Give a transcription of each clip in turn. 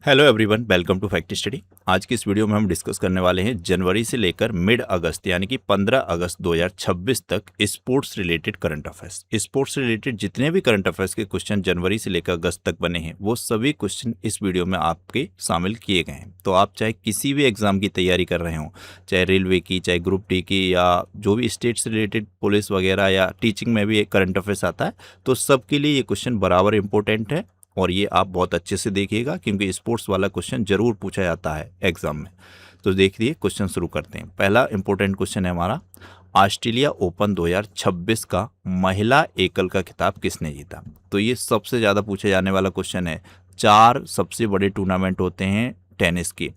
Hello everyone, welcome to fact study. आज की इस वीडियो में हम डिस्कस करने वाले हैं जनवरी से लेकर मिड अगस्त यानी कि 15 अगस्त 2026 तक sports related current affairs. Sports related जितने भी करंट अफेयर्स के क्वेश्चन जनवरी से लेकर अगस्त तक बने हैं वो सभी क्वेश्चन इस वीडियो में आपके शामिल किए गए हैं। तो आप चाहे किसी भी एग्जाम की तैयारी कर रहे हों, चाहे रेलवे की, चाहे ग्रुप डी की, या जो भी स्टेट से रिलेटेड पुलिस वगैरह या टीचिंग में भी एक करंट अफेयर्स आता है, तो सबके लिए ये क्वेश्चन बराबर इंपॉर्टेंट है। और ये आप बहुत अच्छे से देखिएगा क्योंकि स्पोर्ट्स वाला क्वेश्चन जरूर पूछा जाता है एग्जाम में। तो देखिए क्वेश्चन शुरू करते हैं। पहला इंपॉर्टेंट क्वेश्चन है हमारा, ऑस्ट्रेलिया ओपन 2026 का महिला एकल का खिताब किसने जीता? तो ये सबसे ज़्यादा पूछा जाने वाला क्वेश्चन है। 4 सबसे बड़े टूर्नामेंट होते हैं टेनिस के,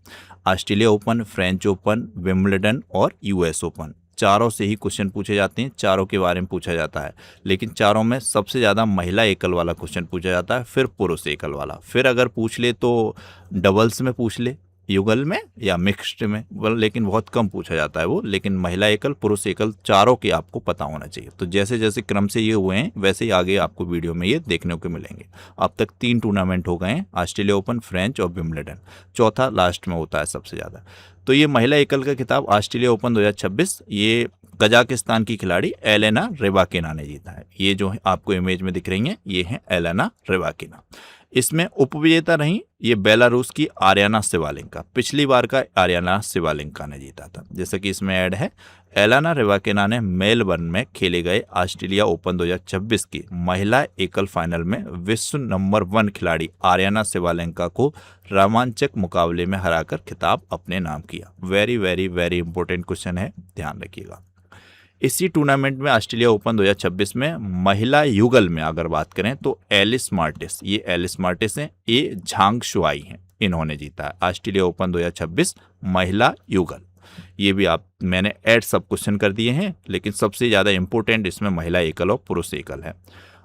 Australia open, French open, Wimbledon और यूएस ओपन। चारों से ही क्वेश्चन पूछे जाते हैं, चारों के बारे में पूछा जाता है, लेकिन चारों में सबसे ज़्यादा महिला एकल वाला क्वेश्चन पूछा जाता है, फिर पुरुष एकल वाला। फिर अगर पूछ ले तो डबल्स में पूछ ले, युगल में या मिक्स्ड में, लेकिन बहुत कम पूछा जाता है वो। लेकिन महिला एकल, पुरुष एकल, चारों के आपको पता होना चाहिए। तो जैसे जैसे क्रम से ये हुए हैं वैसे ही आगे आपको वीडियो में ये देखने को मिलेंगे। अब तक 3 टूर्नामेंट हो गए हैं, ऑस्ट्रेलिया ओपन, फ्रेंच और विंबलडन। चौथा लास्ट में होता है सबसे ज़्यादा। तो ये महिला एकल का खिताब ऑस्ट्रेलिया ओपन 2026 ये कजाकिस्तान की खिलाड़ी एलेना रेबाकिना ने जीता है। ये जो है आपको इमेज में दिख रही हैं, ये है एलेना रेबाकिना। इसमें उपविजेता रही ये बेलारूस की आर्याना सिवालेंका। पिछली बार का आर्याना सिवालेंका ने जीता था। जैसे कि इसमें ऐड है, एलेना रेबाकिना ने मेलबर्न में खेले गए ऑस्ट्रेलिया ओपन 2026 की महिला एकल फाइनल में विश्व नंबर 1 खिलाड़ी आर्याना सिवालेंका को रोमांचक मुकाबले में हराकर खिताब अपने नाम किया। Very very very important question है, ध्यान रखिएगा। इसी टूर्नामेंट में ऑस्ट्रेलिया ओपन 2026 में महिला युगल में अगर बात करें तो एलिस मार्टिस, ये एलिस मार्टिस हैं, ये झांग शुआई हैं, इन्होंने जीता है ऑस्ट्रेलिया ओपन 2026 महिला युगल। ये भी आप मैंने ऐड सब क्वेश्चन कर दिए हैं, लेकिन सबसे ज़्यादा इंपॉर्टेंट इसमें महिला एकल और पुरुष एकल है।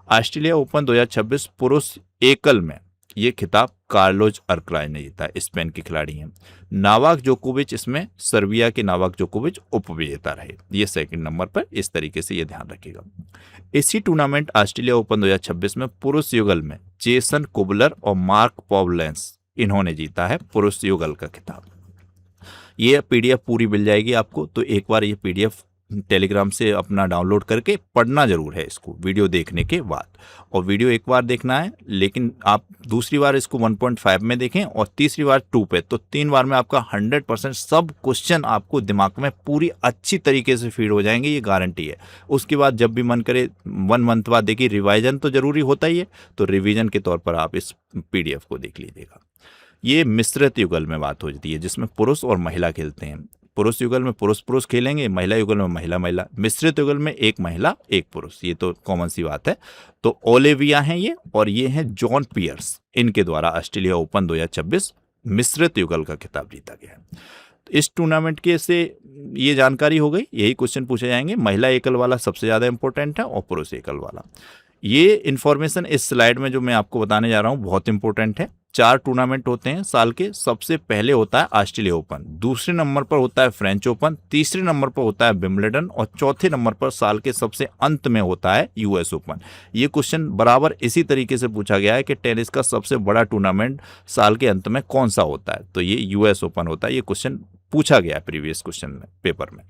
ऑस्ट्रेलिया ओपन 2026 पुरुष एकल में ये खिताब कार्लोस अल्कराज ने जीता है, स्पेन के खिलाड़ी हैं। नोवाक जोकोविच, इसमें सर्बिया के नोवाक जोकोविच उपविजेता रहे, ये सेकंड नंबर पर। इस तरीके से ये ध्यान रखिएगा। इसी टूर्नामेंट ऑस्ट्रेलिया ओपन 2026 में पुरुष युगल में जेसन कुबलर और मार्क पॉवलेंस, इन्होंने जीता है पुरुष युगल का खिताब। ये पीडीएफ पूरी मिल जाएगी आपको, तो एक बार ये पीडीएफ टेलीग्राम से अपना डाउनलोड करके पढ़ना जरूर है इसको वीडियो देखने के बाद। और वीडियो एक बार देखना है, लेकिन आप दूसरी बार इसको 1.5 में देखें और तीसरी बार 2 पे, तो 3 बार में आपका 100% सब क्वेश्चन आपको दिमाग में पूरी अच्छी तरीके से फीड हो जाएंगे, ये गारंटी है। उसके बाद जब भी मन करे 1 मंथ बाद देखिए, रिवाइजन तो जरूरी होता ही है, तो रिवीजन के तौर पर आप इस पीडीएफ को देख लीजिएगा। ये मिश्रित युगल में बात हो जाती है, जिसमें पुरुष और महिला खेलते हैं। पुरुष युगल में पुरुष पुरुष खेलेंगे, महिला युगल में महिला महिला, मिश्रित युगल में एक महिला एक पुरुष, ये तो कॉमन सी बात है। तो ओलिविया हैं ये, और ये हैं जॉन पियर्स, इनके द्वारा ऑस्ट्रेलिया ओपन 2026 मिश्रित युगल का खिताब जीता गया है। इस टूर्नामेंट के से ये जानकारी हो गई, यही क्वेश्चन पूछे जाएंगे। महिला एकल वाला सबसे ज़्यादा इंपॉर्टेंट है और पुरुष एकल वाला। ये इन्फॉर्मेशन इस स्लाइड में जो मैं आपको बताने जा रहा हूँ बहुत इंपॉर्टेंट है। 4 टूर्नामेंट होते हैं साल के। सबसे पहले होता है ऑस्ट्रेलिया ओपन, दूसरे नंबर पर होता है फ्रेंच ओपन, तीसरे नंबर पर होता है विंबलडन और चौथे नंबर पर साल के सबसे अंत में होता है यूएस ओपन। ये क्वेश्चन बराबर इसी तरीके से पूछा गया है कि टेनिस का सबसे बड़ा टूर्नामेंट साल के अंत में कौन सा होता है, तो ये यूएस ओपन होता है। ये क्वेश्चन पूछा गया है प्रीवियस क्वेश्चन में पेपर में।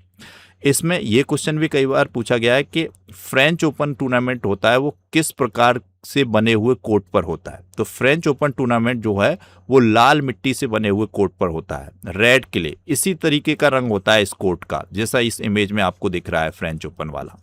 इसमें ये क्वेश्चन भी कई बार पूछा गया है कि फ्रेंच ओपन टूर्नामेंट होता है वो किस प्रकार से बने हुए कोर्ट पर होता है। तो फ्रेंच ओपन टूर्नामेंट जो है वो लाल मिट्टी से बने हुए कोर्ट पर होता है, रेड क्ले, इसी तरीके का रंग होता है इस कोर्ट का, जैसा इस इमेज में आपको दिख रहा है फ्रेंच ओपन वाला,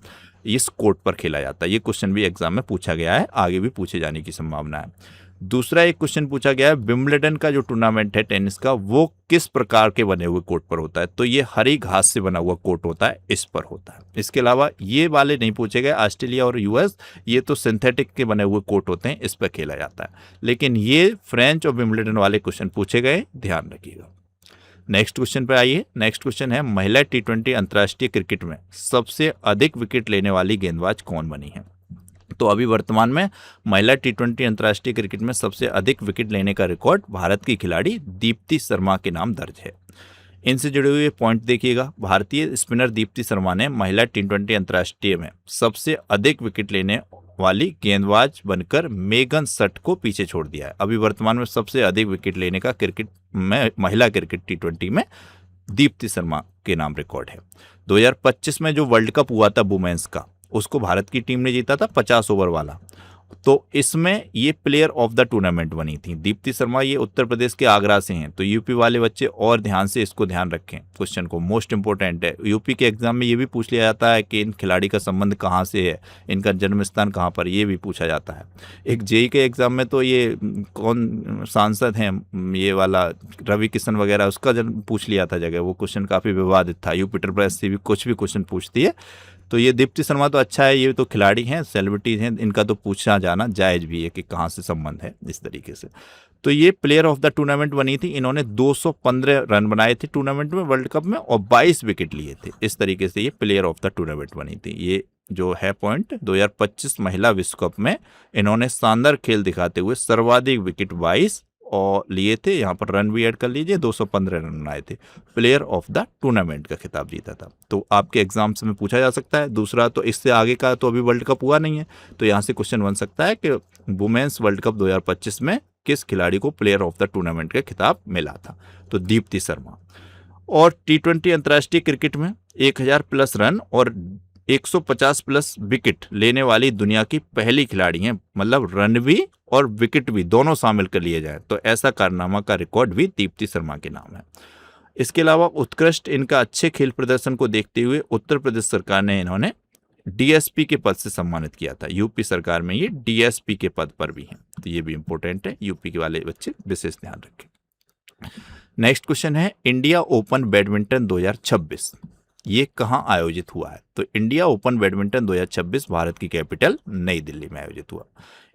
इस कोर्ट पर खेला जाता है। ये क्वेश्चन भी एग्जाम में पूछा गया है, आगे भी पूछे जाने की संभावना है। दूसरा एक क्वेश्चन पूछा गया है, विंबलडन का जो टूर्नामेंट है टेनिस का वो किस प्रकार के बने हुए कोर्ट पर होता है? तो ये हरी घास से बना हुआ कोर्ट होता है, इस पर होता है। इसके अलावा ये वाले नहीं पूछे गए, ऑस्ट्रेलिया और यूएस, ये तो सिंथेटिक के बने हुए कोर्ट होते हैं, इस पर खेला जाता है। लेकिन ये फ्रेंच और विंबलडन वाले क्वेश्चन पूछे गए, ध्यान रखिएगा। नेक्स्ट क्वेश्चन पे आइए। नेक्स्ट क्वेश्चन है, महिला T20 अंतर्राष्ट्रीय क्रिकेट में सबसे अधिक विकेट लेने वाली गेंदबाज कौन बनी है? तो अभी वर्तमान में महिला T20 अंतर्राष्ट्रीय क्रिकेट में सबसे अधिक विकेट लेने का रिकॉर्ड भारत की खिलाड़ी दीप्ति शर्मा के नाम दर्ज है। इनसे जुड़े हुए पॉइंट देखिएगा। भारतीय स्पिनर दीप्ति शर्मा ने महिला टी20 अंतर्राष्ट्रीय में सबसे अधिक विकेट लेने वाली गेंदबाज बनकर मेगन सट को पीछे छोड़ दिया है। अभी वर्तमान में सबसे अधिक विकेट लेने का क्रिकेट में महिला क्रिकेट टी20 में दीप्ति शर्मा के नाम रिकॉर्ड है। 2025 में जो वर्ल्ड कप हुआ था वुमेन्स का, उसको भारत की टीम ने जीता था 50 ओवर वाला। तो इसमें ये प्लेयर ऑफ द टूर्नामेंट बनी थी दीप्ति शर्मा। ये उत्तर प्रदेश के आगरा से हैं, तो यूपी वाले बच्चे और ध्यान से इसको ध्यान रखें, क्वेश्चन को मोस्ट इंपोर्टेंट है। यूपी के एग्जाम में ये भी पूछ लिया जाता है कि इन खिलाड़ी का संबंध कहाँ से है, इनका जन्म स्थान कहाँ पर, ये भी पूछा जाता है। एक जेई के एग्जाम में तो ये कौन सांसद हैं ये वाला रवि किशन वगैरह, उसका जन्म पूछ लिया था जगह, वो क्वेश्चन काफ़ी विवादित था। यूपिटर प्रेस से भी कुछ भी क्वेश्चन पूछती है। तो ये दीप्ति शर्मा तो अच्छा है, ये तो खिलाड़ी हैं, सेलिब्रिटीज हैं, इनका तो पूछना जाना जायज भी है कि कहाँ से संबंध है इस तरीके से। तो ये प्लेयर ऑफ द टूर्नामेंट बनी थी। इन्होंने 215 रन बनाए थे टूर्नामेंट में, वर्ल्ड कप में, और 22 विकेट लिए थे। इस तरीके से ये प्लेयर ऑफ द टूर्नामेंट बनी थी। ये जो है पॉइंट 2025 महिला विश्व कप में इन्होंने शानदार खेल दिखाते हुए सर्वाधिक विकेट 22 और लिए थे। यहाँ पर रन भी ऐड कर लीजिए, 215 रन बनाए थे। प्लेयर ऑफ द टूर्नामेंट का खिताब जीता था। तो आपके एग्जाम्स में पूछा जा सकता है। दूसरा, तो इससे आगे का तो अभी वर्ल्ड कप हुआ नहीं है, तो यहाँ से क्वेश्चन बन सकता है कि वुमेन्स वर्ल्ड कप 2025 में किस खिलाड़ी को प्लेयर ऑफ द टूर्नामेंट का खिताब मिला था, तो दीप्ति शर्मा। और टी20 अंतर्राष्ट्रीय क्रिकेट में 1000 प्लस रन और 150 प्लस विकेट लेने वाली दुनिया की पहली खिलाड़ी हैं। मतलब रन भी और विकेट भी दोनों शामिल कर लिए जाए तो ऐसा कारनामा का रिकॉर्ड भी दीप्ति शर्मा के नाम है। इसके अलावा उत्कृष्ट इनका अच्छे खेल प्रदर्शन को देखते हुए उत्तर प्रदेश सरकार ने इन्होंने डीएसपी के पद से सम्मानित किया था। यूपी सरकार में ये डीएसपी के पद पर भी हैं, तो ये भी इंपॉर्टेंट है, यूपी के वाले बच्चे विशेष ध्यान रखें। नेक्स्ट क्वेश्चन है इंडिया ओपन बैडमिंटन 2026 ये कहाँ आयोजित हुआ है? तो इंडिया ओपन बैडमिंटन 2026 भारत की कैपिटल नई दिल्ली में आयोजित हुआ।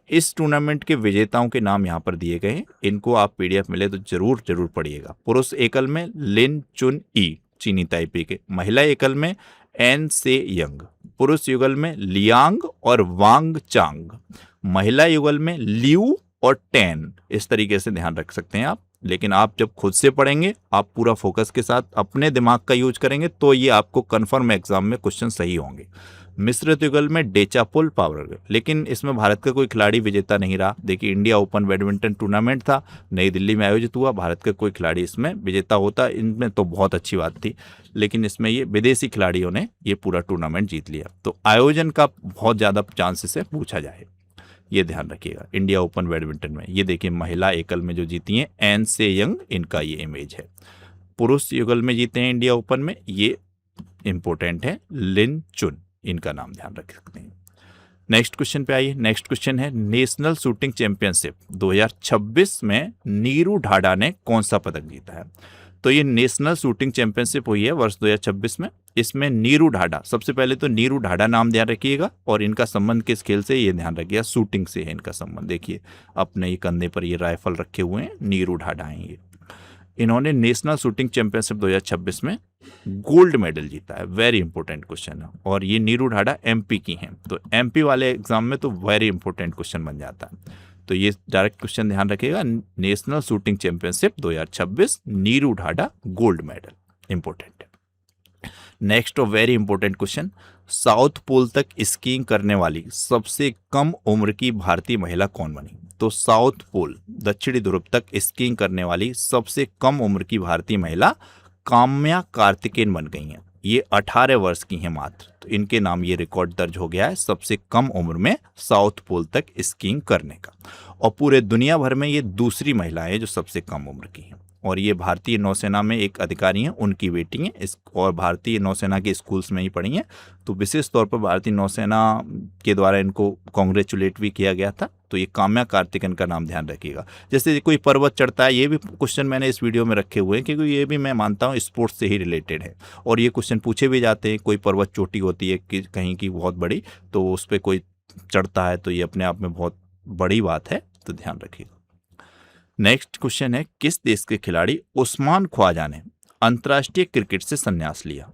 इस टूर्नामेंट के विजेताओं के नाम यहाँ पर दिए गए हैं, इनको आप पीडीएफ मिले तो जरूर पढ़िएगा। पुरुष एकल में लिन चुन ई चीनी ताइपे के, महिला एकल में एन से यंग, पुरुष युगल में लियांग और वांग चांग, महिला युगल में लियू और टेन। इस तरीके से ध्यान रख सकते हैं आप, लेकिन आप जब खुद से पढ़ेंगे, आप पूरा फोकस के साथ अपने दिमाग का यूज करेंगे तो ये आपको कन्फर्म एग्जाम में क्वेश्चन सही होंगे। मिश्रित युगल में डेचापुल पावर, लेकिन इसमें भारत का कोई खिलाड़ी विजेता नहीं रहा। देखिए इंडिया ओपन बैडमिंटन टूर्नामेंट था, नई दिल्ली में आयोजित हुआ, भारत का कोई खिलाड़ी इसमें विजेता होता इनमें तो बहुत अच्छी बात थी, लेकिन इसमें ये विदेशी खिलाड़ियों ने ये पूरा टूर्नामेंट जीत लिया। तो आयोजन का बहुत ज़्यादा चांसेस है पूछा जाए, ये ध्यान रखिएगा। इंडिया ओपन बैडमिंटन में ये देखिए महिला एकल में जो जीती हैं एन से यंग, इनका ये इमेज है। पुरुष युगल में जीते हैं इंडिया ओपन में, ये इंपॉर्टेंट है, लिन चुन, इनका नाम ध्यान रख सकते हैं। नेक्स्ट क्वेश्चन पे आइए। नेक्स्ट क्वेश्चन है नेशनल शूटिंग चैंपियनशिप 2026 में नीरू ढाडा ने कौन सा पदक जीता है? तो ये नेशनल शूटिंग चैंपियनशिप हुई है वर्ष 2026 में। इसमें नीरू ढाडा, सबसे पहले तो नीरू ढाडा नाम ध्यान रखिएगा, और इनका संबंध किस खेल से ये ध्यान रखिएगा, शूटिंग से है इनका संबंध। देखिए अपने ये कंधे पर ये राइफल रखे हुए हैं, नीरू ढाडा हैं ये। इन्होंने नेशनल शूटिंग चैंपियनशिप 2026 में गोल्ड मेडल जीता है। वेरी इंपॉर्टेंट क्वेश्चन है, और ये नीरू ढाडा एमपी की हैं, तो एमपी वाले एग्जाम में तो वेरी इंपॉर्टेंट क्वेश्चन बन जाता है। तो ये डायरेक्ट क्वेश्चन ध्यान रखिएगा, national shooting championship 2026 Neeru Dhada gold medal, important है। नेक्स्ट और very important question, south pole तक स्कीइंग करने वाली सबसे कम उम्र की भारतीय महिला कौन बनी? तो साउथ पोल, दक्षिणी ध्रुव तक स्कीइंग करने वाली सबसे कम उम्र की भारतीय महिला काम्या कार्तिकेयन बन गई हैं। ये 18 वर्ष की हैं मात्र, तो इनके नाम ये रिकॉर्ड दर्ज हो गया है सबसे कम उम्र में साउथ पोल तक स्कीइंग करने का। और पूरे दुनिया भर में ये दूसरी महिला है जो सबसे कम उम्र की हैं, और ये भारतीय नौसेना में एक अधिकारी हैं, उनकी बेटी हैं इस, और भारतीय नौसेना के स्कूल्स में ही पढ़ी हैं। तो विशेष तौर पर भारतीय नौसेना के द्वारा इनको कॉन्ग्रेचुलेट भी किया गया था। तो ये काम्या कार्तिकेयन का नाम ध्यान रखिएगा। जैसे कोई पर्वत चढ़ता है, ये भी क्वेश्चन मैंने इस वीडियो में रखे हुए हैं क्योंकि ये भी मैं मानता हूँ स्पोर्ट्स से ही रिलेटेड है, और ये क्वेश्चन पूछे भी जाते हैं। कोई पर्वत चोटी होती है कि कहीं की बहुत बड़ी, तो उस पर कोई चढ़ता है तो ये अपने आप में बहुत बड़ी बात है, तो ध्यान रखिएगा। नेक्स्ट क्वेश्चन है, किस देश के खिलाड़ी उस्मान ख्वाजा ने अंतर्राष्ट्रीय क्रिकेट से संन्यास लिया?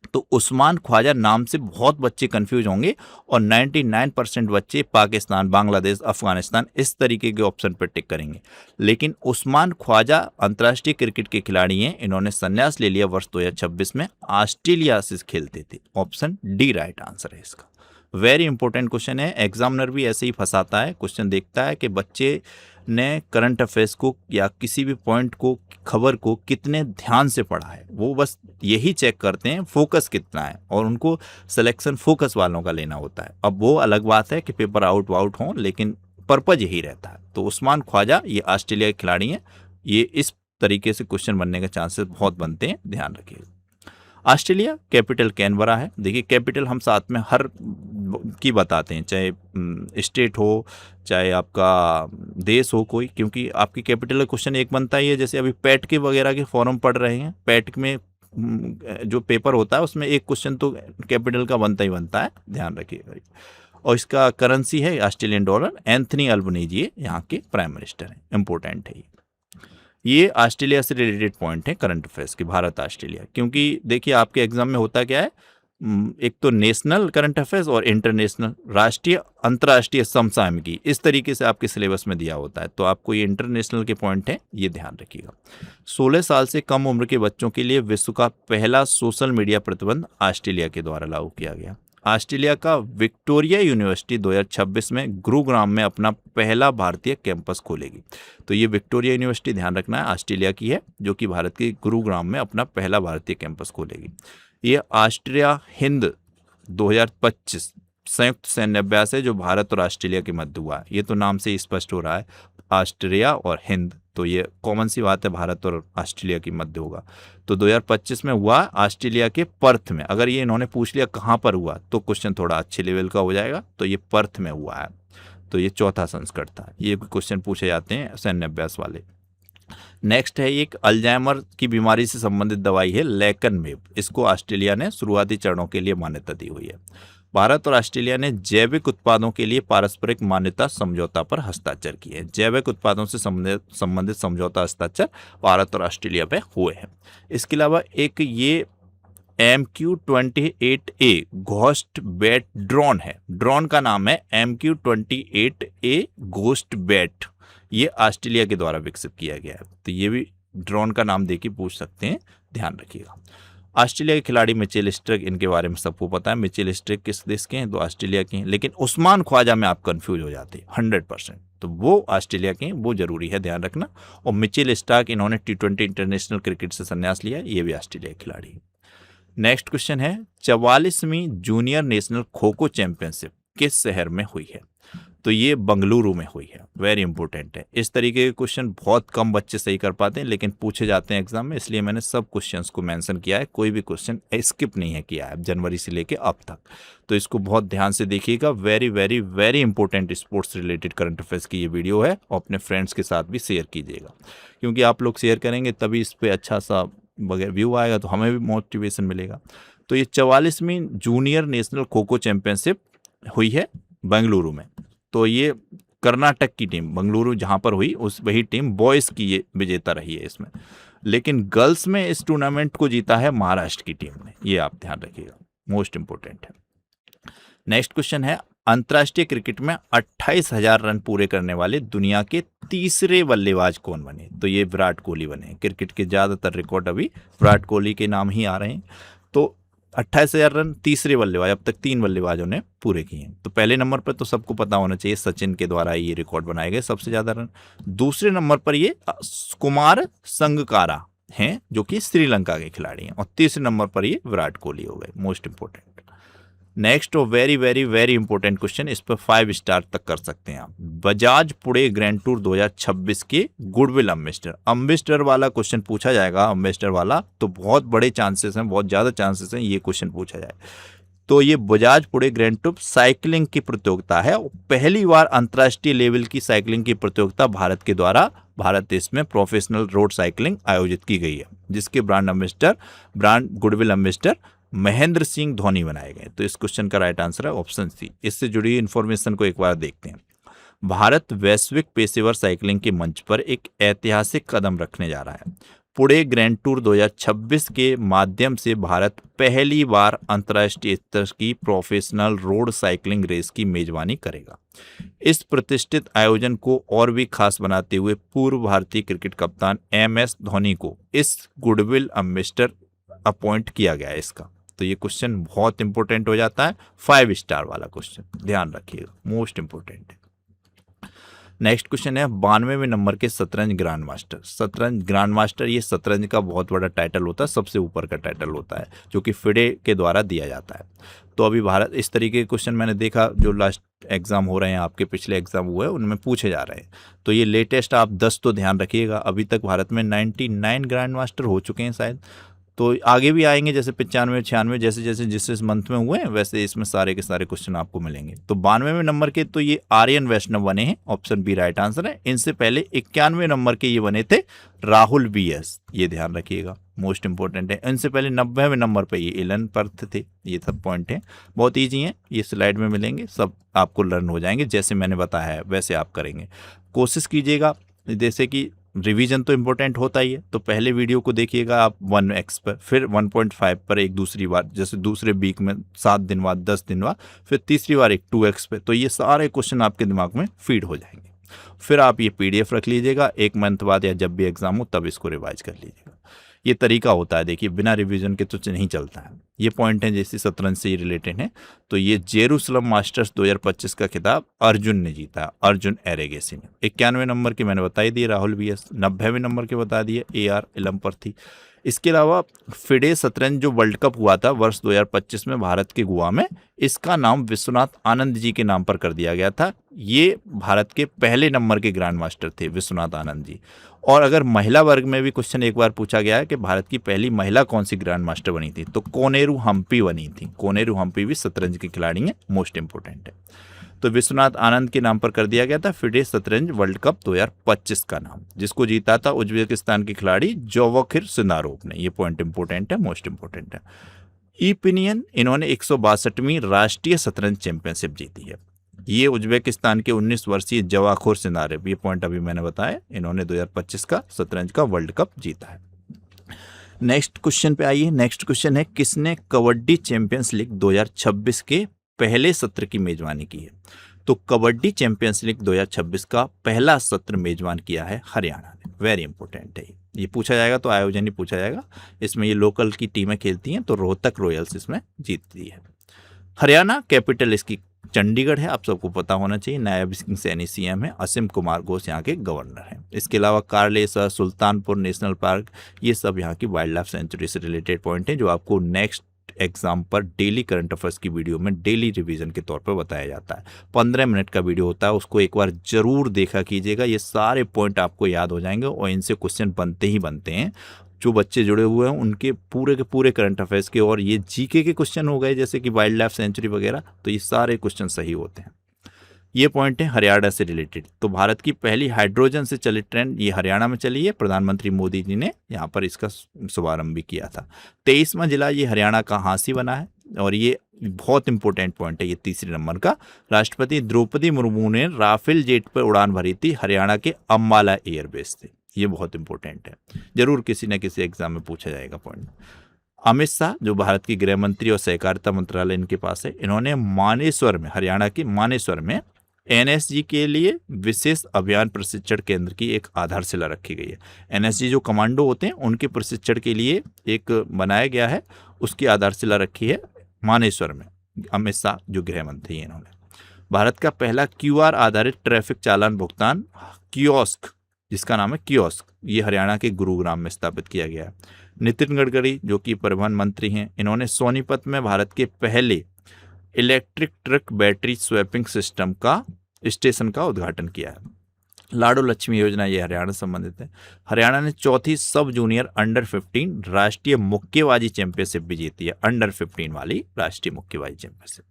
तो उस्मान ख्वाजा नाम से बहुत बच्चे कंफ्यूज होंगे और 99% बच्चे पाकिस्तान, बांग्लादेश, अफगानिस्तान इस तरीके के ऑप्शन पर टिक करेंगे। लेकिन उस्मान ख्वाजा अंतर्राष्ट्रीय क्रिकेट के खिलाड़ी हैं। इन्होंने संन्यास ले लिया वर्ष 2026 में। ऑस्ट्रेलिया से खेलते थे। ऑप्शन डी राइट आंसर है इसका। वेरी इंपॉर्टेंट क्वेश्चन है। एग्जामिनर भी ऐसे ही फंसाता है। क्वेश्चन देखता है कि बच्चे ने करंट अफेयर्स को या किसी भी पॉइंट को, खबर को कितने ध्यान से पढ़ा है। वो बस यही चेक करते हैं फोकस कितना है, और उनको सिलेक्शन फोकस वालों का लेना होता है। अब वो अलग बात है कि पेपर आउट वाउट हों, लेकिन पर्पज यही रहता है। तो उस्मान ख्वाजा ये ऑस्ट्रेलिया के खिलाड़ी हैं। ये इस तरीके से क्वेश्चन बनने के चांसेस बहुत बनते हैं, ध्यान रखिएगा। ऑस्ट्रेलिया कैपिटल कैनबरा है। देखिए कैपिटल हम साथ में हर की बताते हैं, चाहे स्टेट हो चाहे आपका देश हो कोई, क्योंकि आपकी कैपिटल का क्वेश्चन एक बनता ही है। जैसे अभी पैट के वगैरह के फॉर्म पढ़ रहे हैं, पैट में जो पेपर होता है उसमें एक क्वेश्चन तो कैपिटल का बनता ही बनता है, ध्यान रखिएगा। और इसका करेंसी है ऑस्ट्रेलियन डॉलर। एंथनी अल्बनीजी यहाँ के प्राइम मिनिस्टर हैं, इंपॉर्टेंट है ये ऑस्ट्रेलिया से रिलेटेड पॉइंट है करंट अफेयर्स के, भारत ऑस्ट्रेलिया। क्योंकि देखिए आपके एग्जाम में होता क्या है, एक तो नेशनल करंट अफेयर्स और इंटरनेशनल, राष्ट्रीय, अंतर्राष्ट्रीय, समसामयिकी, इस तरीके से आपके सिलेबस में दिया होता है। तो आपको ये इंटरनेशनल के पॉइंट है, ये ध्यान रखिएगा। 16 साल से कम उम्र के बच्चों के लिए विश्व का पहला सोशल मीडिया प्रतिबंध ऑस्ट्रेलिया के द्वारा लागू किया गया। ऑस्ट्रेलिया का विक्टोरिया यूनिवर्सिटी 2026 में गुरुग्राम में अपना पहला भारतीय कैंपस खोलेगी। तो ये विक्टोरिया यूनिवर्सिटी ध्यान रखना है ऑस्ट्रेलिया की है, जो कि भारत के गुरुग्राम में अपना पहला भारतीय कैंपस खोलेगी। ये ऑस्ट्रिया हिंद 2025 संयुक्त सैन्य अभ्यास है जो भारत और ऑस्ट्रेलिया के मध्य हुआ है। ये तो नाम से ही स्पष्ट हो रहा है, ऑस्ट्रिया और हिंद, तो ये कॉमन सी बात है, भारत और ऑस्ट्रेलिया के मध्य होगा। तो 2025 में हुआ ऑस्ट्रेलिया के पर्थ में। अगर ये इन्होंने पूछ लिया कहाँ पर हुआ तो क्वेश्चन थोड़ा अच्छे लेवल का हो जाएगा। तो ये पर्थ में हुआ है, तो ये चौथा संस्करण था। ये क्वेश्चन पूछे जाते हैं सैन्य अभ्यास वाले। नेक्स्ट है एक अल्जाइमर की बीमारी से संबंधित दवाई है लेकनमेब। इसको ऑस्ट्रेलिया ने शुरुआती चरणों के लिए मान्यता दी हुई है। भारत और ऑस्ट्रेलिया ने जैविक उत्पादों के लिए पारस्परिक मान्यता समझौता पर हस्ताक्षर किए। जैविक उत्पादों से संबंधित समझौता हस्ताक्षर भारत और ऑस्ट्रेलिया पे हुए हैं। इसके अलावा एक ये MQ-28A घोस्ट बैट ड्रोन है। ड्रोन का नाम है MQ-28A घोस्ट बैट। ये ऑस्ट्रेलिया के द्वारा विकसित किया गया है। तो ये भी ड्रोन का नाम देके पूछ सकते हैं, ध्यान रखिएगा। ऑस्ट्रेलिया के खिलाड़ी मिचेल स्टार्क, इनके बारे में सबको पता है। मिचेल स्टार्क किस देश के हैं? तो ऑस्ट्रेलिया के हैं। लेकिन उस्मान ख्वाजा में आप कंफ्यूज हो जाते हैं 100%, तो वो ऑस्ट्रेलिया के हैं, वो जरूरी है ध्यान रखना। और मिचेल स्टार्क इन्होंने T20 इंटरनेशनल क्रिकेट से संन्यास लिया, ये भी ऑस्ट्रेलिया के खिलाड़ी है। नेक्स्ट क्वेश्चन है 44वीं junior national kho kho championship किस शहर में हुई है? तो ये बंगलुरु में हुई है। वेरी इंपॉर्टेंट है। इस तरीके के क्वेश्चन बहुत कम बच्चे सही कर पाते हैं, लेकिन पूछे जाते हैं एग्जाम में, इसलिए मैंने सब क्वेश्चंस को मेंशन किया है। कोई भी क्वेश्चन स्किप नहीं है किया है जनवरी से लेके अब तक। तो इसको बहुत ध्यान से देखिएगा। Very very very important sports related current affairs की ये वीडियो है, और अपने फ्रेंड्स के साथ भी शेयर कीजिएगा, क्योंकि आप लोग शेयर करेंगे तभी इस पर अच्छा सा व्यू आएगा, तो हमें भी मोटिवेशन मिलेगा। तो ये 44वीं junior national kho kho championship हुई है बेंगलुरु में। तो ये कर्नाटक की टीम बेंगलुरु जहां पर हुई उस वही टीम बॉयज़ की ये विजेता रही है इसमें। लेकिन गर्ल्स में इस टूर्नामेंट को जीता है महाराष्ट्र की टीम ने, ये आप ध्यान रखिएगा, मोस्ट इंपोर्टेंट है। नेक्स्ट क्वेश्चन है अंतर्राष्ट्रीय क्रिकेट में 28,000 रन पूरे करने वाले दुनिया के तीसरे बल्लेबाज कौन बने? तो ये विराट कोहली बने। क्रिकेट के ज्यादातर रिकॉर्ड अभी विराट कोहली के नाम ही आ रहे हैं। तो 28,000 रन तीसरे बल्लेबाज, अब तक 3 बल्लेबाजों ने पूरे किए हैं। तो पहले नंबर पर तो सबको पता होना चाहिए, सचिन के द्वारा ये रिकॉर्ड बनाए गए सबसे ज्यादा रन। दूसरे नंबर पर ये कुमार संगकारा हैं जो कि श्रीलंका के खिलाड़ी हैं, और तीसरे नंबर पर ये विराट कोहली हो गए, मोस्ट इंपोर्टेंट। नेक्स्ट और very very very important question, इस पर 5 स्टार तक कर सकते हैं आप। बजाज पुणे ग्रैंड टूर 2026 के गुडविल अम्बेसडर वाला क्वेश्चन पूछा जाएगा। अम्बेसडर वाला तो बहुत बड़े चांसेस हैं, बहुत ज़्यादा चांसेस हैं ये क्वेश्चन पूछा जाए। तो ये Bajaj Pune grand tour cycling की प्रतियोगिता है। पहली बार अंतर्राष्ट्रीय लेवल की साइकिलिंग की प्रतियोगिता भारत के द्वारा भारत देश में प्रोफेशनल रोड साइकिलिंग आयोजित की गई है, जिसके brand goodwill ambassador Mahendra Singh Dhoni बनाए गए। तो इस क्वेश्चन का राइट आंसर है ऑप्शन सी। इससे जुड़ी इन्फॉर्मेशन को एक बार देखते हैं। भारत वैश्विक पेशेवर साइकिलिंग के मंच पर एक ऐतिहासिक कदम रखने जा रहा है। पुणे ग्रैंड टूर 2026 के माध्यम से भारत पहली बार अंतर्राष्ट्रीय स्तर की प्रोफेशनल रोड साइकिलिंग रेस की मेजबानी करेगा। इस प्रतिष्ठित आयोजन को और भी खास बनाते हुए पूर्व भारतीय क्रिकेट कप्तान MS धोनी को इस गुडविल एम्बेसडर अपॉइंट किया गया है इसका। तो ये क्वेश्चन बहुत इंपॉर्टेंट हो जाता है, 5 स्टार वाला क्वेश्चन, ध्यान रखिएगा, मोस्ट इंपॉर्टेंट है। नेक्स्ट क्वेश्चन है 92वें नंबर के शतरंज ग्रैंड मास्टर। शतरंज ग्रैंड मास्टर ये शतरंज का बहुत बड़ा टाइटल होता है, सबसे ऊपर का टाइटल होता है जो कि फिडे के द्वारा दिया जाता है। तो अभी भारत इस तरीके के क्वेश्चन मैंने देखा जो लास्ट एग्जाम हो रहे हैं, आपके पिछले एग्जाम हुए हैं उनमें पूछे जा रहे हैं। तो ये लेटेस्ट आप 10 तो ध्यान रखिएगा। अभी तक भारत में 99 ग्रैंड मास्टर हो चुके हैं शायद, तो आगे भी आएंगे, जैसे 95 96 जैसे जैसे जिस मंथ में हुए हैं वैसे इसमें सारे के सारे क्वेश्चन आपको मिलेंगे। तो 92वें नंबर के तो ये आर्यन वैष्णव बने हैं, ऑप्शन बी राइट आंसर है। इनसे पहले 91वें नंबर के ये बने थे राहुल BS, ये ध्यान रखिएगा, मोस्ट इंपॉर्टेंट है। इनसे पहले 90वें नंबर पे ये एलन पर्थ थे। ये सब पॉइंट हैं, बहुत ईजी हैं, ये स्लाइड में मिलेंगे, सब आपको लर्न हो जाएंगे। जैसे मैंने बताया है वैसे आप करेंगे, कोशिश कीजिएगा। जैसे कि रिवीजन तो इंपॉर्टेंट होता ही है, तो पहले वीडियो को देखिएगा आप 1x पर, फिर 1.5 पर एक दूसरी बार, जैसे दूसरे वीक में 7 दिन बाद 10 दिन बाद, फिर तीसरी बार एक 2x पे। तो ये सारे क्वेश्चन आपके दिमाग में फीड हो जाएंगे। फिर आप ये PDF रख लीजिएगा, 1 मंथ बाद या जब भी एग्जाम हो तब इसको रिवाइज कर लीजिएगा। ये तरीका होता है, देखिए बिना रिवीजन के तो नहीं चलता है। ये पॉइंट है जैसे शतरंज से ही रिलेटेड है। तो ये जेरूसलम मास्टर्स 2025 का खिताब अर्जुन ने जीता, अर्जुन एरेगेसी ने। 91वें नंबर के मैंने बता ही दिए राहुल BS, 90वें नंबर के बता दिए AR इलमपर्थी। इसके अलावा फिडे शतरंज जो वर्ल्ड कप हुआ था वर्ष 2025 में भारत के गोवा में, इसका नाम विश्वनाथ आनंद जी के नाम पर कर दिया गया था। ये भारत के पहले नंबर के ग्रैंड मास्टर थे विश्वनाथ आनंद जी। और अगर महिला वर्ग में भी क्वेश्चन एक बार पूछा गया है कि भारत की पहली महिला कौन सी ग्रैंड मास्टर बनी थी, तो कोनेरू हम्पी बनी थी। कोनेरू हम्पी भी शतरंज की खिलाड़ी हैं, मोस्ट इंपोर्टेंट है। तो विश्वनाथ आनंद के नाम पर कर दिया गया था फिडे शतरंज वर्ल्ड कप 2025 का नाम, जिसको जीता था उज्बेकिस्तान के खिलाड़ी जोवखिर सिनारोव ने। ये पॉइंट इंपोर्टेंट है, मोस्ट इंपोर्टेंट है। ईपिनियन इन्होंने 162वीं राष्ट्रीय शतरंज चैंपियनशिप जीती है। ये उज्बेकिस्तान के 19 वर्षीय जवाखोर सिनारेव, ये पॉइंट अभी मैंने बताया, इन्होंने 2025 का शतरंज का वर्ल्ड कप जीता है। नेक्स्ट क्वेश्चन पे आइए। नेक्स्ट क्वेश्चन है किसने कबड्डी चैंपियंस लीग 2026 के पहले सत्र की मेजबानी की है। तो कबड्डी चैंपियंस लीग 2026 का पहला सत्र मेजबान किया है हरियाणा ने। वेरी इंपॉर्टेंट है ये पूछा जाएगा तो आयोजन ही पूछा जाएगा। इसमें ये लोकल की टीमें खेलती हैं, तो रोहतक रॉयल्स इसमें जीतती है। हरियाणा कैपिटल इसकी चंडीगढ़ है, आप सबको पता होना चाहिए। नायब सिंह सैनी CM है, असीम कुमार घोष यहाँ के गवर्नर हैं। इसके अलावा कारलेसर, सुल्तानपुर नेशनल पार्क, ये सब यहाँ की वाइल्ड लाइफ सेंचुरी से रिलेटेड पॉइंट हैं जो आपको नेक्स्ट एग्जाम पर डेली करंट अफेयर्स की वीडियो में डेली रिवीजन के तौर पर बताया जाता है। 15 मिनट का वीडियो होता है, उसको एक बार जरूर देखा कीजिएगा। ये सारे पॉइंट आपको याद हो जाएंगे और इनसे क्वेश्चन बनते ही बनते हैं। जो बच्चे जुड़े हुए हैं उनके पूरे के पूरे करंट अफेयर्स के, और ये GK के क्वेश्चन हो गए जैसे कि वाइल्ड लाइफ सेंचुरी वगैरह, तो ये सारे क्वेश्चन सही होते हैं। ये पॉइंट है हरियाणा से रिलेटेड। तो भारत की पहली हाइड्रोजन से चली ट्रेन ये हरियाणा में चली है। प्रधानमंत्री मोदी जी ने यहाँ पर इसका शुभारंभ भी किया था। 23वां जिला ये हरियाणा का हांसी बना है, और ये बहुत इंपॉर्टेंट पॉइंट है। ये तीसरे नंबर का, राष्ट्रपति द्रौपदी मुर्मू ने राफेल जेट पर उड़ान भरी थी हरियाणा के अम्बाला एयरबेस से। ये बहुत इंपॉर्टेंट है, जरूर किसी न किसी एग्जाम में पूछा जाएगा पॉइंट। अमित शाह जो भारत की गृह मंत्री और सहकारिता मंत्रालय इनके पास है, इन्होंने मानेसर में, हरियाणा के मानेसर में NSG के लिए विशेष अभियान प्रशिक्षण केंद्र की एक आधारशिला रखी गई है। NSG जो कमांडो होते हैं उनके प्रशिक्षण के लिए एक बनाया गया है, उसकी आधारशिला रखी है मानेसर में। अमित शाह जो गृह मंत्री हैं इन्होंने। भारत का पहला QR आधारित ट्रैफिक चालान भुगतान कियोस्क, जिसका नाम है कियोस्क, ये हरियाणा के गुरुग्राम में स्थापित किया गया है। नितिन गडकरी जो कि परिवहन मंत्री हैं, इन्होंने सोनीपत में भारत के पहले electric truck battery swapping system का स्टेशन का उद्घाटन किया है। लाडो लक्ष्मी योजना ये हरियाणा से संबंधित है। हरियाणा ने चौथी सब जूनियर अंडर 15 राष्ट्रीय मुक्केबाजी चैंपियनशिप भी जीती है, अंडर 15 वाली राष्ट्रीय मुक्केबाजी championship.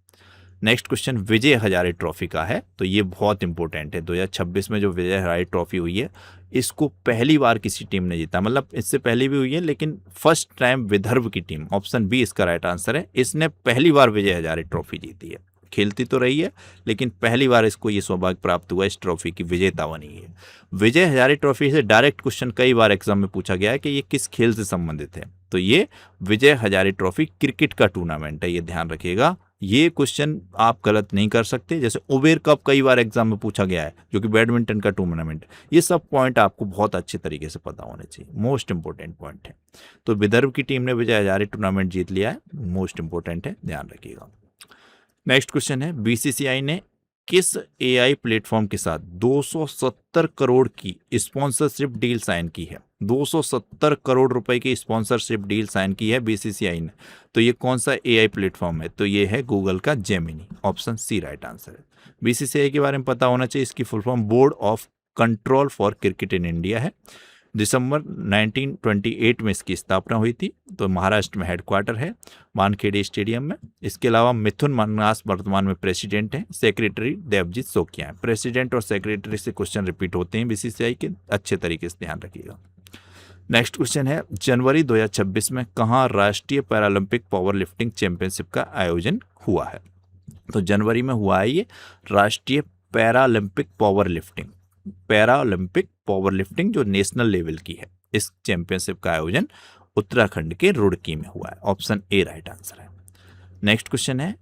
Next question Vijay Hazare trophy का है, तो ये बहुत इंपॉर्टेंट है। 2026 में जो विजय हजारे ट्रॉफी हुई है, इसको पहली बार किसी टीम ने जीता, मतलब इससे पहले भी हुई है लेकिन फर्स्ट टाइम विदर्भ की टीम, ऑप्शन बी इसका राइट आंसर है, इसने पहली बार विजय हजारे ट्रॉफी जीती है। खेलती तो रही है, लेकिन पहली बार इसको ये सौभाग्य प्राप्त हुआ इस ट्रॉफी की विजेता बनी है। विजय हजारे ट्रॉफी से डायरेक्ट क्वेश्चन कई बार एग्जाम में पूछा गया है कि ये किस खेल से संबंधित है, तो ये विजय हजारे ट्रॉफी क्रिकेट का टूर्नामेंट है, ये ध्यान रखिएगा। ये क्वेश्चन आप गलत नहीं कर सकते। जैसे उबेर कप कई बार एग्जाम में पूछा गया है, जो कि बैडमिंटन का टूर्नामेंट। ये सब पॉइंट आपको बहुत अच्छे तरीके से पता होने चाहिए, मोस्ट इंपोर्टेंट पॉइंट है। तो विदर्भ की टीम ने विजय हजारे टूर्नामेंट जीत लिया है, मोस्ट इंपोर्टेंट है, ध्यान रखिएगा। नेक्स्ट क्वेश्चन है, बीसीसीआई ने किस एआई प्लेटफॉर्म के साथ 270 करोड़ की स्पॉन्सरशिप डील साइन की है? 270 करोड़ रुपए की स्पॉन्सरशिप डील साइन की है बीसीसीआई ने। तो ये कौन सा एआई प्लेटफॉर्म है? तो ये है गूगल का Gemini, option C right answer है। बीसीसीआई के बारे में पता होना चाहिए, इसकी full form board of control for cricket in India है। दिसंबर 1928 में इसकी स्थापना हुई थी। तो महाराष्ट्र में हेडक्वार्टर है, वानखेड़े स्टेडियम में। इसके अलावा मिथुन मन्हास वर्तमान में प्रेसिडेंट हैं, सेक्रेटरी देवजीत सोकिया हैं। प्रेसिडेंट और सेक्रेटरी से क्वेश्चन रिपीट होते हैं बीसीसीआई के, अच्छे तरीके से ध्यान रखिएगा। नेक्स्ट क्वेश्चन है, जनवरी 2026 में कहाँ राष्ट्रीय पैरालंपिक पावर लिफ्टिंग चैंपियनशिप का आयोजन हुआ है? तो जनवरी में हुआ है ये राष्ट्रीय पैरालंपिक पावर लिफ्टिंग जो नेशनल लेवल की है। इस चैंपियनशिप का आयोजन उत्तराखंड के रुड़की में हुआ है, ऑप्शन ए राइट आंसर है। नेक्स्ट क्वेश्चन है,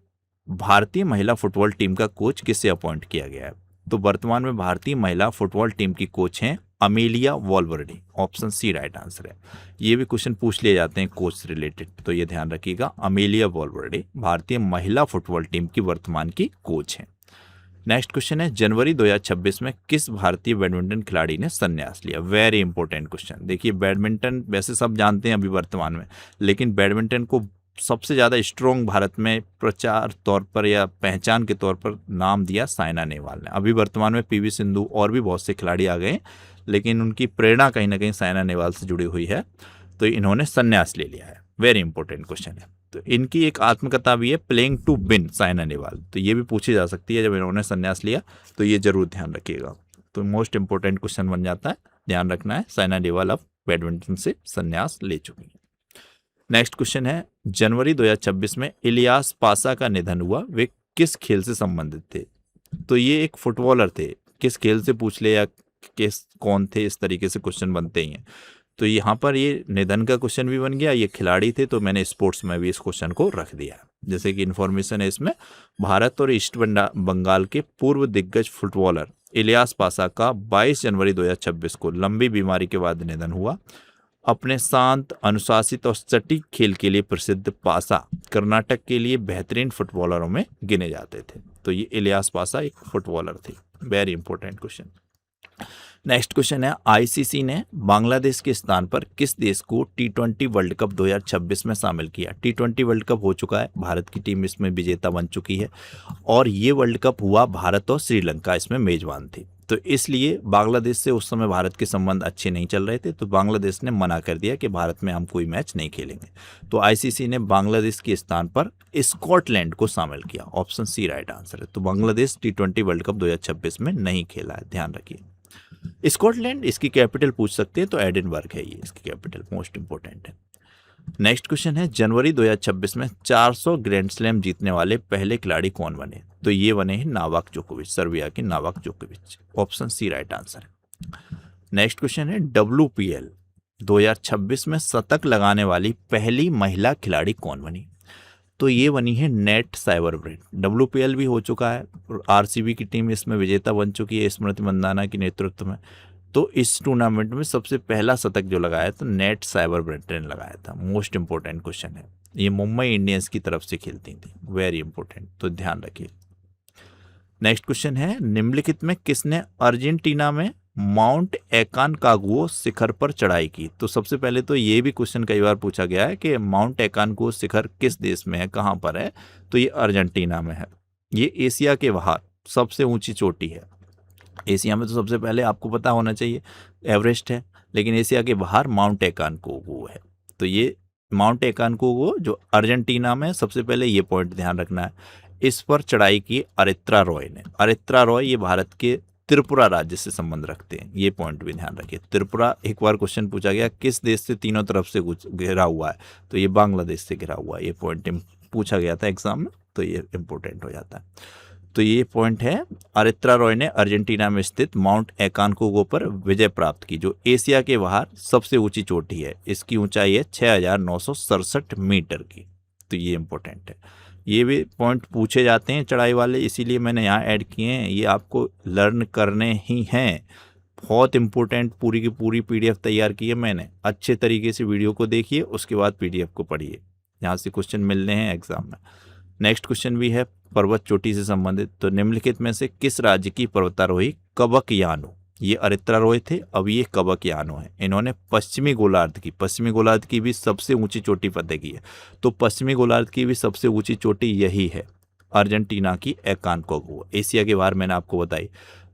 भारतीय महिला फुटबॉल टीम का कोच किसे अपॉइंट किया गया है? तो वर्तमान में भारतीय महिला फुटबॉल टीम की कोच हैं Amelia Valverde, option C right answer है। ये भी क्वेश्चन पूछ लिए जाते हैं कोच से रिलेटेड, तो ये ध्यान रखिएगा। अमेलिया वॉलवर्डे भारतीय महिला फुटबॉल टीम की वर्तमान की कोच हैं। नेक्स्ट क्वेश्चन है, जनवरी 2026 में किस भारतीय बैडमिंटन खिलाड़ी ने संन्यास लिया? Very important question. देखिए, बैडमिंटन वैसे सब जानते हैं अभी वर्तमान में, लेकिन बैडमिंटन को सबसे ज़्यादा स्ट्रॉन्ग भारत में प्रचार तौर पर या पहचान के तौर पर नाम दिया साइना नेहवाल ने। अभी वर्तमान में पीवी सिंधु और भी बहुत से खिलाड़ी आ गए, लेकिन उनकी प्रेरणा कहीं ना कहीं साइना नेहवाल से जुड़ी हुई है, तो इन्होंने संन्यास ले लिया है। वेरी इंपॉर्टेंट क्वेश्चन है। तो इनकी एक आत्मकथा भी है, playing to win Saina Nehwal, तो ये भी पूछी जा सकती है जब इन्होंने संन्यास लिया, तो ये जरूर ध्यान रखिएगा। तो मोस्ट इंपॉर्टेंट क्वेश्चन बन जाता है, ध्यान रखना है। साइना नेहवाल अब बैडमिंटन से संन्यास ले चुकी है। नेक्स्ट क्वेश्चन है, जनवरी 2026 में इलियास पासा का निधन हुआ, वे किस खेल से संबंधित थे? तो ये एक फुटबॉलर थे, किस खेल से पूछ ले या किस कौन थे, इस तरीके से क्वेश्चन बनते ही हैं। तो यहाँ पर ये निधन का क्वेश्चन भी बन गया, ये खिलाड़ी थे, तो मैंने स्पोर्ट्स में भी इस क्वेश्चन को रख दिया। जैसे कि इन्फॉर्मेशन है इसमें, भारत और ईस्ट बंगाल के पूर्व दिग्गज फुटबॉलर इलियास पासा का 22 जनवरी 2026 को लंबी बीमारी के बाद निधन हुआ। अपने शांत, अनुशासित और सटीक खेल के लिए प्रसिद्ध पासा कर्नाटक के लिए बेहतरीन फुटबॉलरों में गिने जाते थे। तो ये इलियास पासा एक फुटबॉलर थे। Very important question. Next question है, आईसीसी ने बांग्लादेश के स्थान पर किस देश को T20 वर्ल्ड कप 2026 में शामिल किया? T20 वर्ल्ड कप हो चुका है, भारत की टीम इसमें विजेता बन चुकी है, और ये वर्ल्ड कप हुआ, भारत और श्रीलंका इसमें मेजबान थी। तो इसलिए बांग्लादेश से उस समय भारत के संबंध अच्छे नहीं चल रहे थे, तो बांग्लादेश ने मना कर दिया कि भारत में हम कोई मैच नहीं खेलेंगे। तो आईसीसी ने बांग्लादेश के स्थान पर स्कॉटलैंड को शामिल किया, ऑप्शन सी राइट आंसर है। तो बांग्लादेश T20 वर्ल्ड कप 2026 में नहीं खेला है, ध्यान रखिए। स्कॉटलैंड, इसकी कैपिटल पूछ सकते हैं, तो एडिनबर्ग है ये इसकी कैपिटल, मोस्ट इंपोर्टेंट है। नेक्स्ट क्वेश्चन है, जनवरी 2026 में 400 ग्रैंड स्लैम जीतने वाले पहले खिलाड़ी कौन बने? तो ये बने हैं नोवाक जोकोविच, सर्बिया के नोवाक जोकोविच, ऑप्शन सी राइट आंसर है। नेक्स्ट क्वेश्चन है, WPL 2026 में शतक लगाने वाली पहली महिला खिलाड़ी कौन बनी? तो ये बनी है नेट साइबरब्रेड। WPL भी हो चुका है, RCB की टीम इसमें विजेता बन चुकी है स्मृति मंदाना के नेतृत्व में। तो इस टूर्नामेंट में सबसे पहला शतक जो लगाया तो नेट साइबरब्रेड ने लगाया था। मोस्ट इंपोर्टेंट क्वेश्चन है, ये मुंबई इंडियंस की तरफ से खेलती थी। वेरी इंपोर्टेंट, तो ध्यान रखिए। नेक्स्ट क्वेश्चन है, निम्नलिखित में किसने अर्जेंटीना में माउंट एकानकागुओ शिखर पर चढ़ाई की? तो सबसे पहले तो ये भी क्वेश्चन कई बार पूछा गया है कि माउंट एकानकागुओ शिखर किस देश में है, कहाँ पर है? तो ये अर्जेंटीना में है। ये एशिया के बाहर सबसे ऊंची चोटी है। एशिया में तो सबसे पहले आपको पता होना चाहिए एवरेस्ट है, लेकिन एशिया के बाहर माउंट एकानकागुओ है। तो ये माउंट एकानकागुओ जो अर्जेंटीना में, सबसे पहले ये पॉइंट ध्यान रखना है। इस पर चढ़ाई की अरित्रा रॉय ने। अरित्रा रॉय ये भारत के त्रिपुरा राज्य से संबंध रखते हैं, ये पॉइंट भी ध्यान रखिए। त्रिपुरा, एक बार क्वेश्चन पूछा गया किस देश से तीनों तरफ से घिरा हुआ है, तो ये बांग्लादेश से घिरा हुआ है, ये पॉइंट पूछा गया था एग्जाम में, तो ये इंपॉर्टेंट हो जाता है। तो ये पॉइंट है, अरित्रा रॉय ने अर्जेंटीना में स्थित माउंट एकानकागुआ पर विजय प्राप्त की, जो एशिया के बाहर सबसे ऊंची चोटी है। इसकी ऊंचाई है 6,967 मीटर की। तो ये इंपॉर्टेंट है, ये भी पॉइंट पूछे जाते हैं चढ़ाई वाले, इसीलिए मैंने यहाँ ऐड किए हैं। ये आपको लर्न करने ही हैं, बहुत इंपॉर्टेंट। पूरी की पूरी पीडीएफ तैयार की है मैंने, अच्छे तरीके से वीडियो को देखिए, उसके बाद पीडीएफ को पढ़िए, यहाँ से क्वेश्चन मिलने हैं एग्जाम में। नेक्स्ट क्वेश्चन भी है पर्वत चोटी से संबंधित। तो निम्नलिखित में से किस राज्य की पर्वतारोही कबक यानो, ये अरित्रारोही थे, अब ये कबक यानो है। इन्होंने पश्चिमी गोलार्ध की भी सबसे ऊंची चोटी फतेह की है। तो पश्चिमी गोलार्ध की भी सबसे ऊंची चोटी यही है, अर्जेंटीना की एकानकागुआ, एशिया के बाहर मैंने आपको बताई।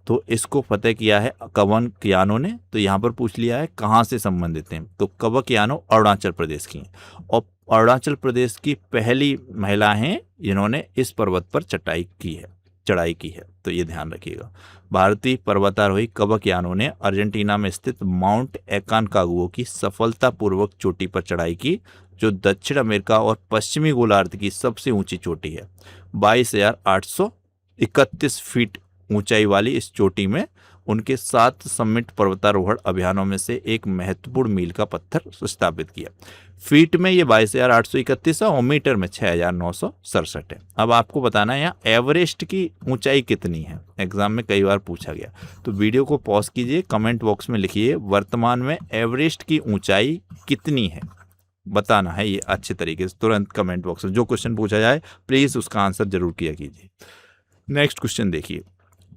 तो इसको फतेह किया है कबक यानो ने। तो यहाँ पर पूछ लिया है कहाँ से संबंधित हैं, तो कबक यानो अरुणाचल प्रदेश की हैं, और अरुणाचल प्रदेश की पहली महिला हैं जिन्होंने इस पर्वत पर चढ़ाई की है। तो ये ध्यान रखिएगा। भारतीय पर्वतारोही कबक यानो ने अर्जेंटीना में स्थित माउंट एकानकागुआ की सफलतापूर्वक चोटी पर चढ़ाई की, जो दक्षिण अमेरिका और पश्चिमी गोलार्ध की सबसे ऊंची चोटी है। 22,831 फीट ऊंचाई वाली इस चोटी में उनके 7 समिट पर्वतारोहण अभियानों में से एक महत्वपूर्ण मील का पत्थर स्थापित किया। फीट में ये 22,831 है और मीटर में 6,967 है। अब आपको बताना है यहाँ एवरेस्ट की ऊंचाई कितनी है, एग्जाम में कई बार पूछा गया। तो वीडियो को पॉज कीजिए, कमेंट बॉक्स में लिखिए वर्तमान में एवरेस्ट की ऊंचाई कितनी है, बताना है ये अच्छे तरीके से, तुरंत कमेंट बॉक्स में जो क्वेश्चन पूछा जाए प्लीज उसका आंसर जरूर किया कीजिए। नेक्स्ट क्वेश्चन देखिए,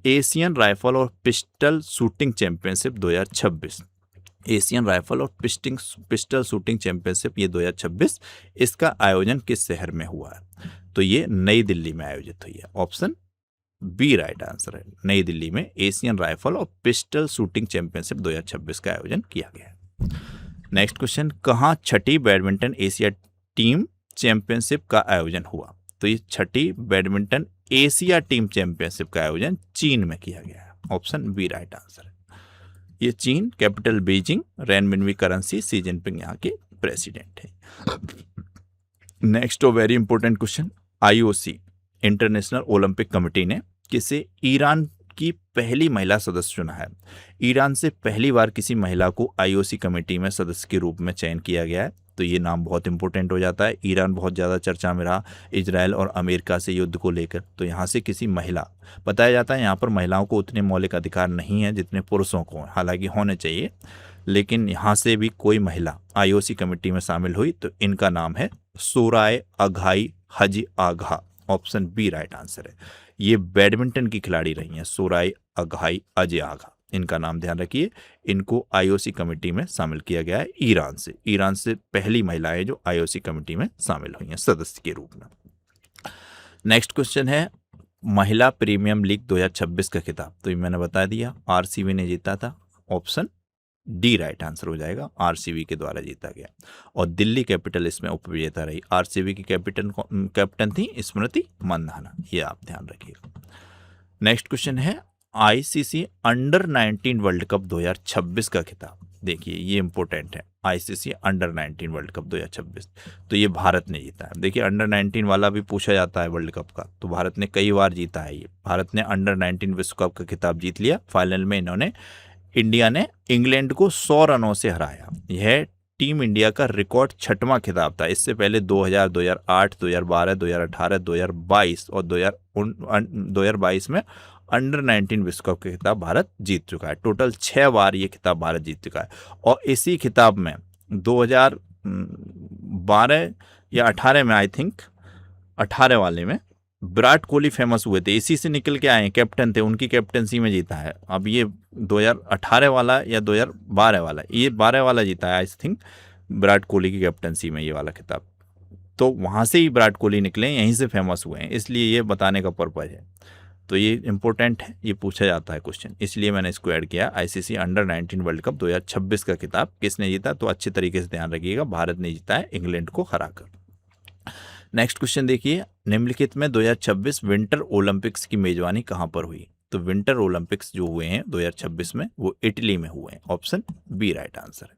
एशियन राइफल और pistol shooting championship 2026, Asian rifle और पिस्टल शूटिंग चैंपियनशिप ये 2026, इसका आयोजन किस शहर में हुआ है, तो ये नई दिल्ली में आयोजित हुई है। ऑप्शन बी राइट आंसर है, नई दिल्ली में एशियन राइफल और पिस्टल शूटिंग चैंपियनशिप 2026 का आयोजन किया गया है। नेक्स्ट क्वेश्चन, कहाँ छठी बैडमिंटन एशिया टीम चैंपियनशिप का आयोजन हुआ, तो ये छठी बैडमिंटन एशिया टीम चैंपियनशिप का आयोजन चीन में किया गया है। ऑप्शन बी राइट आंसर है, ये चीन, capital Beijing, renminbi currency, Xi Jinping यहाँ के प्रेसिडेंट है। Next very important question, IOC international Olympic committee ने किसे ईरान की पहली महिला सदस्य चुना है। ईरान से पहली बार किसी महिला को आईओसी कमेटी में सदस्य के रूप में चयन किया गया है। तो ये नाम बहुत इंपॉर्टेंट हो जाता है। ईरान बहुत ज़्यादा चर्चा में रहा इजराइल और अमेरिका से युद्ध को लेकर, तो यहाँ से किसी महिला, बताया जाता है यहाँ पर महिलाओं को उतने मौलिक अधिकार नहीं है जितने पुरुषों को, हालांकि होने चाहिए, लेकिन यहाँ से भी कोई महिला आईओसी कमेटी में शामिल हुई। तो इनका नाम है सोराय अघाई हजी आघा। ऑप्शन बी राइट आंसर है, ये बैडमिंटन की खिलाड़ी रही हैं सोराय अघाई अजय आघा, इनका नाम ध्यान रखिए। इनको आईओसी कमेटी में शामिल किया गया है ईरान से पहली महिलाएं जो आईओसी कमेटी में शामिल हुई हैं सदस्य के रूप में। नेक्स्ट क्वेश्चन है, महिला प्रीमियम लीग 2026 का खिताब, तो ये मैंने बता दिया आरसीबी ने जीता था। ऑप्शन डी राइट आंसर हो जाएगा, आरसीबी के द्वारा जीता गया, और दिल्ली कैपिटल इसमें उपविजेता रही। आरसीबी की कैप्टन थी स्मृति मंधाना, ये आप ध्यान रखिएगा। नेक्स्ट क्वेश्चन है, आईसीसी अंडर 19 वर्ल्ड कप 2026 का खिताब, देखिए ये इंपॉर्टेंट है, आईसीसी अंडर 19 वर्ल्ड कप 2026, तो ये भारत ने जीता है। देखिए अंडर 19 वाला भी पूछा जाता है वर्ल्ड कप का, तो भारत ने कई बार जीता है ये। भारत ने अंडर 19 विश्व कप का खिताब जीत लिया। फाइनल में इंडिया ने इंग्लैंड को 100 रनों से हराया। यह टीम इंडिया का रिकॉर्ड 6वां खिताब था। इससे पहले 2000, 2008, 2012, 2018, 2022 और 2022 में अंडर 19 विश्व कप का खिताब भारत जीत चुका है। टोटल 6 बार ये खिताब भारत जीत चुका है। और इसी खिताब में 2012 या 18 में, आई थिंक 18 वाले में विराट कोहली फेमस हुए थे, इसी से निकल के आए हैं, कैप्टन थे, उनकी कैप्टनसी में जीता है। अब ये 2018 वाला या 2012 वाला, ये 12 वाला जीता है आई थिंक, विराट कोहली की कैप्टनसी में ये वाला खिताब। तो वहाँ से ही विराट कोहली निकले, यहीं से फेमस हुए हैं, इसलिए ये बताने का पर्पज है। तो ये इंपॉर्टेंट है, ये पूछा जाता है क्वेश्चन, इसलिए मैंने इसको ऐड किया। आईसीसी अंडर 19 वर्ल्ड कप 2026 का खिताब किसने जीता, तो अच्छे तरीके से ध्यान रखिएगा, भारत ने जीता है इंग्लैंड को हराकर। नेक्स्ट क्वेश्चन देखिए, निम्नलिखित में 2026 विंटर ओलंपिक्स की मेजबानी कहां पर हुई, तो विंटर ओलंपिक्स जो हुए हैं 2026 में वो इटली में हुए हैं। ऑप्शन बी राइट आंसर है।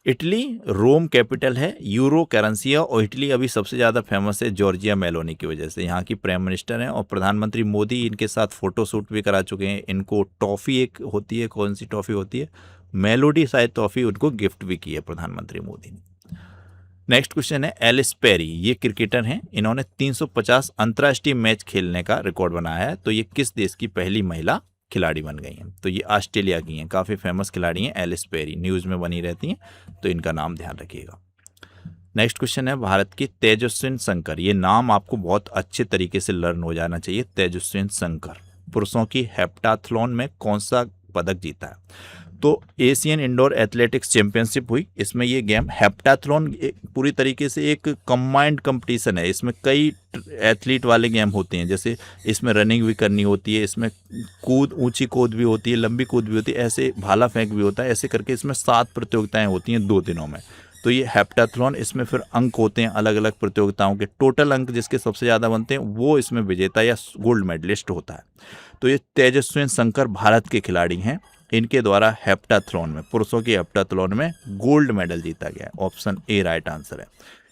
इटली रोम कैपिटल है, यूरो करेंसी है और इटली अभी सबसे ज़्यादा फेमस है जॉर्जिया मेलोनी की वजह से। यहाँ की प्राइम मिनिस्टर हैं और प्रधानमंत्री मोदी इनके साथ फ़ोटो शूट भी करा चुके हैं। इनको टॉफ़ी एक होती है, कौन सी टॉफ़ी होती है, मेलोडी शायद टॉफ़ी, उनको गिफ्ट भी की है प्रधानमंत्री मोदी ने। नेक्स्ट क्वेश्चन है एलिस पेरी, ये क्रिकेटर हैं, इन्होंने 350 अंतर्राष्ट्रीय मैच खेलने का रिकॉर्ड बनाया है। तो ये किस देश की पहली महिला खिलाड़ी बन गई हैं? तो ये ऑस्ट्रेलिया की हैं, काफ़ी फेमस खिलाड़ी हैं एलिस पेरी, न्यूज़ में बनी रहती हैं, तो इनका नाम ध्यान रखिएगा। नेक्स्ट क्वेश्चन है भारत की तेजस्विन शंकर, ये नाम आपको बहुत अच्छे तरीके से लर्न हो जाना चाहिए। तेजस्विन शंकर पुरुषों की हेप्टाथलॉन में कौन सा पदक जीता है? तो एशियन इंडोर एथलेटिक्स चैंपियनशिप हुई, इसमें ये गेम हेप्टाथलॉन पूरी तरीके से एक कंबाइंड कंपटीशन है। इसमें कई एथलीट वाले गेम होते हैं, जैसे इसमें रनिंग भी करनी होती है, इसमें कूद, ऊंची कूद भी होती है, लंबी कूद भी होती है, ऐसे भाला फेंक भी होता है, ऐसे करके इसमें 7 प्रतियोगिताएं होती हैं 2 दिनों में। तो ये हेप्टाथलॉन, इसमें फिर अंक होते हैं अलग अलग प्रतियोगिताओं के, टोटल अंक जिसके सबसे ज़्यादा बनते हैं वो इसमें विजेता या गोल्ड मेडलिस्ट होता है। तो ये तेजस्विन शंकर भारत के खिलाड़ी हैं, इनके द्वारा हेप्टाथलॉन में, पुरुषों की हेप्टाथलॉन में गोल्ड मेडल जीता गया है। ऑप्शन ए राइट आंसर है।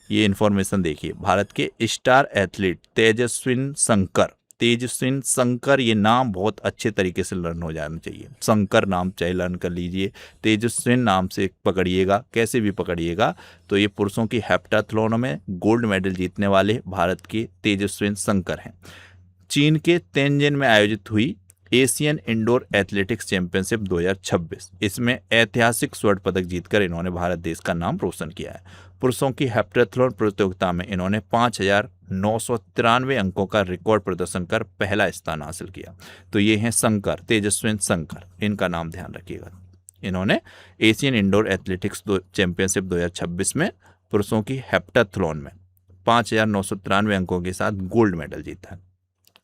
ये इन्फॉर्मेशन देखिए, भारत के स्टार एथलीट तेजस्विन शंकर, तेजस्विन शंकर, ये नाम बहुत अच्छे तरीके से लर्न हो जाना चाहिए। शंकर नाम चाहे लर्न कर लीजिए, तेजस्विन नाम से पकड़िएगा, कैसे भी पकड़िएगा। तो ये पुरुषों की हेप्टाथलॉन में गोल्ड मेडल जीतने वाले भारत के तेजस्विन शंकर हैं। चीन के तेंजिन में आयोजित हुई एशियन इंडोर एथलेटिक्स चैंपियनशिप 2026, इसमें ऐतिहासिक स्वर्ण पदक जीतकर इन्होंने भारत देश का नाम रोशन किया है। पुरुषों की हेप्टाथलॉन प्रतियोगिता में इन्होंने 5,993 अंकों का रिकॉर्ड प्रदर्शन कर पहला स्थान हासिल किया। तो ये हैं शंकर, तेजस्विन शंकर, इनका नाम ध्यान रखिएगा। इन्होंने एशियन इंडोर एथलेटिक्स चैंपियनशिप 2026 में पुरुषों की हेप्टाथलॉन में 5,993 अंकों के साथ गोल्ड मेडल जीता है।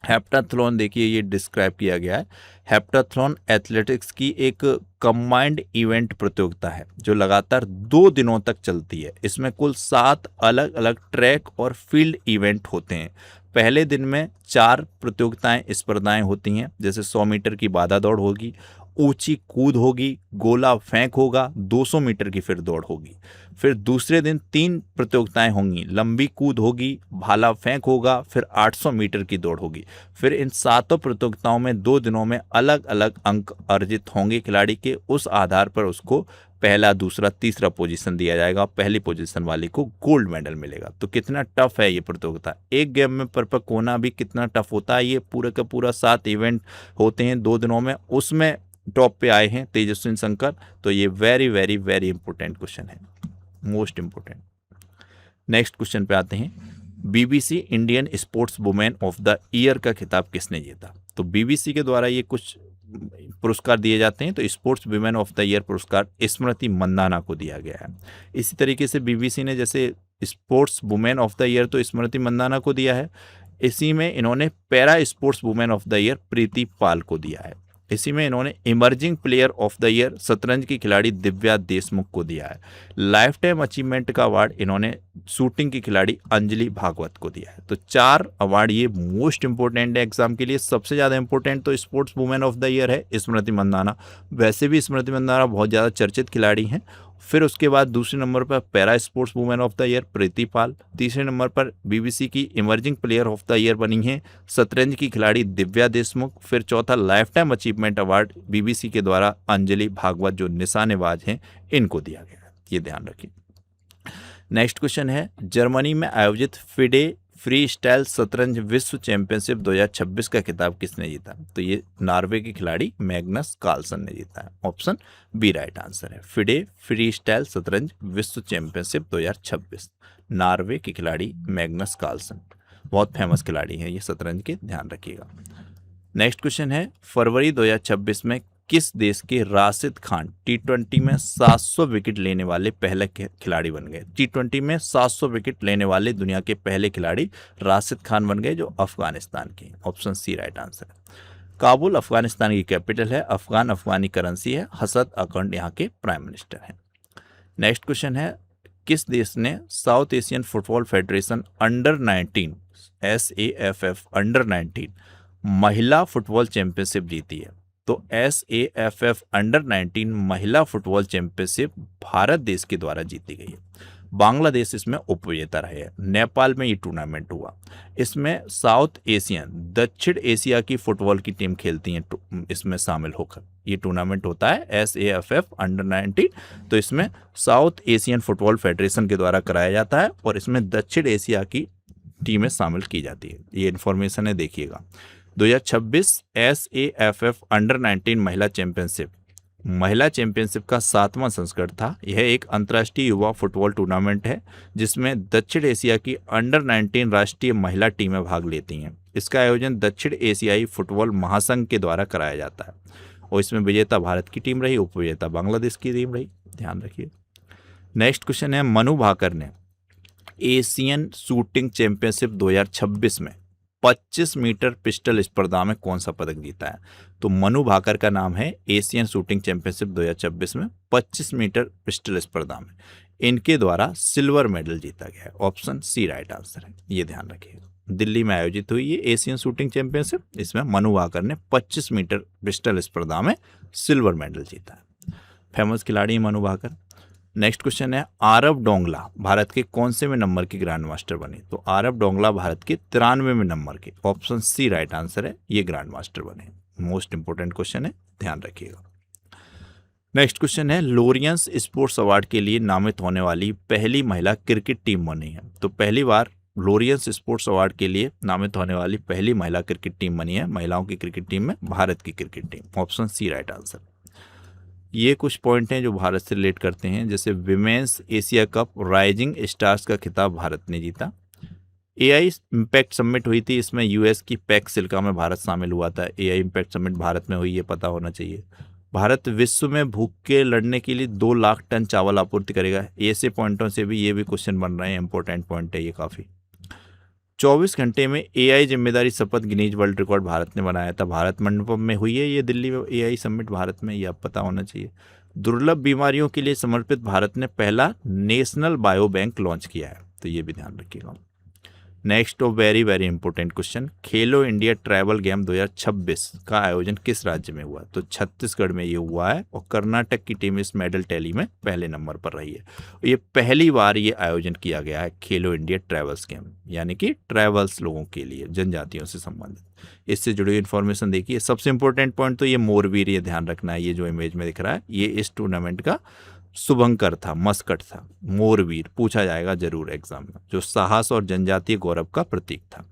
हेप्टाथलॉन देखिए, ये डिस्क्राइब किया गया है, हेप्टाथलॉन एथलेटिक्स की एक कंबाइंड इवेंट प्रतियोगिता है जो लगातार 2 दिनों तक चलती है। इसमें कुल 7 अलग अलग ट्रैक और फील्ड इवेंट होते हैं। पहले दिन में 4 प्रतियोगिताएं, स्पर्धाएं होती हैं, जैसे 100 मीटर की बाधा दौड़ होगी, ऊंची कूद होगी, गोला फेंक होगा, 200 मीटर की फिर दौड़ होगी। फिर दूसरे दिन 3 प्रतियोगिताएं होंगी, लंबी कूद होगी, भाला फेंक होगा, फिर 800 मीटर की दौड़ होगी। फिर इन 7 प्रतियोगिताओं में 2 दिनों में अलग अलग अंक अर्जित होंगे खिलाड़ी के, उस आधार पर उसको पहला, दूसरा, तीसरा पोजीशन दिया जाएगा। पहली पोजीशन वाले को गोल्ड मेडल मिलेगा। तो कितना टफ है ये प्रतियोगिता, एक गेम में परफेक्ट होना भी कितना टफ होता है। ये पूरा का पूरा 7 इवेंट होते हैं 2 दिनों में, उसमें टॉप पे आए हैं तेजस्विन शंकर। तो ये very very very important question है, मोस्ट इंपॉर्टेंट। नेक्स्ट क्वेश्चन पे आते हैं, BBC Indian sports women of the year का खिताब किसने जीता? तो बीबीसी के द्वारा ये कुछ पुरस्कार दिए जाते हैं, तो sports women of the year पुरस्कार स्मृति मंदाना को दिया गया है। इसी तरीके से बीबीसी ने जैसे sports women of the year तो स्मृति मंदाना को दिया है, इसी में इन्होंने para sports women of the year Preeti Pal को दिया है। इसी में इन्होंने emerging player of the year शतरंज की खिलाड़ी दिव्या देशमुख को दिया है। लाइफ टाइम अचीवमेंट का अवार्ड इन्होंने शूटिंग की खिलाड़ी अंजलि भागवत को दिया है। तो 4 अवार्ड ये मोस्ट इंपॉर्टेंट है एग्जाम के लिए। सबसे ज़्यादा इंपॉर्टेंट तो sports women of the year है स्मृति मंदाना, वैसे भी स्मृति मंदाना बहुत ज़्यादा चर्चित खिलाड़ी हैं। फिर उसके बाद दूसरे नंबर पर para sports women of the year Preeti Pal, तीसरे नंबर पर बीबीसी की emerging player of the year बनी है शतरंज की खिलाड़ी दिव्या देशमुख। फिर चौथा lifetime achievement award BBC के द्वारा अंजलि भागवत जो निशानेबाज हैं इनको दिया गया है, ये ध्यान रखिए। नेक्स्ट क्वेश्चन है, जर्मनी में आयोजित फिडे फ्री स्टाइल शतरंज विश्व चैंपियनशिप 2026 का खिताब किसने जीता? तो ये नॉर्वे के खिलाड़ी मैग्नस कार्लसन ने जीता है। ऑप्शन बी राइट आंसर है। फिडे फ्री स्टाइल शतरंज विश्व चैंपियनशिप 2026, नॉर्वे के खिलाड़ी मैग्नस कार्लसन, बहुत फेमस खिलाड़ी हैं ये शतरंज के, ध्यान रखिएगा। नेक्स्ट क्वेश्चन है, फरवरी 2026 में किस देश के राशिद खान T20 में 700 विकेट लेने वाले पहले खिलाड़ी बन गए? T20 में 700 विकेट लेने वाले दुनिया के पहले खिलाड़ी राशिद खान बन गए, जो अफगानिस्तान के। ऑप्शन सी राइट आंसर है। काबुल अफगानिस्तान की कैपिटल है, अफगान अफगानी करेंसी है, हसद अकंड यहाँ के प्राइम मिनिस्टर हैं। नेक्स्ट क्वेश्चन है, किस देश ने south Asian football federation under 19 SAFF under 19 महिला फुटबॉल चैंपियनशिप जीती है? तो SAFF अंडर 19 महिला फुटबॉल चैंपियनशिप भारत देश के द्वारा जीती गई है। बांग्लादेश इसमें उपविजेता रहे हैं। नेपाल में ये टूर्नामेंट हुआ। इसमें साउथ एशियन, दक्षिण एशिया की फुटबॉल की टीम खेलती हैं इसमें शामिल होकर। ये टूर्नामेंट होता है SAFF अंडर 19, तो इसमें साउथ एशियन फुटबॉल फेडरेशन के द्वारा कराया जाता है और इसमें दक्षिण एशिया की टीमें शामिल की जाती है। ये इन्फॉर्मेशन है, देखिएगा। 2026 SAFF अंडर 19 महिला चैंपियनशिप का 7वां संस्करण था। यह एक अंतर्राष्ट्रीय युवा फुटबॉल टूर्नामेंट है जिसमें दक्षिण एशिया की अंडर 19 राष्ट्रीय महिला टीमें भाग लेती हैं। इसका आयोजन दक्षिण एशियाई फुटबॉल महासंघ के द्वारा कराया जाता है और इसमें विजेता भारत की टीम रही, उपविजेता बांग्लादेश की टीम रही। ध्यान रखिए। नेक्स्ट क्वेश्चन है, मनु भाकर ने एशियन शूटिंग चैंपियनशिप 2026 में 25 मीटर पिस्टल स्पर्धा में कौन सा पदक जीता है? तो मनु भाकर का नाम है। एशियन शूटिंग चैंपियनशिप 2026 में 25 मीटर पिस्टल स्पर्धा में इनके द्वारा सिल्वर मेडल जीता गया है। ऑप्शन सी राइट आंसर है, ये ध्यान रखिएगा। दिल्ली में आयोजित हुई ये एशियन शूटिंग चैंपियनशिप, इसमें मनु भाकर ने 25 मीटर पिस्टल स्पर्धा में सिल्वर मेडल जीता है। फेमस खिलाड़ी मनु भाकर। नेक्स्ट क्वेश्चन है, आरव डोंगला भारत के कौन से में नंबर के ग्रैंड मास्टर बने? तो आरव डोंगला भारत के 93वें नंबर के, ऑप्शन सी राइट आंसर है, ये ग्रैंड मास्टर बने। मोस्ट इंपोर्टेंट क्वेश्चन है, ध्यान रखिएगा। नेक्स्ट क्वेश्चन है, लोरियंस स्पोर्ट्स अवार्ड के लिए नामित होने वाली पहली महिला क्रिकेट टीम बनी है। तो पहली बार लोरियंस स्पोर्ट्स अवार्ड के लिए नामित होने वाली पहली महिला क्रिकेट टीम बनी है, महिलाओं की क्रिकेट टीम में भारत की cricket team. Option C right answer. ये कुछ पॉइंट हैं जो भारत से रिलेट करते हैं, जैसे women's Asia cup rising stars का खिताब भारत ने जीता। AI इम्पैक्ट समिट हुई थी, इसमें US की पैक सिल्का में भारत शामिल हुआ था। AI इम्पैक्ट समिट भारत में हुई, ये पता होना चाहिए। भारत विश्व में भूख के लड़ने के लिए 2 लाख टन चावल आपूर्ति करेगा। ऐसे पॉइंटों से भी ये भी क्वेश्चन बन रहे हैं, इंपॉर्टेंट पॉइंट है ये काफ़ी। 24 घंटे में AI जिम्मेदारी शपथ गिनीज वर्ल्ड रिकॉर्ड भारत ने बनाया था। भारत मंडपम में हुई है ये, दिल्ली में AI समिट भारत में, ये आप पता होना चाहिए। दुर्लभ बीमारियों के लिए समर्पित भारत ने पहला नेशनल बायो बैंक लॉन्च किया है, तो ये भी ध्यान रखिएगा। नेक्स्ट और वेरी वेरी इंपॉर्टेंट क्वेश्चन, खेलो इंडिया ट्रैवल गेम 2026 का आयोजन किस राज्य में हुआ? तो छत्तीसगढ़ में ये हुआ है और कर्नाटक की टीम इस मेडल टैली में पहले नंबर पर रही है। ये पहली बार ये आयोजन किया गया है खेलो इंडिया ट्रैवल्स गेम, यानी कि ट्रैवल्स लोगों के लिए, जनजातियों से संबंधित। इससे जुड़ी हुई इन्फॉर्मेशन देखिए। सबसे इंपॉर्टेंट पॉइंट तो ये मोरवीर, ये ध्यान रखना है। ये जो इमेज में दिख रहा है ये इस टूर्नामेंट का शुभंकर था, मस्कट था। मोरवीर पूछा जाएगा जरूर एग्जाम में, जो साहस और जनजातीय गौरव का प्रतीक था।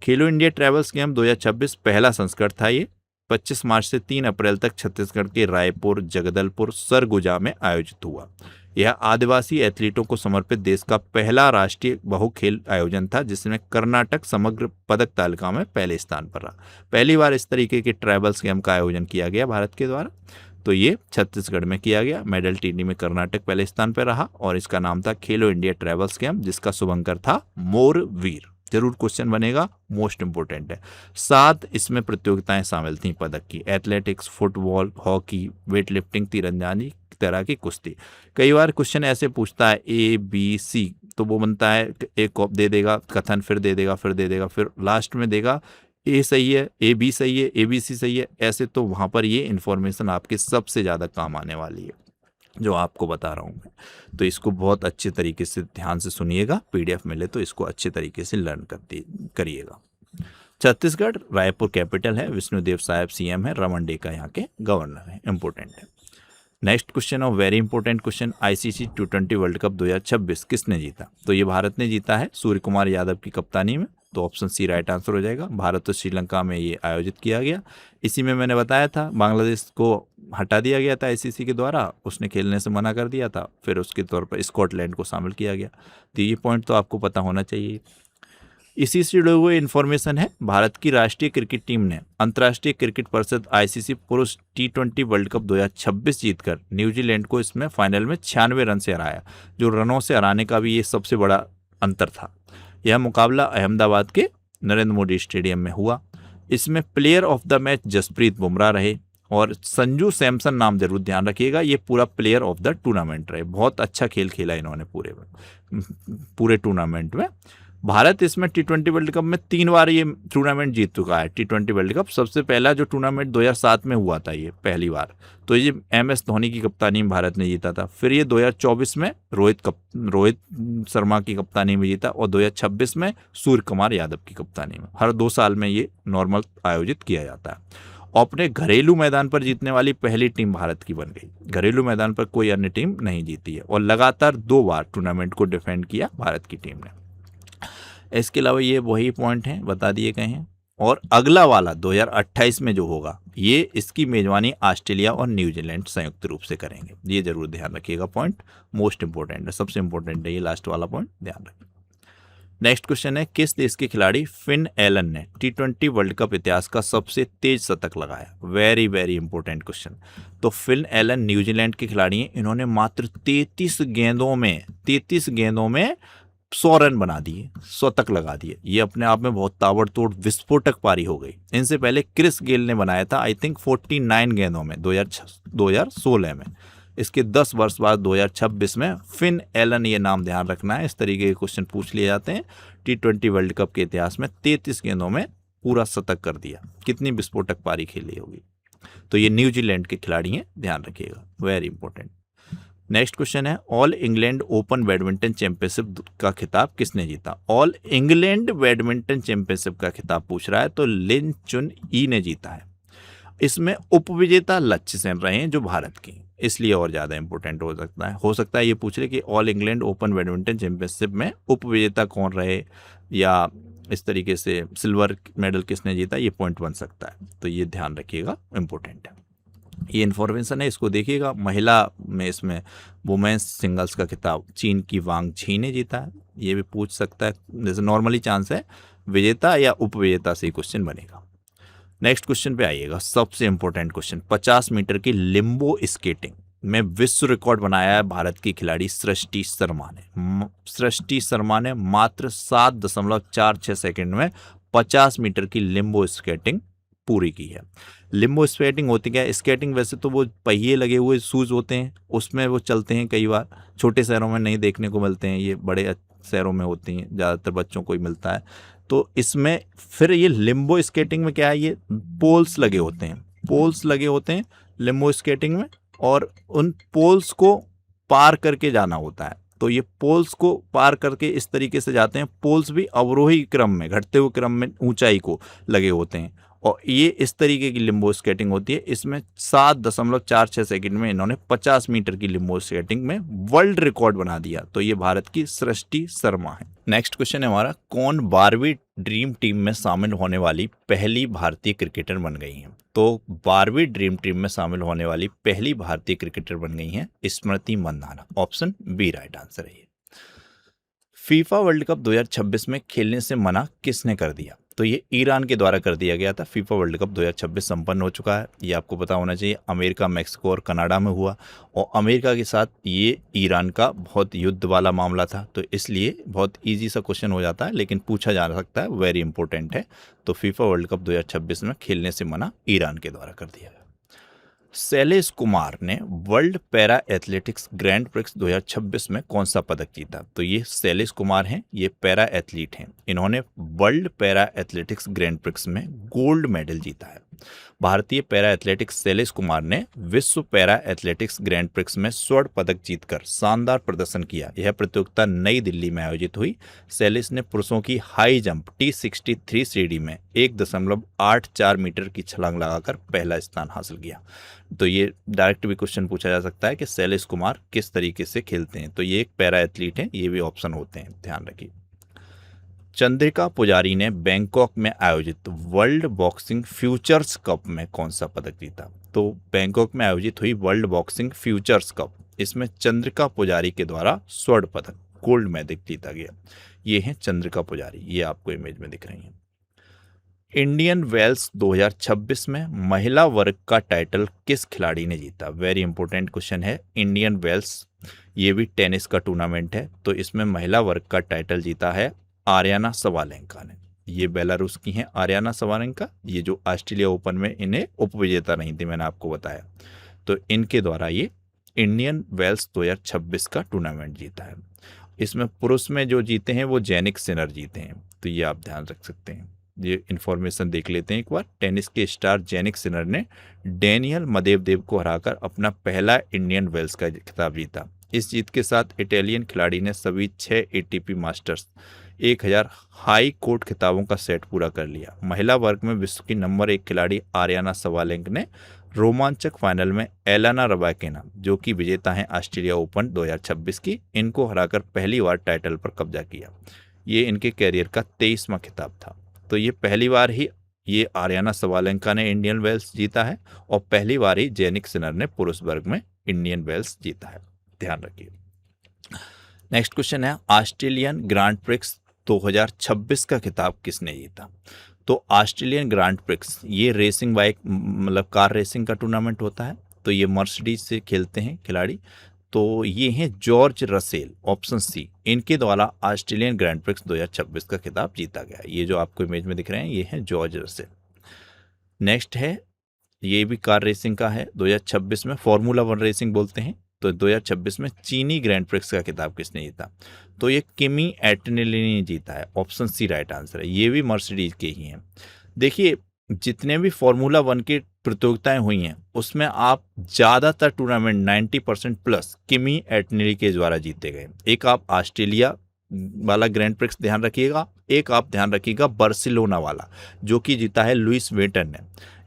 खेलो इंडिया ट्रैवल्स गेम 2026 पहला संस्करण था। ये 25 मार्च से 3 अप्रैल तक छत्तीसगढ़ के रायपुर, जगदलपुर, सरगुजा में आयोजित हुआ। यह आदिवासी एथलीटों को समर्पित देश का पहला राष्ट्रीय बहु खेल आयोजन था, जिसमें कर्नाटक समग्र पदक तालिका में पहले स्थान पर रहा। पहली बार इस तरीके के ट्रैवल्स गेम का आयोजन किया गया भारत के द्वारा, तो ये छत्तीसगढ़ में किया गया। मेडल टीडी में कर्नाटक पहले स्थान पर रहा और इसका नाम था खेलो इंडिया ट्रैवल्स गेम, जिसका शुभंकर था मोरवीर। जरूर क्वेश्चन बनेगा, मोस्ट इंपोर्टेंट है। 7 इसमें प्रतियोगिताएं शामिल थी पदक की, athletics, football, hockey, weight lifting, तीरंदाजी, तरह की कुश्ती। कई बार क्वेश्चन ऐसे पूछता है ABC, तो वो बनता है एक दे देगा कथन, फिर दे देगा, फिर दे देगा, फिर लास्ट में देगा A सही है, AB सही है, ABC सही है, ऐसे। तो वहाँ पर ये इन्फॉर्मेशन आपके सबसे ज़्यादा काम आने वाली है जो आपको बता रहा हूँ मैं। तो इसको बहुत अच्छे तरीके से ध्यान से सुनिएगा, PDF मिले तो इसको अच्छे तरीके से लर्न करिएगा। छत्तीसगढ़ रायपुर कैपिटल है, विष्णुदेव साहब CM है, रमन डेका यहाँ के गवर्नर है, इंपॉर्टेंट है। नेक्स्ट क्वेश्चन और very important question, ICC T20 world cup 2026 किसने जीता? तो ये भारत ने जीता है, सूर्य कुमार यादव की कप्तानी में। तो ऑप्शन सी राइट आंसर हो जाएगा। भारत और श्रीलंका में ये आयोजित किया गया। इसी में मैंने बताया था बांग्लादेश को हटा दिया गया था ICC के द्वारा, उसने खेलने से मना कर दिया था, फिर उसके तौर पर स्कॉटलैंड को शामिल किया गया। तो ये पॉइंट तो आपको पता होना चाहिए। इसी से जुड़े हुए इन्फॉर्मेशन है, भारत की राष्ट्रीय क्रिकेट टीम ने अंतर्राष्ट्रीय क्रिकेट परिषद ICC पुरुष T20 वर्ल्ड कप 2026 जीतकर न्यूजीलैंड को इसमें फाइनल में 96 रन से हराया, जो रनों से हराने का भी ये सबसे बड़ा अंतर था। यह मुकाबला अहमदाबाद के नरेंद्र मोदी स्टेडियम में हुआ। इसमें player of the match Jasprit Bumrah रहे और संजू सैमसन नाम जरूर ध्यान रखिएगा, ये पूरा प्लेयर ऑफ द टूर्नामेंट रहे। बहुत अच्छा खेल खेला इन्होंने पूरे टूर्नामेंट में। भारत इसमें T20 वर्ल्ड कप में 3 बार ये टूर्नामेंट जीत चुका है। T20 वर्ल्ड कप सबसे पहला जो टूर्नामेंट 2007 में हुआ था, ये पहली बार, तो ये MS धोनी की कप्तानी में भारत ने जीता था। फिर ये 2024 में रोहित शर्मा की कप्तानी में जीता, और 2026 में सूर्य कुमार यादव की कप्तानी में। हर 2 साल में ये नॉर्मल आयोजित किया जाता है। अपने घरेलू मैदान पर जीतने वाली पहली टीम भारत की बन गई। घरेलू मैदान पर कोई अन्य टीम नहीं जीती है, और लगातार 2 बार टूर्नामेंट को डिफेंड किया भारत की टीम ने। इसके अलावा ये वही पॉइंट हैं बता दिए गए हैं। और अगला वाला 2028 में जो होगा, ये इसकी मेजबानी ऑस्ट्रेलिया और न्यूजीलैंड संयुक्त रूप से करेंगे। ये जरूर ध्यान रखिएगा, पॉइंट मोस्ट इंपॉर्टेंट है, सबसे इंपॉर्टेंट है ये लास्ट वाला पॉइंट, ध्यान रखिए। नेक्स्ट क्वेश्चन है, किस देश के खिलाड़ी फिन एलन ने T20 वर्ल्ड कप इतिहास का सबसे तेज शतक लगाया? Very very important question. तो फिन एलन न्यूजीलैंड के खिलाड़ी हैं। इन्होंने मात्र 33 गेंदों में 100 रन बना दिए, शतक लगा दिए। ये अपने आप में बहुत ताबड़तोड़ विस्फोटक पारी हो गई। इनसे पहले क्रिस गेल ने बनाया था, आई थिंक 49 गेंदों में 2016 में। इसके 10 वर्ष बाद 2026 में फिन एलन, ये नाम ध्यान रखना है, इस तरीके के क्वेश्चन पूछ लिए जाते हैं। T20 वर्ल्ड कप के इतिहास में 33 गेंदों में पूरा शतक कर दिया। कितनी विस्फोटक पारी खेली होगी। तो ये न्यूजीलैंड के खिलाड़ी हैं, ध्यान रखिएगा, वेरी इंपॉर्टेंट। नेक्स्ट क्वेश्चन है, all England open badminton championship का खिताब किसने जीता? ऑल इंग्लैंड बैडमिंटन चैंपियनशिप का खिताब पूछ रहा है, तो लिन चुन ई ने जीता है। इसमें उपविजेता लक्ष्य सेन रहे हैं जो भारत की, इसलिए और ज़्यादा इंपॉर्टेंट हो सकता है ये पूछ रहे कि all England open badminton championship में उपविजेता कौन रहे, या इस तरीके से सिल्वर मेडल किसने जीता, ये पॉइंट बन सकता है। तो ये ध्यान रखिएगा, इंपॉर्टेंट है ये इन्फॉर्मेशन है, इसको देखिएगा। महिला में इसमें वुमेन्स सिंगल्स का खिताब चीन की वांग झी ने जीता है। ये भी पूछ सकता है, जैसे नॉर्मली चांस है विजेता या उपविजेता से ही क्वेश्चन बनेगा। नेक्स्ट क्वेश्चन पे आइएगा, सबसे इंपॉर्टेंट क्वेश्चन। 50 मीटर की लिम्बो स्केटिंग में विश्व रिकॉर्ड बनाया है भारत की खिलाड़ी सृष्टि शर्मा ने। सृष्टि शर्मा ने मात्र 7.46 सेकंड में 50 मीटर की लिम्बो स्केटिंग पूरी की है। लिम्बो स्केटिंग होती क्या है? स्केटिंग वैसे तो वो पहिए लगे हुए शूज होते हैं, उसमें वो चलते हैं। कई बार छोटे शहरों में नहीं देखने को मिलते हैं, ये बड़े शहरों में होती हैं, ज़्यादातर बच्चों को ही मिलता है। तो इसमें फिर ये लिम्बो स्केटिंग में क्या है, ये पोल्स लगे होते हैं लिम्बो स्केटिंग में, और उन पोल्स को पार करके जाना होता है। तो ये पोल्स को पार करके इस तरीके से जाते हैं। पोल्स भी अवरोही क्रम में, घटते हुए क्रम में ऊंचाई को लगे होते हैं, और ये इस तरीके की लिम्बो स्केटिंग होती है। इसमें 7.46 सेकंड में इन्होंने 50 मीटर की लिम्बो स्केटिंग में वर्ल्ड रिकॉर्ड बना दिया। तो ये भारत की सृष्टि शर्मा है। नेक्स्ट क्वेश्चन है हमारा, कौन 12वीं ड्रीम टीम में शामिल होने वाली पहली भारतीय क्रिकेटर बन गई हैं? तो 12वीं ड्रीम टीम में शामिल होने वाली पहली भारतीय क्रिकेटर बन गई हैं Smriti Mandhana. Option B right answer है। फीफा वर्ल्ड कप 2026 में खेलने से मना किसने कर दिया? तो ये ईरान के द्वारा कर दिया गया था। फीफा वर्ल्ड कप 2026 संपन्न हो चुका है, ये आपको पता होना चाहिए। अमेरिका, मैक्सिको और कनाडा में हुआ, और अमेरिका के साथ ये ईरान का बहुत युद्ध वाला मामला था, तो इसलिए बहुत इजी सा क्वेश्चन हो जाता है, लेकिन पूछा जा सकता है, वेरी इंपॉर्टेंट है। तो फीफा वर्ल्ड कप 2026 में खेलने से मना ईरान के द्वारा कर दिया गया। शैलेश कुमार ने world para athletics grand prix 2026 में कौन सा पदक जीता? तो ये शैलेश कुमार हैं, ये पैरा एथलीट हैं। इन्होंने world para athletics grand prix में गोल्ड मेडल जीता है। भारतीय पैरा एथलेटिक्स शैलेश कुमार ने विश्व पैरा एथलेटिक्स ग्रैंड प्रिक्स में स्वर्ण पदक जीतकर शानदार प्रदर्शन किया। यह प्रतियोगिता नई दिल्ली में आयोजित हुई। शैलेश ने पुरुषों की हाई जंप T63 श्रेणी में 1.84 मीटर की छलांग लगाकर पहला स्थान हासिल किया। तो ये डायरेक्ट भी क्वेश्चन पूछा जा सकता है कि शैलेश कुमार किस तरीके से खेलते हैं। तो ये एक पैरा एथलीट हैं, ये भी ऑप्शन होते हैं, ध्यान रखिए। चंद्रिका पुजारी ने बैंकॉक में आयोजित वर्ल्ड बॉक्सिंग फ्यूचर्स कप में कौन सा पदक जीता? तो बैंकॉक में आयोजित हुई वर्ल्ड बॉक्सिंग फ्यूचर्स कप, इसमें चंद्रिका पुजारी के द्वारा स्वर्ण पदक गोल्ड मेडल जीता गया। ये हैं चंद्रिका पुजारी, ये आपको इमेज में दिख रही हैं। इंडियन वेल्स 2026 में महिला वर्ग का टाइटल किस खिलाड़ी ने जीता? वेरी इंपॉर्टेंट क्वेश्चन है। इंडियन वेल्स, ये भी टेनिस का टूर्नामेंट है, तो इसमें महिला वर्ग का टाइटल जीता है आर्याना सवालेंका ने। ये बेलारूस की हैं आर्याना सवालेंका, ये जो ऑस्ट्रेलिया ओपन में इन्हें उपविजेता नहीं थी, मैंने आपको बताया। तो इनके द्वारा ये इंडियन वेल्स 2026 का टूर्नामेंट जीता है। इसमें पुरुष में जो जीते हैं वो जैनिक सिनर जीते हैं, तो ये आप ध्यान रख सकते हैं। ये इन्फॉर्मेशन देख लेते हैं एक बार। टेनिस के स्टार जैनिक सिनर ने डेनियल मदेवदेव को हराकर अपना पहला इंडियन वेल्स का खिताब जीता। इस जीत के साथ इटालियन खिलाड़ी ने सभी 6 एटीपी मास्टर्स 1000 हाई कोर्ट खिताबों का सेट पूरा कर लिया। महिला वर्ग में विश्व की नंबर 1 खिलाड़ी आर्याना सवालेंक ने रोमांचक फाइनल में एलेना रबाकिना, जो कि विजेता हैं ऑस्ट्रेलिया ओपन 2026 की, इनको हराकर पहली बार टाइटल पर कब्जा किया। ये इनके कैरियर का 23वां खिताब था। तो ये पहली बार ही ये आर्याना सवालेंका ने इंडियन वेल्स जीता है और पहली बार ही जैनिक सिनर ने पुरुष वर्ग में इंडियन वेल्स जीता है, ध्यान रखिए। नेक्स्ट क्वेश्चन है, ऑस्ट्रेलियन ग्रांड प्रिक्स 2026 का खिताब किसने जीता? तो ऑस्ट्रेलियन ग्रांड प्रिक्स ये रेसिंग बाइक मतलब कार रेसिंग का टूर्नामेंट होता है। तो ये मर्सिडीज से खेलते हैं खिलाड़ी। तो ये हैं जॉर्ज रसेल, ऑप्शन सी, इनके द्वारा ऑस्ट्रेलियन ग्रैंड प्रिक्स 2026 का खिताब जीता गया। ये जो आपको इमेज में दिख रहे हैं ये हैं जॉर्ज रसेल। नेक्स्ट है, ये भी कार रेसिंग का है। 2026 में फार्मूला 1 रेसिंग बोलते हैं। तो 2026 में चीनी ग्रैंड प्रिक्स का खिताब किसने जीता? तो ये किमी एटनेली ने जीता है, ऑप्शन सी राइट आंसर है। ये भी मर्सिडीज के ही हैं। देखिए, जितने भी फार्मूला 1 की प्रतियोगिताएं हुई हैं उसमें आप ज़्यादातर टूर्नामेंट 90% प्लस किमी एटनेली के द्वारा जीते गए। एक आप ऑस्ट्रेलिया वाला ग्रैंड प्रिक्स ध्यान रखिएगा, एक आप ध्यान रखिएगा बार्सिलोना वाला, जो कि जीता है लुइस वेटन ने।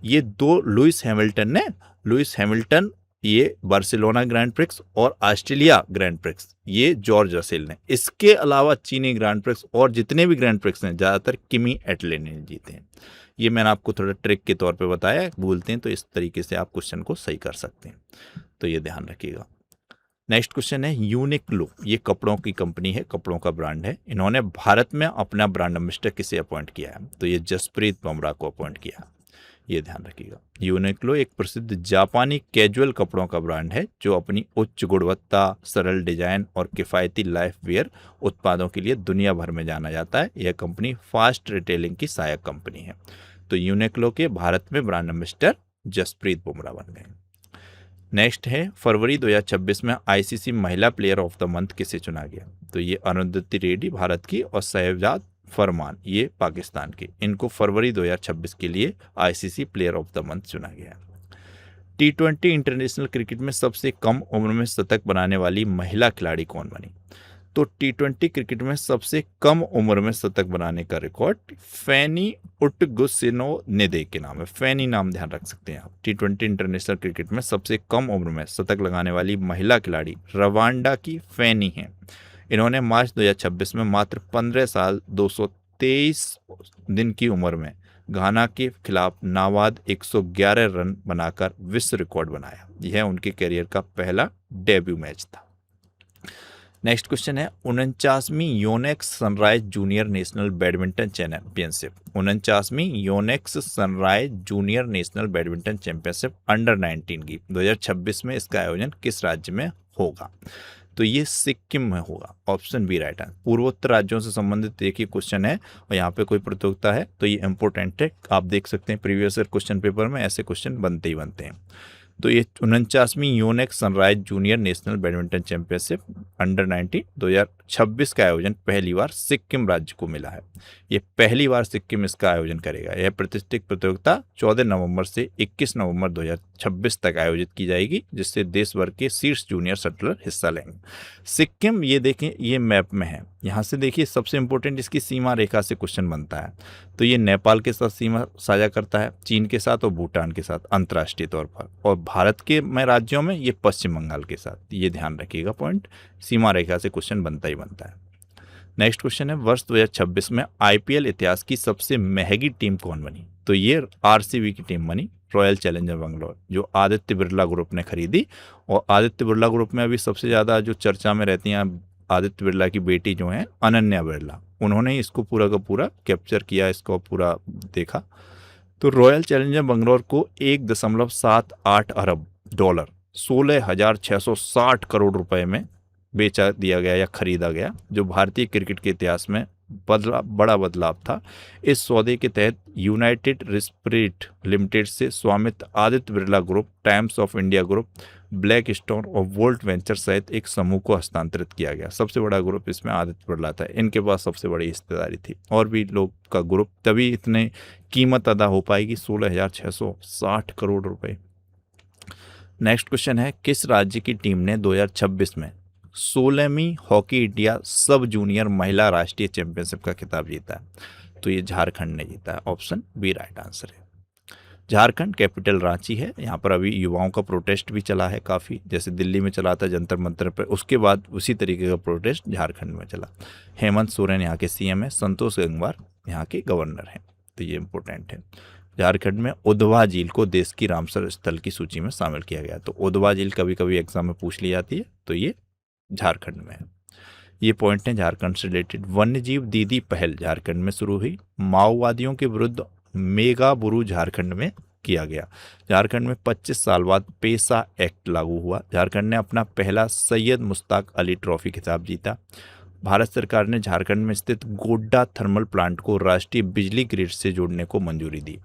ये दो लुइस हैमिल्टन ये बार्सिलोना ग्रैंड प्रिक्स और ऑस्ट्रेलिया ग्रैंड प्रिक्स ये जॉर्ज रसेल ने। इसके अलावा चीनी ग्रैंड प्रिक्स और जितने भी ग्रैंड प्रिक्स हैं ज़्यादातर किमी एटनेली ने जीते हैं। ये मैंने आपको थोड़ा ट्रिक के तौर पे बताया, भूलते हैं तो इस तरीके से आप क्वेश्चन को सही कर सकते हैं, तो ये ध्यान रखिएगा। नेक्स्ट क्वेश्चन है, यूनिक्लो ये कपड़ों की कंपनी है, कपड़ों का ब्रांड है। इन्होंने भारत में अपना ब्रांड एम्बेसडर किसे अपॉइंट किया है? तो ये जसप्रीत बुमराह को अपॉइंट किया, ये ध्यान रखिएगा। यूनिक्लो एक प्रसिद्ध जापानी कैजुअल कपड़ों का ब्रांड है जो अपनी उच्च गुणवत्ता, सरल डिजाइन और किफ़ायती लाइफ वेयर उत्पादों के लिए दुनिया भर में जाना जाता है। यह कंपनी फास्ट रिटेलिंग की सहायक कंपनी है। तो यूनिक्लो के भारत में ब्रांड एम्बेसडर जसप्रीत बुमराह बन गए। नेक्स्ट है, फरवरी 2026 में आईसीसी महिला प्लेयर ऑफ द मंथ किसे चुना गया? तो ये अरुंधति रेड्डी भारत की और शहजाद फरमान ये पाकिस्तान के, इनको फरवरी 2026 के लिए ICC player of the month चुना गया। T20 इंटरनेशनल क्रिकेट में सबसे कम उम्र में शतक बनाने वाली महिला खिलाड़ी कौन बनी? तो T20 क्रिकेट में सबसे कम उम्र में शतक बनाने का रिकॉर्ड फैनी उटगुसिनोनेदे के नाम है। फैनी नाम ध्यान रख सकते हैं आप। T20 इंटरनेशनल क्रिकेट में सबसे कम उम्र में शतक लगाने वाली महिला खिलाड़ी रवांडा की फैनी हैं। इन्होंने मार्च 2026 में मात्र 15 साल 223 दिन की उम्र में घाना के खिलाफ नाबाद 111 रन बनाकर विश्व रिकॉर्ड बनाया। यह उनके करियर का पहला डेब्यू मैच था। नेक्स्ट क्वेश्चन है, 49वीं Yonex sunrise junior national badminton championship, 49वीं Yonex sunrise junior national badminton championship under 19 की 2026 में इसका आयोजन किस राज्य में होगा? तो ये सिक्किम में होगा, ऑप्शन बी राइट आंसर। पूर्वोत्तर राज्यों से संबंधित एक ही क्वेश्चन है और यहाँ पे कोई प्रतियोगिता है तो ये इंपॉर्टेंट है। आप देख सकते हैं प्रीवियस ईयर क्वेश्चन पेपर में ऐसे क्वेश्चन बनते ही बनते हैं। तो ये 49वीं Yonex sunrise junior national badminton championship under 19 2026 का आयोजन पहली बार सिक्किम राज्य को मिला है। ये पहली बार सिक्किम इसका आयोजन करेगा। यह प्रतिष्ठित प्रतियोगिता 14 नवंबर से 21 नवंबर 2026 तक आयोजित की जाएगी, जिससे देश भर के शीर्ष जूनियर शटलर हिस्सा लेंगे। सिक्किम ये देखें, ये मैप में है। यहाँ से देखिए सबसे इंपॉर्टेंट इसकी सीमा रेखा से क्वेश्चन बनता है। तो ये नेपाल के साथ सीमा साझा करता है, चीन के साथ और भूटान के साथ अंतर्राष्ट्रीय तौर पर, और भारत के राज्यों में ये पश्चिम बंगाल के साथ। ये ध्यान रखिएगा पॉइंट, सीमा रेखा से क्वेश्चन बनता ही बनता है। नेक्स्ट क्वेश्चन है, वर्ष 2026 में आईपीएल इतिहास की सबसे महंगी टीम कौन बनी? तो ये आरसीबी की टीम बनी, रॉयल चैलेंजर बेंगलोर, जो आदित्य बिरला ग्रुप ने खरीदी। और आदित्य बिरला ग्रुप में अभी सबसे ज़्यादा जो चर्चा में रहती हैं आदित्य बिरला की बेटी जो है अनन्या बिरला, उन्होंने इसको पूरा का पूरा कैप्चर किया, इसको पूरा देखा। तो रॉयल चैलेंजर बेंगलोर को 1.78 अरब डॉलर 16,660 करोड़ रुपए में बेचा दिया गया या खरीदा गया, जो भारतीय क्रिकेट के इतिहास में बड़ा बदलाव था। इस सौदे के तहत यूनाइटेड रिस्पिरिट लिमिटेड से स्वामित्व Aditya Birla group, times of India group, black stone और वोल्ट वेंचर सहित एक समूह को हस्तांतरित किया गया। सबसे बड़ा ग्रुप इसमें आदित्य बिरला था, इनके पास सबसे बड़ी हिस्सेदारी थी। और भी लोग का ग्रुप, तभी इतने कीमत अदा हो पाएगी 16,660 करोड़ रुपए। नेक्स्ट क्वेश्चन है, किस राज्य की टीम ने 2026 में 16वीं हॉकी इंडिया सब जूनियर महिला राष्ट्रीय चैंपियनशिप का खिताब जीता है? तो ये झारखंड ने जीता है। ऑप्शन बी राइट आंसर है। झारखंड, कैपिटल रांची है। यहाँ पर अभी युवाओं का प्रोटेस्ट भी चला है काफ़ी, जैसे दिल्ली में चला था जंतर मंतर पर, उसके बाद उसी तरीके का प्रोटेस्ट झारखंड में चला। हेमंत सोरेन यहाँ के सीएम है, संतोष गंगवार यहाँ के गवर्नर हैं, तो ये इंपॉर्टेंट है। झारखंड में उधवा झील को देश की रामसर स्थल की सूची में शामिल किया गया। तो उधवा झील कभी कभी एग्जाम में पूछ ली जाती है, तो ये झारखंड में है। ये पॉइंट है झारखंड से रिलेटेड। वन्यजीव दीदी पहल झारखंड में शुरू हुई। माओवादियों के विरुद्ध मेगा बुरू झारखंड में किया गया। झारखंड में 25 साल बाद पेशा एक्ट लागू हुआ। झारखंड ने अपना पहला सैयद मुश्ताक अली ट्रॉफी खिताब जीता। भारत सरकार ने झारखंड में स्थित गोड्डा थर्मल प्लांट को राष्ट्रीय बिजली ग्रिड से जोड़ने को मंजूरी दी।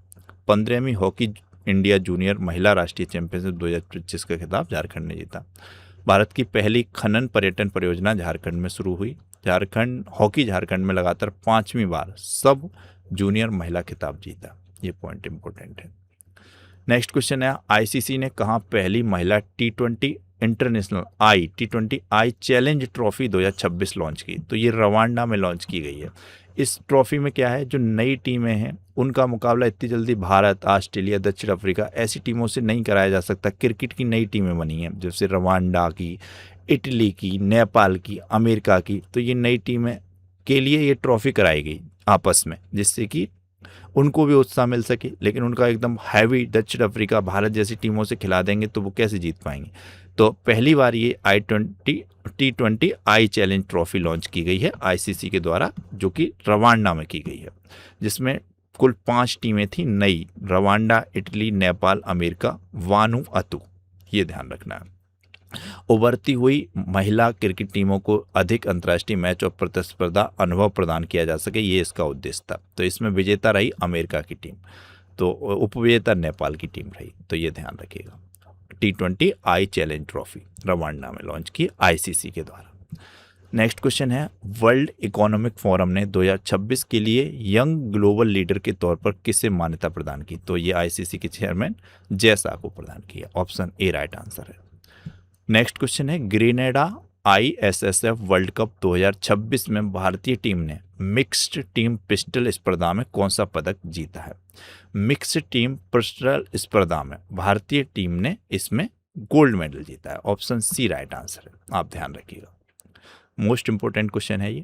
15वीं हॉकी इंडिया जूनियर महिला राष्ट्रीय चैंपियनशिप 2025 का खिताब झारखंड ने जीता। भारत की पहली खनन पर्यटन परियोजना झारखंड में शुरू हुई। हॉकी झारखंड में लगातार 5वीं बार सब जूनियर महिला खिताब जीता। ये पॉइंट इंपॉर्टेंट है। नेक्स्ट क्वेश्चन है, आईसीसी ने कहाँ पहली महिला T20 international T20 I challenge trophy 2026 launch की? तो ये रवांडा में लॉन्च की गई है। इस ट्रॉफी में क्या है, जो नई टीमें हैं उनका मुकाबला इतनी जल्दी भारत, ऑस्ट्रेलिया, दक्षिण अफ्रीका ऐसी टीमों से नहीं कराया जा सकता। क्रिकेट की नई टीमें बनी हैं, जैसे रवांडा की, इटली की, नेपाल की, अमेरिका की। तो ये नई टीमें के लिए ये ट्रॉफी कराई गई आपस में, जिससे कि उनको भी उत्साह मिल सके। लेकिन उनका एकदम हैवी दक्षिण अफ्रीका, भारत जैसी टीमों से खिला देंगे तो वो कैसे जीत पाएंगे। तो पहली बार ये T20 I challenge trophy launch की गई है आईसीसी के द्वारा, जो कि रवांडा में की गई है, जिसमें कुल 5 टीमें थी नई, Rwanda, Italy, Nepal, America, Vanuatu. ये ध्यान रखना है। उभरती हुई महिला क्रिकेट टीमों को अधिक अंतर्राष्ट्रीय मैच और प्रतिस्पर्धा अनुभव प्रदान किया जा सके, ये इसका उद्देश्य था। तो इसमें विजेता रही अमेरिका की टीम, तो उपविजेता नेपाल की टीम रही। तो ये ध्यान रखिएगा। T20 I challenge trophy Rwanda में लॉन्च की आईसीसी के द्वारा। नेक्स्ट क्वेश्चन है, वर्ल्ड इकोनॉमिक फोरम ने 2026 के लिए यंग ग्लोबल लीडर के तौर पर किसे मान्यता प्रदान की? तो ये आईसीसी के चेयरमैन जैसा को प्रदान किया। ऑप्शन ए राइट आंसर है। नेक्स्ट क्वेश्चन है, ग्रेनेडा ISSF वर्ल्ड कप 2026 में भारतीय टीम ने मिक्स्ड टीम पिस्टल स्पर्धा में कौन सा पदक जीता है? मिक्स्ड टीम पिस्टल स्पर्धा में भारतीय टीम ने इसमें गोल्ड मेडल जीता है। ऑप्शन सी राइट आंसर है, आप ध्यान रखिएगा। मोस्ट इंपोर्टेंट क्वेश्चन है ये।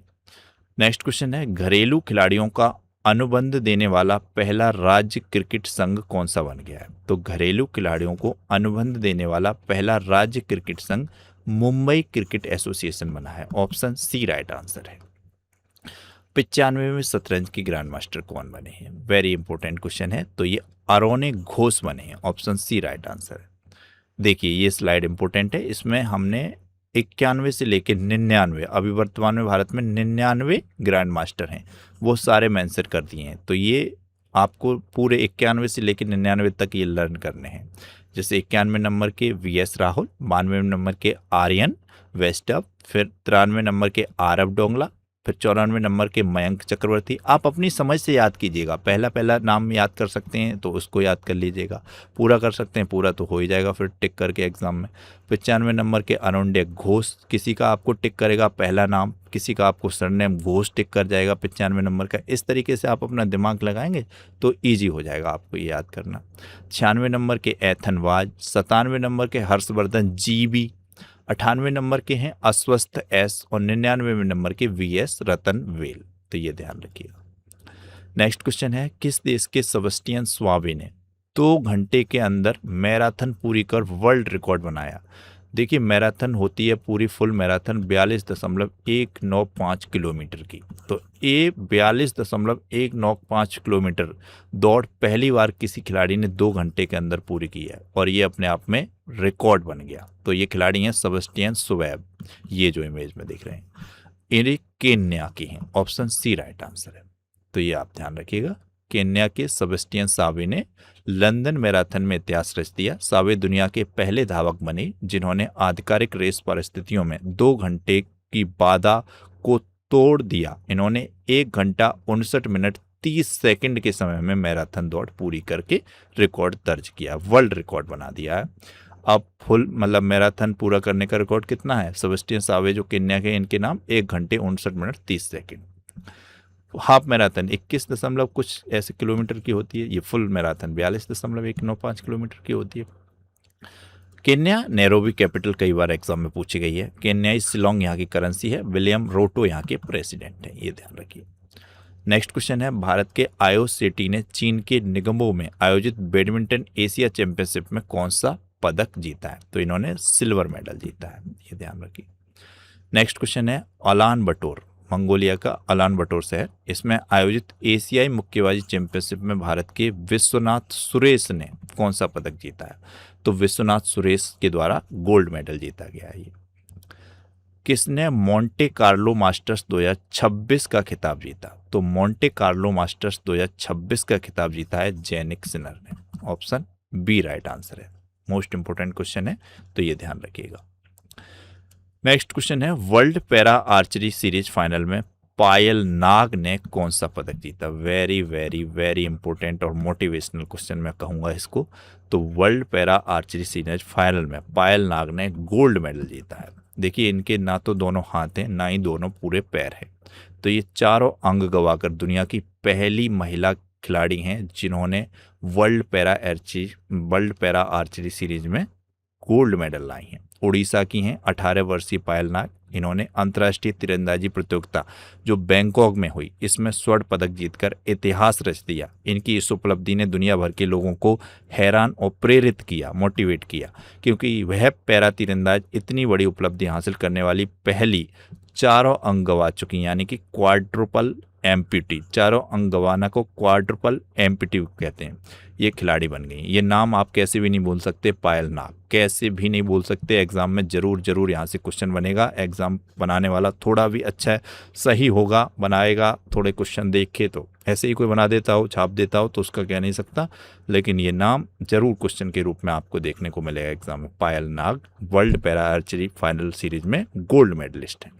नेक्स्ट क्वेश्चन है, घरेलू खिलाड़ियों का अनुबंध देने वाला पहला राज्य क्रिकेट संघ कौन सा बन गया है? तो घरेलू खिलाड़ियों को अनुबंध देने वाला पहला राज्य क्रिकेट संघ मुंबई क्रिकेट एसोसिएशन बना है। ऑप्शन सी राइट आंसर है। 95 में शतरंज की ग्रैंड मास्टर कौन बने हैं? वेरी इंपॉर्टेंट क्वेश्चन है। तो ये अरोने घोष बने हैं। ऑप्शन सी राइट आंसर है। देखिए ये स्लाइड इंपॉर्टेंट है, इसमें हमने 91 से लेकर 99, अभी वर्तमान में भारत में 99 ग्रैंड मास्टर हैं, वो सारे मेंशन कर दिए हैं। तो ये आपको पूरे 91 से लेकर 99 तक ये लर्न करने हैं। जैसे 91 नंबर के VS राहुल, 92 नंबर के आर्यन वेस्टअप, फिर 93 नंबर के आरव डोंगला, फिर 94 नंबर के मयंक चक्रवर्ती। आप अपनी समझ से याद कीजिएगा, पहला नाम याद कर सकते हैं तो उसको याद कर लीजिएगा, पूरा कर सकते हैं पूरा तो हो ही जाएगा फिर टिक करके एग्जाम में। 95 नंबर के अरुण्य घोष, किसी का आपको टिक करेगा पहला नाम, किसी का आपको सरनेम घोष टिक कर जाएगा 95 नंबर का। इस तरीके से आप अपना दिमाग लगाएंगे तो ईजी हो जाएगा आपको ये याद करना। 96 नंबर के एथनवाज, 97 नंबर के हर्षवर्धन GB, 98 नंबर के हैं अस्वस्थ S और 99 नंबर के VS रतन वेल। तो ये ध्यान रखिएगा। नेक्स्ट क्वेश्चन है, किस देश के सेबेस्टियन स्वाबे ने 2 घंटे के अंदर मैराथन पूरी कर वर्ल्ड रिकॉर्ड बनाया? देखिए मैराथन होती है पूरी फुल मैराथन 42.195 किलोमीटर की। तो ये 42.195 किलोमीटर दौड़ पहली बार किसी खिलाड़ी ने 2 घंटे के अंदर पूरी की है और ये अपने आप में रिकॉर्ड बन गया। तो ये खिलाड़ी हैं सेबेस्टियन स्वाब, ये जो इमेज में देख रहे हैं। ये केन्या की हैं, ऑप्शन सी राइट आंसर है। तो ये आप ध्यान रखिएगा। केन्या के सेबेस्टियन सावे ने लंदन मैराथन में इतिहास रच दिया। सावे दुनिया के पहले धावक बने जिन्होंने आधिकारिक रेस परिस्थितियों में 2 घंटे की बाधा को तोड़ दिया। इन्होंने 1 घंटा 59 मिनट 30 सेकंड के समय में मैराथन दौड़ पूरी करके रिकॉर्ड दर्ज किया, वर्ल्ड रिकॉर्ड बना दिया है। अब फुल मतलब मैराथन पूरा करने का रिकॉर्ड कितना है? सेबेस्टियन सावे जो केन्या के, इनके नाम 1 घंटे 59 मिनट 30 सेकंड। हाफ मैराथन 21 दशमलव कुछ ऐसे किलोमीटर की होती है। ये फुल मैराथन 42.195 किलोमीटर की होती है। केन्या नैरोबी कैपिटल कई बार एग्जाम में पूछी गई है। केन्याई शिलोंग यहाँ की करेंसी है। विलियम रोटो यहाँ के प्रेसिडेंट हैं, ये ध्यान रखिए। नेक्स्ट क्वेश्चन है, भारत के आईओसीटी ने चीन के निगमों में आयोजित बैडमिंटन एशिया चैंपियनशिप में कौन सा पदक जीता है? तो इन्होंने सिल्वर मेडल जीता है, ये ध्यान रखिए। नेक्स्ट क्वेश्चन है, उलान बटोर, मंगोलिया का उलान बटोर शहर, इसमें आयोजित एशियाई मुक्केबाजी चैंपियनशिप में भारत के विश्वनाथ सुरेश ने कौन सा पदक जीता है? तो विश्वनाथ सुरेश के द्वारा गोल्ड मेडल जीता गया है। ये किसने मोंटे कार्लो मास्टर्स 2026 का खिताब जीता? तो मोंटे कार्लो मास्टर्स 2026 का खिताब जीता है जैनिक सिनर ने, ऑप्शन बी राइट आंसर है। मोस्ट इंपोर्टेंट क्वेश्चन है, तो ये ध्यान रखिएगा। नेक्स्ट क्वेश्चन है, world para archery series final में पायल नाग ने कौन सा पदक जीता? वेरी वेरी वेरी इंपॉर्टेंट और मोटिवेशनल क्वेश्चन मैं कहूँगा इसको। तो world para archery series final में पायल नाग ने गोल्ड मेडल जीता है। देखिए, इनके ना तो दोनों हाथ हैं, ना ही दोनों पूरे पैर हैं। तो ये चारों अंग गवाकर दुनिया की पहली महिला खिलाड़ी हैं जिन्होंने वर्ल्ड पैरा आर्चरी सीरीज में गोल्ड मेडल लाई हैं। उड़ीसा की हैं 18 वर्षीय पायल नाग। इन्होंने अंतर्राष्ट्रीय तीरंदाजी प्रतियोगिता जो बैंकॉक में हुई, इसमें स्वर्ण पदक जीतकर इतिहास रच दिया। इनकी इस उपलब्धि ने दुनिया भर के लोगों को हैरान और प्रेरित किया, मोटिवेट किया, क्योंकि वह पैरा तीरंदाज इतनी बड़ी उपलब्धि हासिल करने वाली पहली चारों अंग गवा चुकी, यानी कि क्वाड्रुपल एम्पिटी, चारों अंग गवाना को क्वाड्रुपल एम्पिटी कहते हैं, ये खिलाड़ी बन गई। ये नाम आप कैसे भी नहीं बोल सकते, पायल नाग कैसे भी नहीं बोल सकते। एग्जाम में जरूर यहाँ से क्वेश्चन बनेगा। एग्जाम बनाने वाला थोड़ा भी अच्छा है, सही होगा, बनाएगा, थोड़े क्वेश्चन देख के, तो ऐसे ही कोई बना देता हो, छाप देता हो, तो उसका कह नहीं सकता, लेकिन ये नाम जरूर क्वेश्चन के रूप में आपको देखने को मिलेगा एग्जाम में। Payal Nag world para archery final series में गोल्ड मेडलिस्ट है।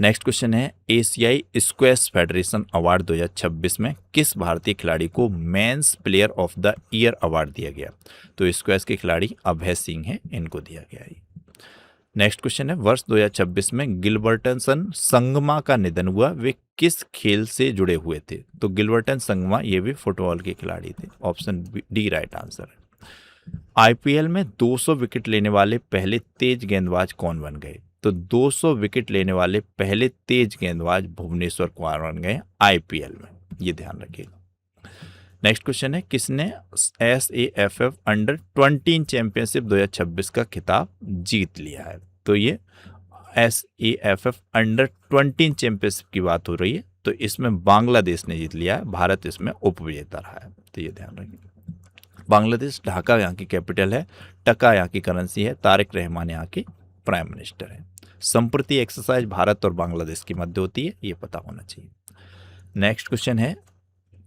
नेक्स्ट क्वेश्चन है, एशियाई स्क्वैश फेडरेशन अवार्ड 2026 में किस भारतीय खिलाड़ी को men's player of the year award दिया गया? तो स्क्वैश के खिलाड़ी अभय सिंह हैं, इनको दिया गया है। नेक्स्ट क्वेश्चन है, वर्ष 2026 में गिलबर्टसन संगमा का निधन हुआ, वे किस खेल से जुड़े हुए थे? तो गिलबर्टन संगमा ये भी फुटबॉल के खिलाड़ी थे, ऑप्शन डी राइट आंसर है। आईपीएल में 200 विकेट लेने वाले पहले तेज गेंदबाज कौन बन गए? तो 200 विकेट लेने वाले पहले तेज गेंदबाज भुवनेश्वर कुमार बन गए आईपीएल में, ये ध्यान रखिएगा। नेक्स्ट क्वेश्चन है, किसने SAFF अंडर 20 चैंपियनशिप 2026 का खिताब जीत लिया है? तो ये SAFF अंडर 20 चैंपियनशिप की बात हो रही है, तो इसमें बांग्लादेश ने जीत लिया है, भारत इसमें उपविजेता रहा है, तो ये ध्यान रखिए। बांग्लादेश, ढाका यहाँ की कैपिटल है, टका यहाँ की करेंसी है, तारिक रहमान यहाँ के प्राइम मिनिस्टर है। संप्रति एक्सरसाइज भारत और बांग्लादेश के मध्य होती है, ये पता होना चाहिए। नेक्स्ट क्वेश्चन है,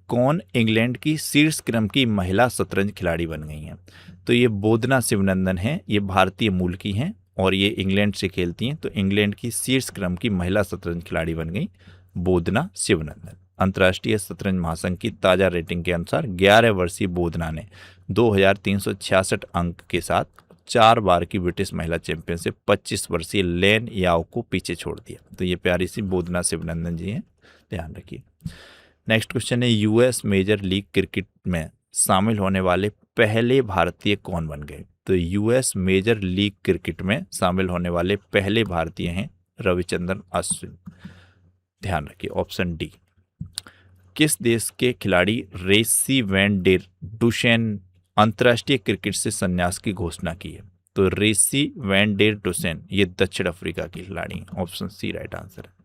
कौन इंग्लैंड की शीर्ष क्रम की महिला शतरंज खिलाड़ी बन गई हैं? तो ये बोधना शिवनंदन है, ये भारतीय मूल की हैं और ये इंग्लैंड से खेलती हैं। तो इंग्लैंड की शीर्ष क्रम की महिला शतरंज खिलाड़ी बन गई बोधना शिवनंदन। अंतर्राष्ट्रीय शतरंज महासंघ की ताजा रेटिंग के अनुसार 11 वर्षीय बोधना ने 2366 अंक के साथ 4 बार की ब्रिटिश महिला चैंपियनशिप 25 वर्षीय लेन याओ को पीछे छोड़ दिया। तो ये प्यारी सी बोधना शिवनंदन जी हैं, ध्यान रखिए। नेक्स्ट क्वेश्चन है, यूएस मेजर लीग क्रिकेट में शामिल होने वाले पहले भारतीय कौन बन गए? तो यूएस मेजर लीग क्रिकेट में शामिल होने वाले पहले भारतीय हैं रविचंद्रन अश्विन, ध्यान रखिए, ऑप्शन डी। किस देश के खिलाड़ी रेसी वैन डेर डुशेन अंतर्राष्ट्रीय क्रिकेट से संन्यास की घोषणा की है? तो रेसी वैन डेर डुशेन ये दक्षिण अफ्रीका की खिलाड़ी हैं, ऑप्शन सी राइट आंसर है।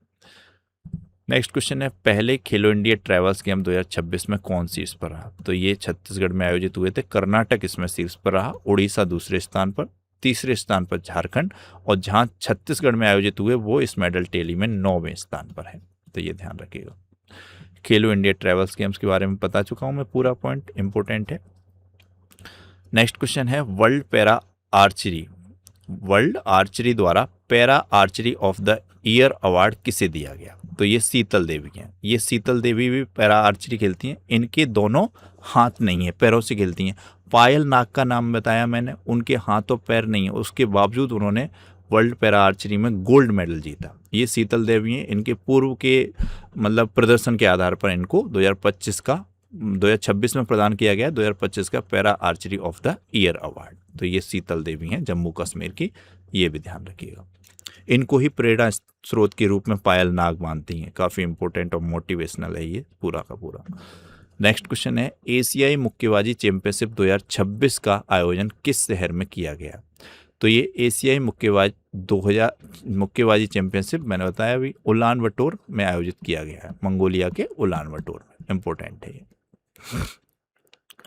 नेक्स्ट क्वेश्चन है, पहले खेलो इंडिया ट्रैवल्स गेम 2026 में कौन शीर्ष पर रहा? तो ये छत्तीसगढ़ में आयोजित हुए थे, कर्नाटक इसमें शीर्ष पर रहा, उड़ीसा दूसरे स्थान पर, तीसरे स्थान पर झारखंड, और जहां छत्तीसगढ़ में आयोजित हुए वो इस मेडल टेली में 9वें स्थान पर है। तो ये ध्यान रखिएगा। खेलो इंडिया ट्रैवल्स गेम्स के बारे में बता चुका हूं मैं, पूरा पॉइंट इंपॉर्टेंट है। नेक्स्ट क्वेश्चन है वर्ल्ड पैरा आर्चरी द्वारा para archery of the year award किसे दिया गया? तो ये शीतल देवी हैं। ये शीतल देवी भी पैरा आर्चरी खेलती हैं। इनके दोनों हाथ नहीं है, पैरों से खेलती हैं। पायल नाग का नाम बताया मैंने, उनके हाथ और पैर नहीं है, उसके बावजूद उन्होंने वर्ल्ड पैरा आर्चरी में गोल्ड मेडल जीता। ये शीतल देवी हैं। इनके पूर्व के मतलब प्रदर्शन के आधार पर इनको 2026 में प्रदान किया गया 2025 का para archery of the year award. तो ये शीतल देवी हैं जम्मू कश्मीर की, ये भी ध्यान रखिएगा। इनको ही प्रेरणा स्रोत के रूप में पायल नाग मानती हैं। काफ़ी इंपॉर्टेंट और मोटिवेशनल है ये पूरा का पूरा। नेक्स्ट क्वेश्चन है एशियाई मुक्केबाजी चैंपियनशिप 2026 का आयोजन किस शहर में किया गया? तो ये एशियाई मुक्केबाजी चैंपियनशिप मैंने बताया अभी उलान बटोर में आयोजित किया गया है, मंगोलिया के उलान बटोर में। इंपॉर्टेंट है ये।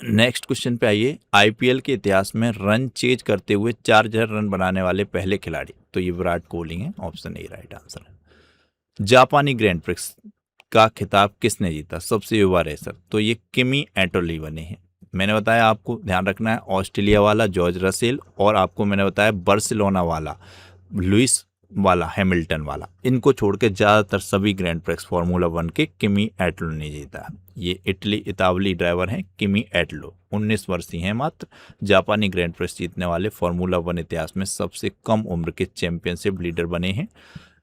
नेक्स्ट क्वेश्चन पे आइए। आईपीएल के इतिहास में रन चेज करते हुए 4000 रन बनाने वाले पहले खिलाड़ी? तो ये विराट कोहली हैं। ऑप्शन ए राइट आंसर है। जापानी ग्रैंड प्रिक्स का खिताब किसने जीता? सबसे युवा रेसर? तो ये किमी एंटोली बने हैं। मैंने बताया आपको ध्यान रखना है ऑस्ट्रेलिया वाला जॉर्ज रसेल, और आपको मैंने बताया बार्सिलोना वाला लुइस वाला हैमिल्टन वाला। इनको छोड़ के ज़्यादातर सभी ग्रैंड प्रिक्स फार्मूला 1 के किमी एटलो ने जीता। ये इतावली ड्राइवर हैं किमी एटलो, 19 वर्षीय हैं मात्र। जापानी ग्रैंड प्रिक्स जीतने वाले फार्मूला 1 इतिहास में सबसे कम उम्र के चैंपियनशिप लीडर बने हैं।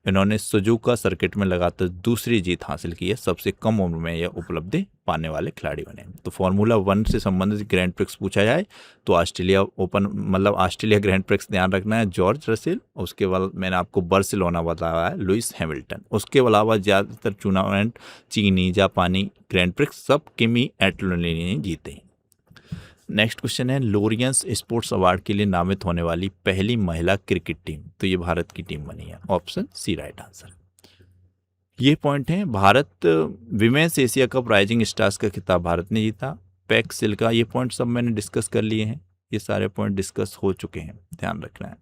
इन्होंने सुजुका सर्किट में लगातार दूसरी जीत हासिल की है। सबसे कम उम्र में यह उपलब्धि पाने वाले खिलाड़ी बने। तो फार्मूला 1 से संबंधित ग्रैंड प्रिक्स पूछा जाए तो ऑस्ट्रेलिया ओपन मतलब ऑस्ट्रेलिया ग्रैंड प्रिक्स ध्यान रखना है जॉर्ज रसेल। उसके बाद मैंने आपको बार्सिलोना बताया है लुइस हैमिल्टन। उसके अलावा ज़्यादातर टूर्नामेंट चीनी जापानी ग्रैंड प्रिक्स सब किमी एटलो ने जीते हैं। नेक्स्ट क्वेश्चन है लोरियंस स्पोर्ट्स अवार्ड के लिए नामित होने वाली पहली महिला क्रिकेट टीम? तो ये भारत की टीम बनी है। Option C right answer. ये पॉइंट है। Bharat women's Asia cup rising stars का खिताब भारत ने जीता। पैक सिल का ये पॉइंट सब मैंने डिस्कस कर लिए हैं। ये सारे पॉइंट डिस्कस हो चुके हैं, ध्यान रखना है।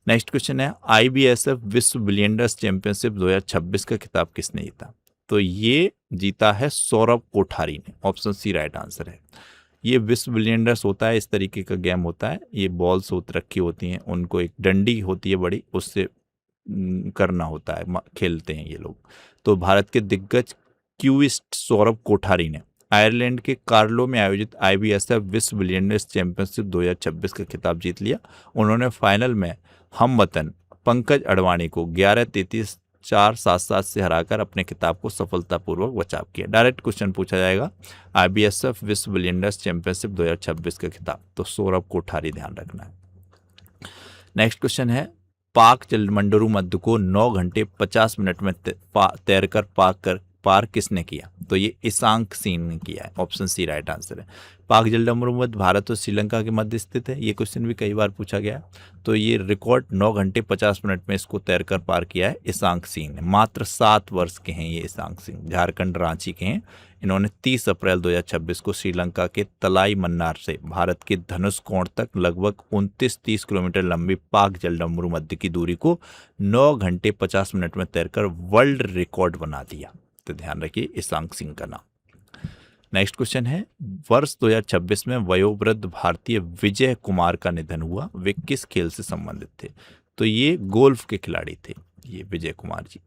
नेक्स्ट क्वेश्चन है IBSF विश्व बिलियंडर्स चैंपियनशिप 2026 का खिताब किसने जीता? तो ये जीता है सौरभ कोठारी ने। ऑप्शन सी राइट आंसर है। ये विश्व बिलियंडर्स होता है, इस तरीके का गेम होता है। ये बॉल्स रखी होती हैं, उनको एक डंडी होती है बड़ी, उससे करना होता है, खेलते हैं ये लोग। तो भारत के दिग्गज क्यूइस्ट सौरभ कोठारी ने आयरलैंड के कार्लो में आयोजित IBSF विश्व बिलियंडर्स चैंपियनशिप 2026 का खिताब जीत लिया। उन्होंने फाइनल में हमवतन पंकज अडवाणी को 11-33 4-7-7 से हराकर अपने खिताब को सफलतापूर्वक बचाव किया। डायरेक्ट क्वेश्चन पूछा जाएगा IBSF विश्व बिलियंडर्स चैंपियनशिप 2026 का खिताब, तो सौरभ कोठारी ध्यान रखना है। नेक्स्ट क्वेश्चन है पाक जलमंडरू मध्य को 9 घंटे 50 मिनट में तैरकर पार किसने किया? तो ये ईशांक सिंह ने किया है। ऑप्शन सी राइट आंसर है। पाक जलमंडरू मध्य भारत और श्रीलंका के मध्य स्थित है। ये क्वेश्चन भी कई बार पूछा गया। तो ये रिकॉर्ड 9 घंटे 50 मिनट में इसको तैरकर पार किया है ईशांक सिंह ने। मात्र 7 वर्ष के हैं ये ईशांक सिंह, झारखंड रांची के हैं। इन्होंने 30 अप्रैल 2026 को श्रीलंका के तलाई मन्नार से भारत के धनुष कोण तक लगभग 29-30 किलोमीटर लंबी पाक जलमंडरू मध्य की दूरी को 9 घंटे 50 मिनट में तैरकर वर्ल्ड रिकॉर्ड बना दिया। तो ध्यान रखिए ईशांक सिंह का नाम। नेक्स्ट क्वेश्चन है वर्ष 2026 में वयोवृद्ध भारतीय विजय कुमार का निधन हुआ। वे किस खेल से संबंधित थे? तो ये गोल्फ के खिलाड़ी थे, ये विजय कुमार जी।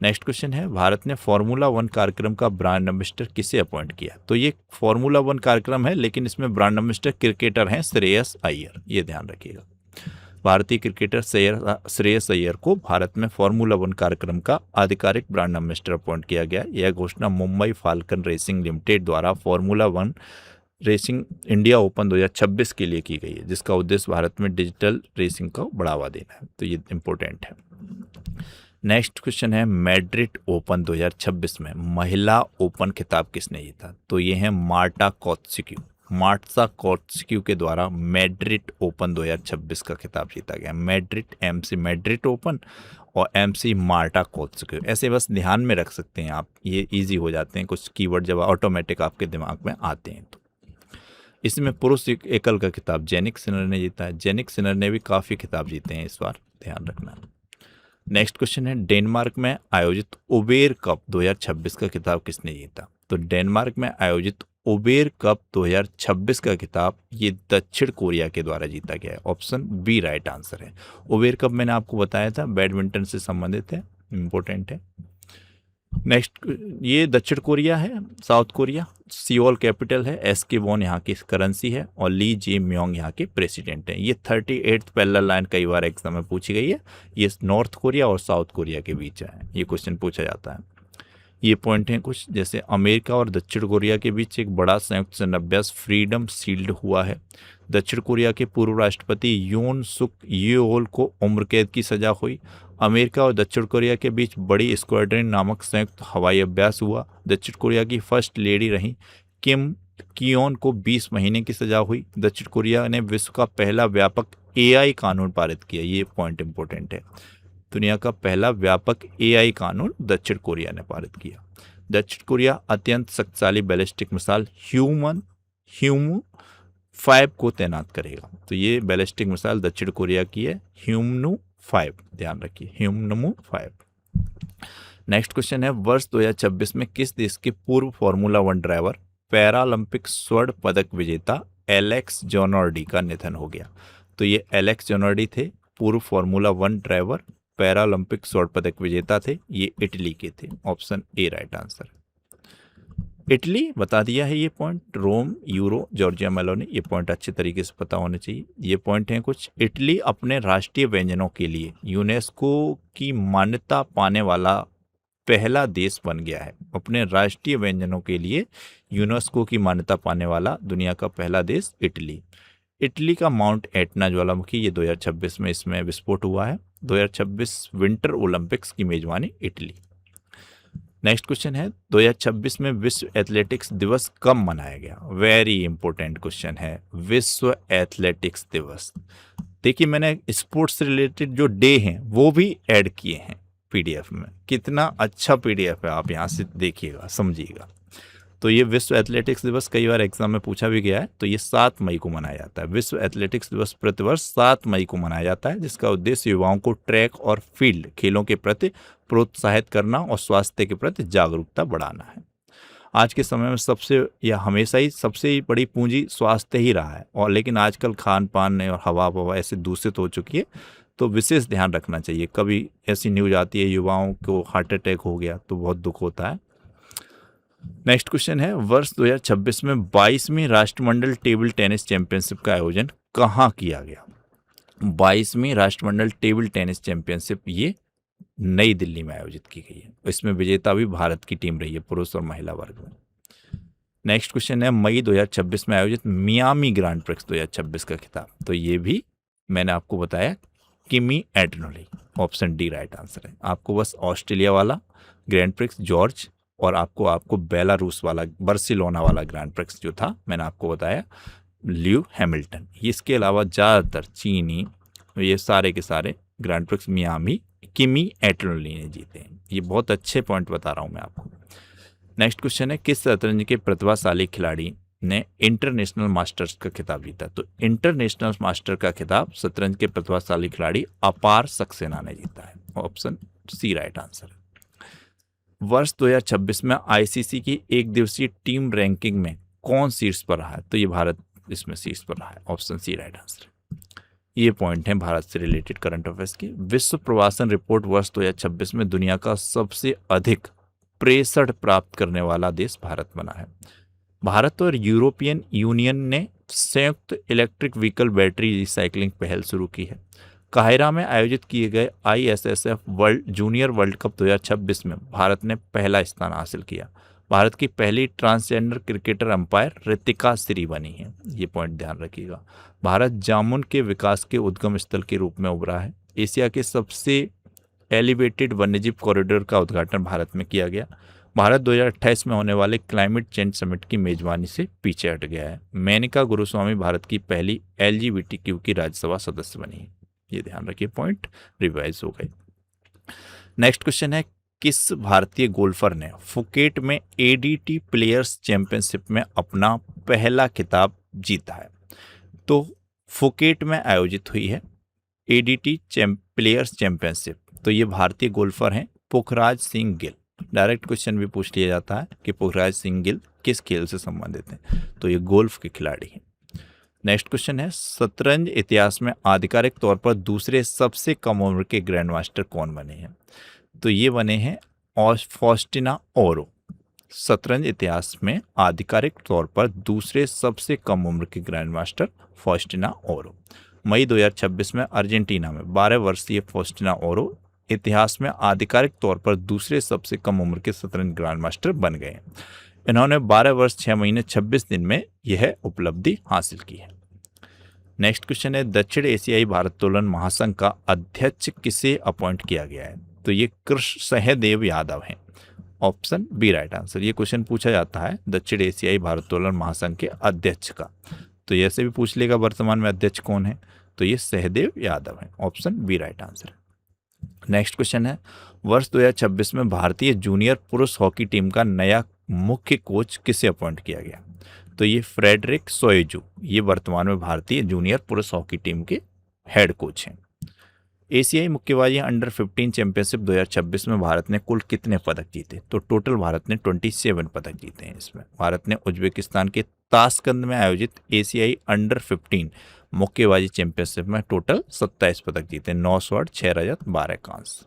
नेक्स्ट क्वेश्चन है भारत ने फार्मूला 1 कार्यक्रम का ब्रांड एम्बेसडर किसे अपॉइंट किया? तो ये फार्मूला 1 कार्यक्रम है, लेकिन इसमें ब्रांड एम्बेसडर क्रिकेटर हैं श्रेयस अय्यर, ये ध्यान रखिएगा। भारतीय क्रिकेटर श्रेयस अय्यर को भारत में फार्मूला 1 कार्यक्रम का आधिकारिक ब्रांड एम्बेसडर अपॉइंट किया गया। यह घोषणा मुंबई फाल्कन रेसिंग लिमिटेड द्वारा फार्मूला 1 रेसिंग इंडिया ओपन 2026 के लिए की गई है, जिसका उद्देश्य भारत में डिजिटल रेसिंग को बढ़ावा देना है। तो ये इंपॉर्टेंट है। नेक्स्ट क्वेश्चन है मैड्रिड ओपन 2026 में महिला ओपन खिताब किसने जीता? तो ये है मार्टा कोत्स्क्यू के द्वारा मैड्रिड ओपन 2026 का खिताब जीता गया। मैड्रिड MC मैड्रिड ओपन और MC मार्टा कोत्स्क्यू, ऐसे बस ध्यान में रख सकते हैं आप, ये इजी हो जाते हैं कुछ कीवर्ड जब ऑटोमेटिक आपके दिमाग में आते हैं। तो इसमें पुरुष एकल का खिताब जेनिक सिनर ने जीता है। जेनिक सिनर ने भी काफ़ी खिताब जीते हैं इस बार, ध्यान रखना। नेक्स्ट क्वेश्चन है, डेनमार्क में आयोजित उबेर कप 2026 का खिताब किसने जीता? तो डेनमार्क में आयोजित उबेर कप 2026 का खिताब ये दक्षिण कोरिया के द्वारा जीता गया है। ऑप्शन बी राइट आंसर है। उबेर कप मैंने आपको बताया था बैडमिंटन से संबंधित है, इंपॉर्टेंट है। नेक्स्ट, ये दक्षिण कोरिया है, साउथ कोरिया, सियोल कैपिटल है, एसके वॉन यहाँ की करेंसी है और ली जे म्योंग यहाँ के प्रेसिडेंट हैं। ये 38th पैरेलल लाइन कई बार एग्जाम में पूछी गई है। ये नॉर्थ कोरिया और साउथ कोरिया के बीच है, ये क्वेश्चन पूछा जाता है। ये पॉइंट हैं कुछ, जैसे अमेरिका और दक्षिण कोरिया के बीच एक बड़ा संयुक्त सैन्य अभ्यास फ्रीडम शील्ड हुआ है। दक्षिण कोरिया के पूर्व राष्ट्रपति योन सुक येओल को उम्र कैद की सजा हुई। अमेरिका और दक्षिण कोरिया के बीच बड़ी स्क्वाड्रन नामक संयुक्त हवाई अभ्यास हुआ। दक्षिण कोरिया की फर्स्ट लेडी रही किम कियोन को 20 महीने की सजा हुई। दक्षिण कोरिया ने विश्व का पहला व्यापक एआई कानून पारित किया, ये पॉइंट इंपॉर्टेंट है। दुनिया का पहला व्यापक एआई कानून दक्षिण कोरिया ने पारित किया। दक्षिण कोरिया अत्यंत शक्तिशाली बैलिस्टिक मिसाइल ह्यूमू 5 को तैनात करेगा। तो ये बैलिस्टिक मिसाइल दक्षिण कोरिया की है, ह्यूमनू 5, ध्यान रखिए, ह्यूमनू 5। नेक्स्ट क्वेश्चन है, वर्ष 2026 में किस देश के पूर्व फार्मूला 1 ड्राइवर पैरालंपिक स्वर्ण पदक विजेता एलेक्स जोनार्डी का निधन हो गया? तो ये एलेक्स जोनार्डी थे, पूर्व फार्मूला 1 ड्राइवर, पैरालंपिक स्वर्ण पदक विजेता थे, ये इटली के थे। Option A right answer. Italy बता दिया है ये पॉइंट, रोम, यूरो, जॉर्जिया मेलोनी, ये पॉइंट अच्छे तरीके से पता होने चाहिए। ये पॉइंट हैं कुछ, इटली अपने राष्ट्रीय व्यंजनों के लिए यूनेस्को की मान्यता पाने वाला पहला देश बन गया है। अपने राष्ट्रीय व्यंजनों के लिए यूनेस्को की मान्यता पाने वाला दुनिया का पहला देश इटली। इटली का माउंट एटना ज्वालामुखी, ये 2026 में इसमें विस्फोट हुआ है। 2026 विंटर ओलंपिक्स की मेजबानी इटली। नेक्स्ट क्वेश्चन है, 2026 में विश्व एथलेटिक्स दिवस कब मनाया गया? वेरी इंपॉर्टेंट क्वेश्चन है, विश्व एथलेटिक्स दिवस। देखिए मैंने स्पोर्ट्स से रिलेटेड जो डे हैं वो भी ऐड किए हैं पीडीएफ में। कितना अच्छा पीडीएफ है, आप यहाँ से देखिएगा, समझिएगा। तो ये विश्व एथलेटिक्स दिवस कई बार एग्जाम में पूछा भी गया है। तो ये 7 मई को मनाया जाता है। विश्व एथलेटिक्स दिवस प्रतिवर्ष 7 मई को मनाया जाता है, जिसका उद्देश्य युवाओं को ट्रैक और फील्ड खेलों के प्रति प्रोत्साहित करना और स्वास्थ्य के प्रति जागरूकता बढ़ाना है। आज के समय में सबसे या हमेशा ही सबसे बड़ी पूंजी स्वास्थ्य ही रहा है, और लेकिन आजकल खान पान और हवा ऐसे दूषित हो चुकी है, तो विशेष ध्यान रखना चाहिए। कभी ऐसी न्यूज आती है युवाओं को हार्ट अटैक हो गया, तो बहुत दुख होता है। नेक्स्ट क्वेश्चन है, वर्ष 2026 में 22वीं राष्ट्रमंडल टेबल टेनिस चैंपियनशिप का आयोजन कहाँ किया गया? 22वीं राष्ट्रमंडल टेबल टेनिस चैंपियनशिप ये नई दिल्ली में आयोजित की गई है। इसमें विजेता भी भारत की टीम रही है, पुरुष और महिला वर्ग में। नेक्स्ट क्वेश्चन है, मई 2026 में आयोजित मियामी ग्रांड प्रिक्स 2026 का खिताब, तो ये भी मैंने आपको बताया Kimi Antonelli. Option D right answer है। आपको बस ऑस्ट्रेलिया वाला ग्रैंड प्रिक्स जॉर्ज और आपको बेलारूस वाला बार्सिलोना वाला ग्रैंड प्रिक्स जो था मैंने आपको बताया ल्यू हैमिल्टन। इसके अलावा ज़्यादातर चीनी ये सारे के सारे grand prix Miami Kimi Antonelli ने जीते हैं। ये बहुत अच्छे पॉइंट बता रहा हूँ मैं आपको। नेक्स्ट क्वेश्चन है, किस शतरंज के प्रतिभाशाली खिलाड़ी ने इंटरनेशनल मास्टर्स का खिताब जीता? तो इंटरनेशनल मास्टर का खिताब शतरंज के प्रतिभाशाली खिलाड़ी अपार सक्सेना ने जीता है। ऑप्शन सी राइट आंसर है। वर्ष 2026 में आईसीसी की एक दिवसीय टीम रैंकिंग में कौन शीर्ष पर रहा है? तो ये भारत इसमें शीर्ष पर रहा है। ऑप्शन सी राइट आंसर है। ये पॉइंट है भारत से रिलेटेड करंट अफेयर्स की। विश्व प्रवासन रिपोर्ट वर्ष 2026 में दुनिया का सबसे अधिक प्रेषण प्राप्त करने वाला देश भारत बना है। भारत और यूरोपियन यूनियन ने संयुक्त इलेक्ट्रिक व्हीकल बैटरी रिसाइकलिंग पहल शुरू की है। काहिरा में आयोजित किए गए ISSF world junior world cup 2026 में भारत ने पहला स्थान हासिल किया। भारत की पहली transgender cricketer umpire Ritika Shri बनी है। ये पॉइंट ध्यान रखिएगा। भारत जामुन के विकास के उद्गम स्थल के रूप में उभरा है। एशिया के सबसे एलिवेटेड वन्यजीव कॉरिडोर का उद्घाटन भारत में किया गया। भारत 2028 में होने वाले क्लाइमेट चेंज समिट की मेजबानी से पीछे हट गया है। मेनका गुरुस्वामी भारत की पहली LGBTQ की राज्यसभा सदस्य बनी है। ये ध्यान रखिए, पॉइंट रिवाइज हो गए। नेक्स्ट क्वेश्चन है, किस भारतीय गोल्फर ने फुकेट में ADT प्लेयर्स चैंपियनशिप में अपना पहला खिताब जीता है। तो फुकेट में आयोजित हुई है ADT प्लेयर्स चैंपियनशिप। तो ये भारतीय गोल्फर हैं पुखराज सिंह गिल। डायरेक्ट क्वेश्चन भी पूछ लिया जाता है कि पुखराज सिंह गिल किस खेल से संबंधित हैं, तो ये गोल्फ के खिलाड़ी हैं। नेक्स्ट क्वेश्चन है, शतरंज इतिहास में आधिकारिक तौर पर दूसरे सबसे कम उम्र के ग्रैंड मास्टर कौन बने हैं? तो ये बने हैं फॉस्टिना ओरो। शतरंज इतिहास में आधिकारिक तौर पर दूसरे सबसे कम उम्र के ग्रैंड मास्टर फॉस्टिना ओरो। मई 2026 में अर्जेंटीना में 12 वर्षीय फॉस्टिना ओरो इतिहास में आधिकारिक तौर पर दूसरे सबसे कम उम्र के शतरंज ग्रैंड मास्टर बन गए। इन्होंने 12 वर्ष 6 महीने 26 दिन में यह उपलब्धि हासिल की है। नेक्स्ट क्वेश्चन है, दक्षिण एशियाई भारोत्तोलन महासंघ का अध्यक्ष किसे अपॉइंट किया गया है? तो ये कृष्ण सहदेव यादव हैं। Option B right answer. ये क्वेश्चन पूछा जाता है दक्षिण एशियाई भारोत्तोलन महासंघ के अध्यक्ष का, तो ऐसे भी पूछ लेगा वर्तमान में अध्यक्ष कौन है, तो ये सहदेव यादव हैं। Option B right answer. Next question है, वर्ष 2026 में भारतीय जूनियर पुरुष हॉकी टीम का नया मुख्य कोच किसे अपॉइंट किया गया? तो ये फ्रेडरिक सोएजू, ये वर्तमान में भारतीय जूनियर पुरुष हॉकी टीम के हेड कोच हैं। एशियाई मुक्केबाजी अंडर 15 चैंपियनशिप 2026 में भारत ने कुल कितने पदक जीते? तो टोटल भारत ने 27 पदक जीते हैं। इसमें भारत ने उज्बेकिस्तान के ताशकंद में आयोजित एशियाई अंडर 15 मुक्केबाजी चैंपियनशिप में टोटल 27 पदक जीते, 9 स्वर्ण, 6 रजत, 12 कांस्य।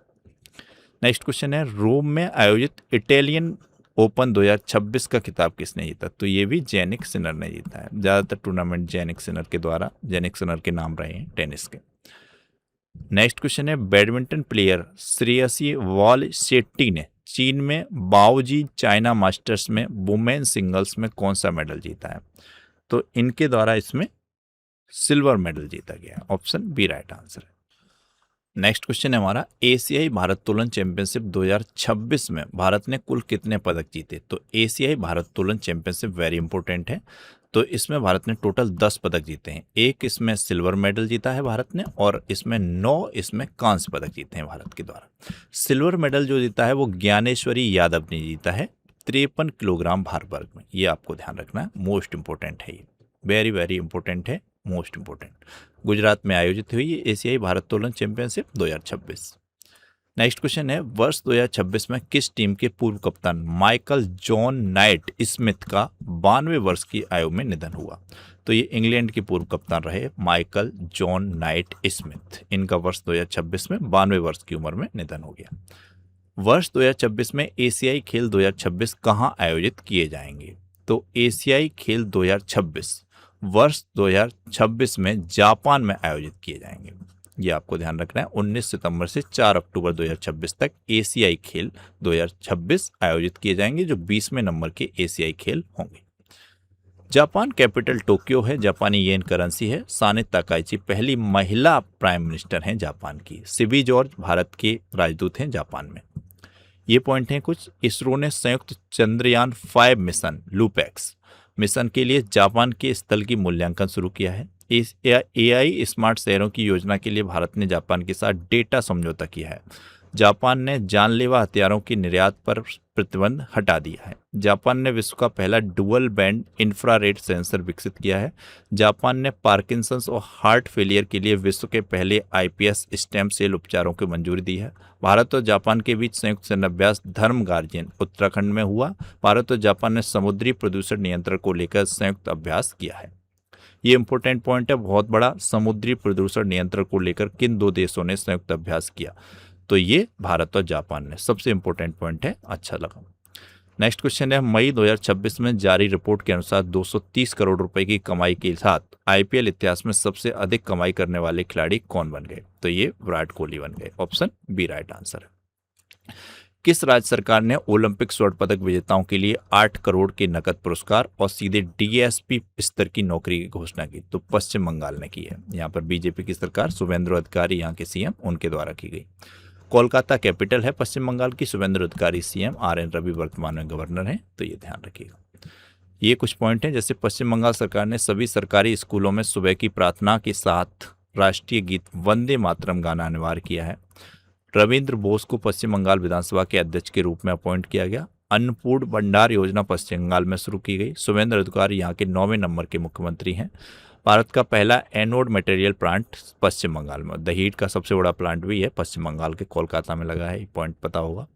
नेक्स्ट क्वेश्चन है, रोम में आयोजित इटालियन ओपन 2026 का खिताब किसने जीता? तो ये भी जैनिक सिनर ने जीता है। ज़्यादातर टूर्नामेंट जैनिक सिनर के द्वारा, जैनिक सिनर के नाम रहे हैं टेनिस के। नेक्स्ट क्वेश्चन है, badminton player Shreyasi wall Shetty ने चीन में बाओजी चाइना मास्टर्स में वुमेन सिंगल्स में कौन सा मेडल जीता है? तो इनके द्वारा इसमें सिल्वर मेडल जीता गया। ऑप्शन बी राइट आंसर है। नेक्स्ट क्वेश्चन है हमारा, एशियाई भारोत्तोलन चैंपियनशिप 2026 में भारत ने कुल कितने पदक जीते? तो एशियाई भारोत्तोलन चैंपियनशिप वेरी इंपॉर्टेंट है, तो इसमें भारत ने टोटल 10 पदक जीते हैं। एक इसमें सिल्वर मेडल जीता है भारत ने, और इसमें 9 इसमें कांस्य पदक जीते हैं भारत के द्वारा। सिल्वर मेडल जो जीता है वो ज्ञानेश्वरी यादव ने जीता है 53 किलोग्राम भार वर्ग में। ये आपको ध्यान रखना है, मोस्ट इंपॉर्टेंट है, ये वेरी वेरी इंपॉर्टेंट है, मोस्ट इंपॉर्टेंट। गुजरात में आयोजित हुई एशियाई भारोत्तोलन चैंपियनशिप 2026। नेक्स्ट क्वेश्चन है, वर्ष 2026 में किस टीम के पूर्व कप्तान माइकल जॉन नाइट स्मिथ का 92 वर्ष की आयु में निधन हुआ? तो ये इंग्लैंड के पूर्व कप्तान रहे माइकल जॉन नाइट स्मिथ। इनका वर्ष 2026 में 92 वर्ष की उम्र में निधन हो गया। वर्ष 2026 में एशियाई खेल 2026 कहाँ आयोजित किए जाएंगे? तो एशियाई खेल 2026 वर्ष 2026 में जापान में आयोजित किए जाएंगे। ये आपको ध्यान रखना है। 19 सितंबर से 4 अक्टूबर 2026 तक एशियाई खेल 2026 आयोजित किए जाएंगे, जो 20वें नंबर के एशियाई खेल होंगे। जापान कैपिटल टोक्यो है, जापानी येन करेंसी है। साने ताकाइची पहली महिला प्राइम मिनिस्टर हैं जापान की। सिबी जॉर्ज भारत के राजदूत हैं जापान में। ये पॉइंट हैं कुछ। इसरो ने संयुक्त चंद्रयान 5 मिशन लूपेक्स मिशन के लिए जापान के स्थल की मूल्यांकन शुरू किया है। इस AI स्मार्ट शहरों की योजना के लिए भारत ने जापान के साथ डेटा समझौता किया है। जापान ने जानलेवा हथियारों की निर्यात पर प्रतिबंध हटा दिया है। जापान ने विश्व का पहला डुअल बैंड इंफ्रारेड सेंसर विकसित किया है। जापान ने पार्किंसंस और हार्ट फेलियर के लिए विश्व के पहले iPS स्टेम सेल उपचारों को मंजूरी दी है। भारत और जापान के बीच संयुक्त सैन्य अभ्यास धर्म गार्जियन उत्तराखंड में हुआ। भारत और जापान ने समुद्री प्रदूषण नियंत्रण को लेकर संयुक्त अभ्यास किया है। ये इंपॉर्टेंट पॉइंट है, बहुत बड़ा। समुद्री प्रदूषण नियंत्रण को लेकर किन दो देशों ने संयुक्त अभ्यास किया? तो ये भारत और जापान ने। सबसे इंपॉर्टेंट पॉइंट है, अच्छा लगा। नेक्स्ट क्वेश्चन है, मई 2026 में जारी रिपोर्ट के अनुसार 230 करोड़ रुपए की कमाई के साथ IPL इतिहास में सबसे अधिक कमाई करने वाले खिलाड़ी कौन बन गए? तो ये विराट कोहली बन गए। ऑप्शन बी राइट आंसर है। किस राज्य सरकार ने ओलंपिक स्वर्ण पदक विजेताओं के लिए 8 करोड़ के नकद पुरस्कार और सीधे DSP स्तर की नौकरी की घोषणा की? तो पश्चिम बंगाल ने की है। यहाँ पर बीजेपी की सरकार, शुभेंदु अधिकारी यहाँ के CM, उनके द्वारा की गई। कोलकाता कैपिटल है पश्चिम बंगाल की। शुभेंदु अधिकारी CM, RN रवि वर्तमान में गवर्नर हैं, तो ये ध्यान रखिएगा। ये कुछ पॉइंट हैं, जैसे पश्चिम बंगाल सरकार ने सभी सरकारी स्कूलों में सुबह की प्रार्थना के साथ राष्ट्रीय गीत वंदे मातरम गाना अनिवार्य किया है। रविंद्र बोस को पश्चिम बंगाल विधानसभा के अध्यक्ष के रूप में अपॉइंट किया गया। अन्नपूर्ण भंडार योजना पश्चिम बंगाल में शुरू की गई। शुभेंद्र अधिकारी यहाँ के 9वें नंबर के मुख्यमंत्री हैं। भारत का पहला एनोड मटेरियल प्लांट पश्चिम बंगाल में, द हीट का सबसे बड़ा प्लांट भी है पश्चिम बंगाल के कोलकाता में लगा है, ये पॉइंट पता होगा।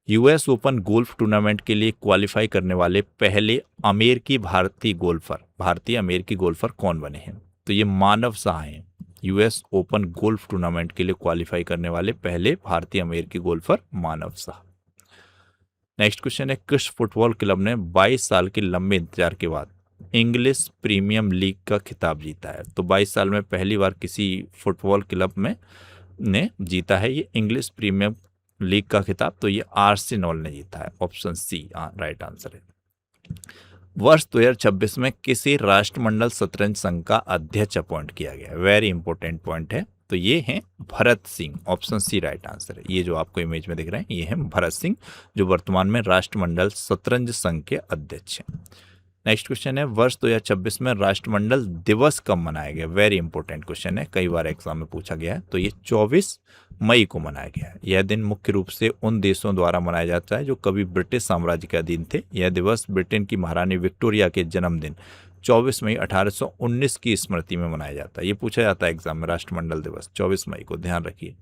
यूएस ओपन गोल्फ टूर्नामेंट के लिए क्वालिफाई करने वाले पहले भारतीय अमेरिकी गोल्फर कौन बने हैं? तो ये मानव शाह हैं। यूएस ओपन गोल्फ टूर्नामेंट के लिए क्वालिफाई करने वाले पहले भारतीय अमेरिकी गोल्फर मानव शाह। नेक्स्ट क्वेश्चन है, किस फुटबॉल क्लब ने 22 साल के लंबे इंतजार के बाद इंग्लिश प्रीमियम लीग का खिताब जीता है? तो 22 साल में पहली बार किसी फुटबॉल क्लब में ने जीता है ये इंग्लिश प्रीमियम लीग का खिताब, तो ये आर्सेनल ने जीता है। ऑप्शन सी राइट आंसर है। वर्ष 2026 में किसी राष्ट्रमंडल शतरंज संघ का अध्यक्ष अपॉइंट किया गया? वेरी इंपॉर्टेंट पॉइंट है। तो ये हैं Bharat Singh. Option C right answer है। ये जो आपको इमेज में दिख रहे हैं ये हैं भरत सिंह, जो वर्तमान में राष्ट्रमंडल शतरंज संघ के अध्यक्ष हैं। नेक्स्ट क्वेश्चन है, वर्ष 2026 में राष्ट्रमंडल दिवस कब मनाया गया? वेरी इंपॉर्टेंट क्वेश्चन है, कई बार एग्जाम में पूछा गया है। तो ये 24 मई को मनाया गया है। यह दिन मुख्य रूप से उन देशों द्वारा मनाया जाता है जो कभी ब्रिटिश साम्राज्य के अधीन थे। यह दिवस ब्रिटेन की महारानी विक्टोरिया के जन्मदिन 24 मई 1819 की स्मृति में मनाया जाता है। ये पूछा जाता है एग्जाम में, राष्ट्रमंडल दिवस 24 मई को, ध्यान रखिए।